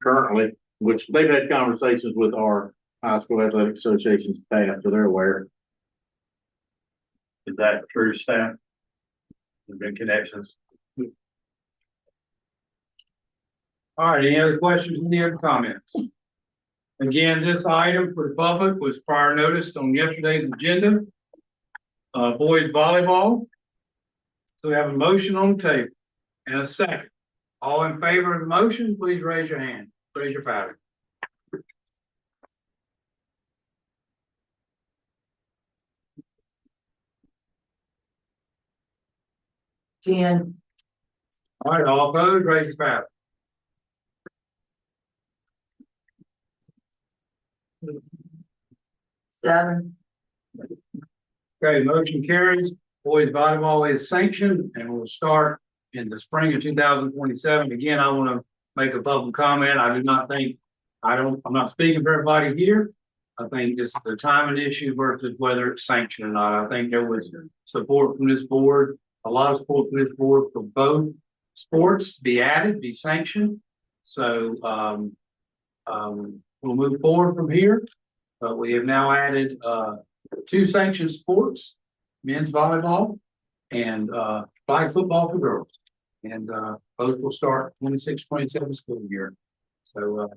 [SPEAKER 12] Currently, which they've had conversations with our High School Athletic Association staff, so they're aware.
[SPEAKER 2] Is that true, staff? There's been connections.
[SPEAKER 3] All right, any other questions, any other comments? Again, this item for the public was prior noticed on yesterday's agenda. Boys volleyball. So we have a motion on the table and a second. All in favor of the motion, please raise your hand. Raise your powder.
[SPEAKER 17] Ten.
[SPEAKER 3] All right, all opposed, raise your powder.
[SPEAKER 17] Seven.
[SPEAKER 3] Okay, motion carries. Boys volleyball is sanctioned and will start in the spring of 2027. Again, I want to make a public comment. I do not think, I'm not speaking for everybody here. I think this is a timing issue versus whether it's sanctioned or not. I think there was support from this board, a lot of support from this board for both sports to be added, be sanctioned. So we'll move forward from here. But we have now added two sanctioned sports, men's volleyball and flag football for girls. And both will start 26-27 school year. So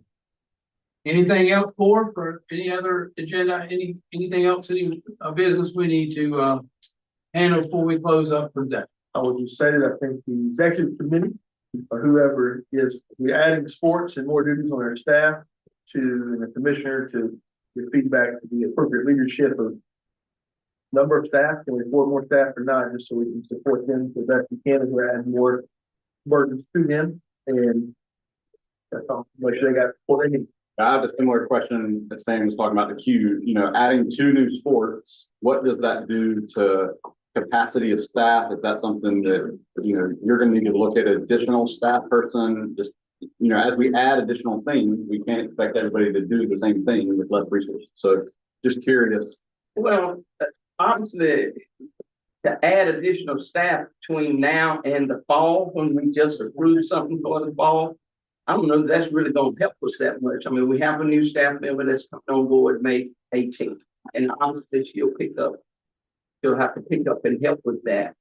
[SPEAKER 3] anything else for any other agenda, anything else, any business we need to handle before we close up for that?
[SPEAKER 8] I would just say that I think the executive committee or whoever is, we're adding sports and more duties on our staff and the commissioner to give feedback to the appropriate leadership of number of staff, can we afford more staff or not, just so we can support them the best we can as we're adding more burdens to them. And that's all, make sure they got what they need.
[SPEAKER 11] I have a similar question that Sam was talking about the queue, adding 2 new sports, what does that do to capacity of staff? Is that something that, you're gonna need to look at additional staff person? Just, as we add additional things, we can't expect everybody to do the same thing with less resources. So just curious.
[SPEAKER 10] Well, obviously, to add additional staff between now and the fall, when we just approved something for the fall, I don't know if that's really gonna help us that much. I mean, we have a new staff member that's coming on board May 18th, and obviously she'll have to pick up and help with that.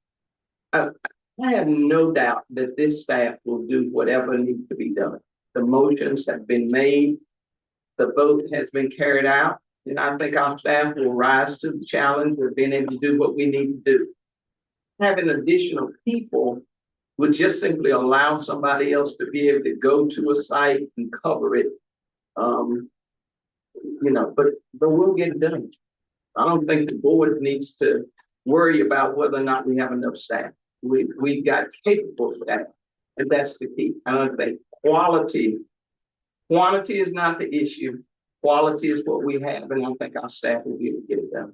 [SPEAKER 10] I have no doubt that this staff will do whatever needs to be done. The motions have been made, the vote has been carried out, and I think our staff will rise to the challenge of being able to do what we need to do. Having additional people would just simply allow somebody else to be able to go to a site and cover it. But we'll get it done. I don't think the board needs to worry about whether or not we have enough staff. We've got capable staff, and that's the key. I don't think quantity is not the issue. Quality is what we have, and I think our staff will be able to get it done.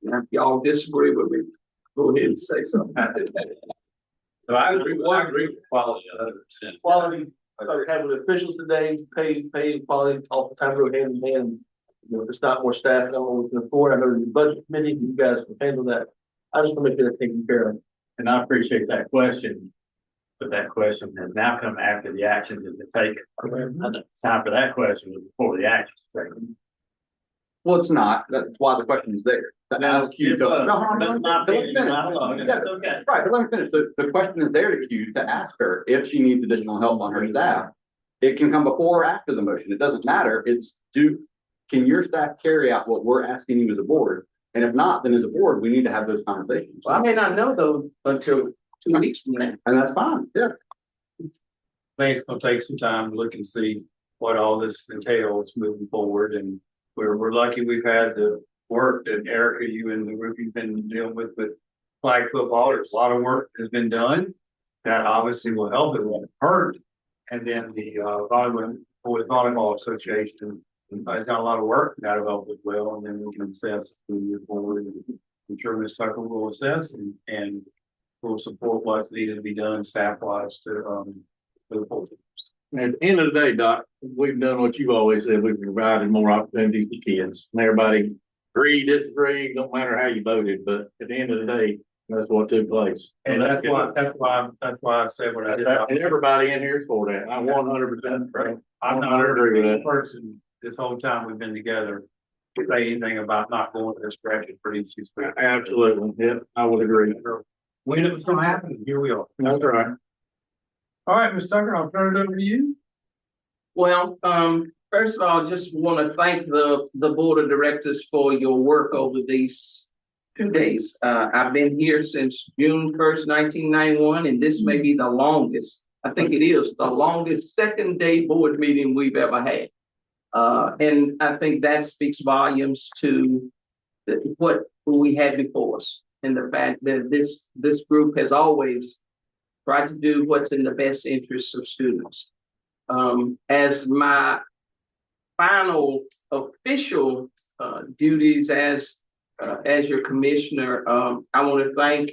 [SPEAKER 10] Now, if y'all disagree with me, go ahead and say something.
[SPEAKER 8] So I agree with quality 100%. Quality, like having officials today, pay quality, all the time, go hand in hand. If it's not more staff, I don't know what we can afford. I know the budget committee, you guys can handle that. I just want to make sure they're taken care of.
[SPEAKER 2] And I appreciate that question, but that question has now come after the action has been taken. It's time for that question before the action is taken.
[SPEAKER 11] Well, it's not. That's why the question is there. Right, but let me finish. The question is there to Q to ask her if she needs additional help on her staff. It can come before or after the motion. It doesn't matter. Can your staff carry out what we're asking you as a board? And if not, then as a board, we need to have those conversations.
[SPEAKER 10] Well, I may not know though until 2 weeks from now.
[SPEAKER 11] And that's fine. Yeah.
[SPEAKER 2] I think it's gonna take some time to look and see what all this entails moving forward. And we're lucky we've had the work that Erica, you and the group you've been dealing with flag football. There's a lot of work has been done. That obviously will help. It won't hurt. And then the Boys Volleyball Association has done a lot of work. That'll help as well. And then we can assess moving forward. I'm sure Ms. Tucker will assess and will support what's needed to be done staff wise to move forward.
[SPEAKER 12] At the end of the day, Doc, we've done what you've always said. We've provided more opportunities to kids. And everybody agree, disagree, don't matter how you voted, but at the end of the day, that's what took place.
[SPEAKER 2] And that's why I said what I did.
[SPEAKER 12] And everybody in here is for that. I'm 100% right.
[SPEAKER 2] I'm not agree with that person this whole time we've been together to say anything about not going to this direction for these issues.
[SPEAKER 12] Absolutely. Yeah, I would agree.
[SPEAKER 3] We knew it was gonna happen, here we are.
[SPEAKER 12] That's right.
[SPEAKER 3] All right, Ms. Tucker, I'll turn it over to you.
[SPEAKER 10] Well, first of all, just want to thank the board of directors for your work over these 2 days. I've been here since June 1st, 1991, and this may be the longest, I think it is, the longest second day board meeting we've ever had. And I think that speaks volumes to what we had before us, and the fact that this group has always tried to do what's in the best interests of students. As my final official duties as your commissioner, I want to thank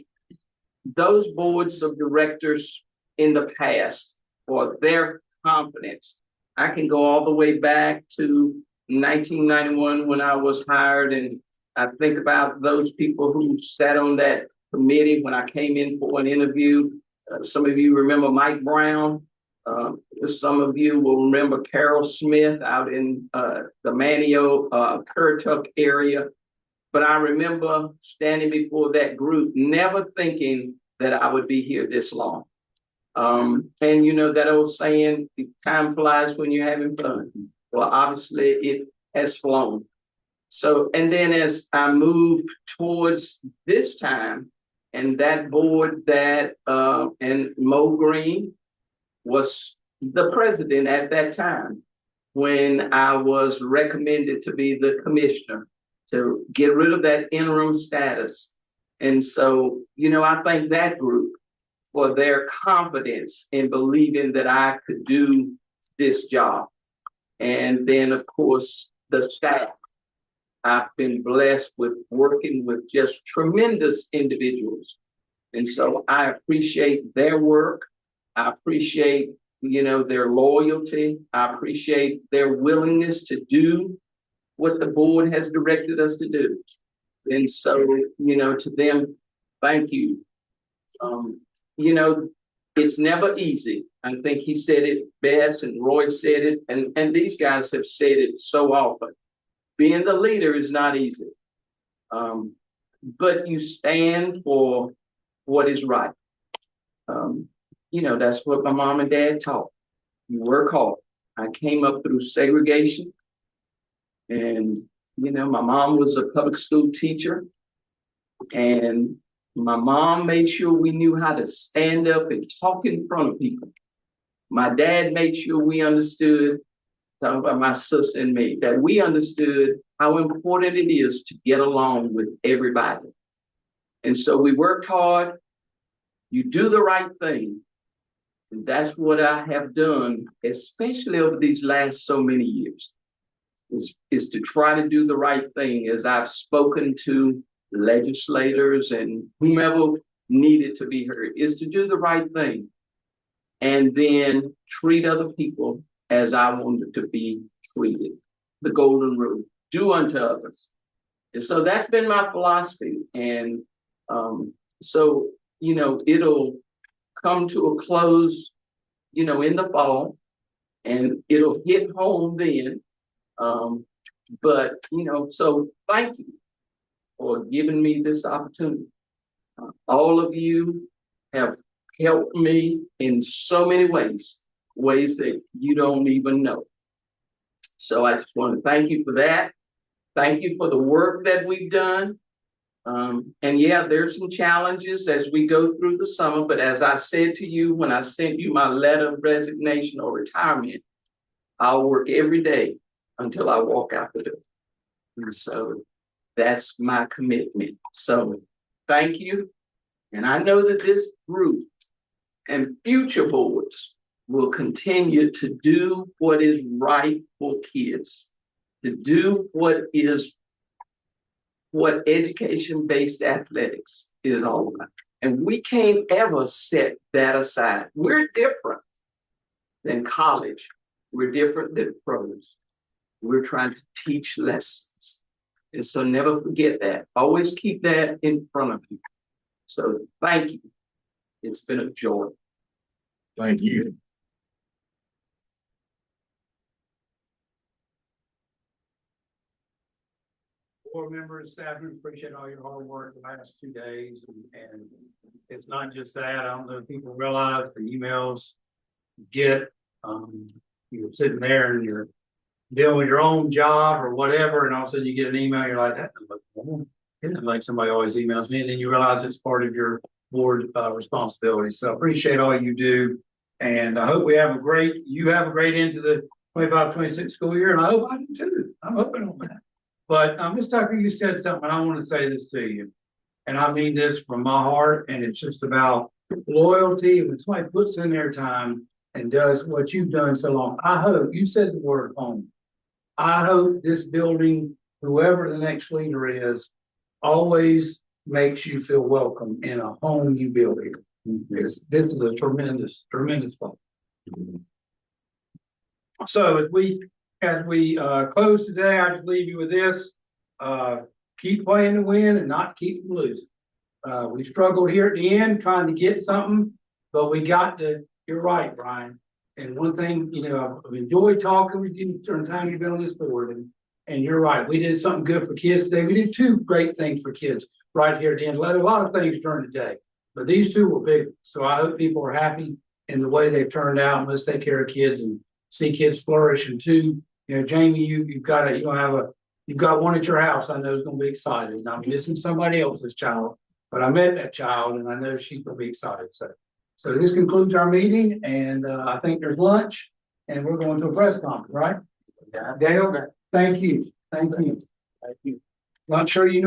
[SPEAKER 10] those boards of directors in the past for their confidence. I can go all the way back to 1991 when I was hired, and I think about those people who sat on that committee when I came in for an interview. Some of you remember Mike Brown. Some of you will remember Carol Smith out in the Manio, Currituck area. But I remember standing before that group, never thinking that I would be here this long. And you know that old saying, time flies when you're having fun. Well, obviously it has flown. So, and then as I moved towards this time, and that board that, and Mo Green was the president at that time when I was recommended to be the commissioner to get rid of that interim status. And so, you know, I thank that group for their confidence in believing that I could do this job. And then, of course, the staff. I've been blessed with working with just tremendous individuals. And so I appreciate their work. I appreciate, their loyalty. I appreciate their willingness to do what the board has directed us to do. And so, to them, thank you. It's never easy. I think he said it best and Roy said it, and these guys have said it so often. Being the leader is not easy. But you stand for what is right. That's what my mom and dad taught. You work hard. I came up through segregation. And, my mom was a public school teacher. And my mom made sure we knew how to stand up and talk in front of people. My dad made sure we understood, talking about my sister and me, that we understood how important it is to get along with everybody. And so we worked hard. You do the right thing. And that's what I have done, especially over these last so many years, is to try to do the right thing as I've spoken to legislators and whomever needed to be heard, is to do the right thing and then treat other people as I wanted to be treated. The golden rule, do unto others. And so that's been my philosophy. And so, it'll come to a close, in the fall, and it'll hit home then. But, so thank you for giving me this opportunity. All of you have helped me in so many ways that you don't even know. So I just want to thank you for that. Thank you for the work that we've done. And yeah, there's some challenges as we go through the summer, but as I said to you, when I sent you my letter of resignation or retirement, I'll work every day until I walk out the door. And so that's my commitment. So thank you. And I know that this group and future boards will continue to do what is right for kids, to do what education-based athletics is all about. And we can't ever set that aside. We're different than college. We're different than pros. We're trying to teach lessons. And so never forget that. Always keep that in front of you. So thank you. It's been a joy.
[SPEAKER 12] Thank you.
[SPEAKER 3] Board members, staff, we appreciate all your hard work the last 2 days. And it's not just that. I don't know if people realize the emails you get. You're sitting there and you're dealing with your own job or whatever, and all of a sudden you get an email, you're like, that doesn't look normal. It isn't like somebody always emails me, and then you realize it's part of your board responsibility. So appreciate all you do. And I hope you have a great end to the 25-26 school year, and I hope I do too. I'm hoping on that. But Ms. Tucker, you said something, and I want to say this to you. And I mean this from my heart, and it's just about loyalty. When somebody puts in their time and does what you've done so long, I hope, you said the word home. I hope this building, whoever the next leader is, always makes you feel welcome in a home you build here. This is a tremendous, tremendous place. So as we close today, I just leave you with this. Keep playing to win and not keep losing. We struggled here at the end trying to get something, but we got to, you're right, Brian. And one thing, I've enjoyed talking with you during the time you've been on this board. And you're right, we did something good for kids today. We did 2 great things for kids right here at the end. A lot of things during the day, but these 2 were big. So I hope people are happy in the way they've turned out. And let's take care of kids and see kids flourish. And 2, Jamie, you've got one at your house. I know is going to be excited. And I'm missing somebody else's child, but I met that child and I know she's going to be excited. So this concludes our meeting, and I think there's lunch, and we're going to a press conference, right? Yeah. Dale, thank you. Thank you. Thank you. Not sure you know.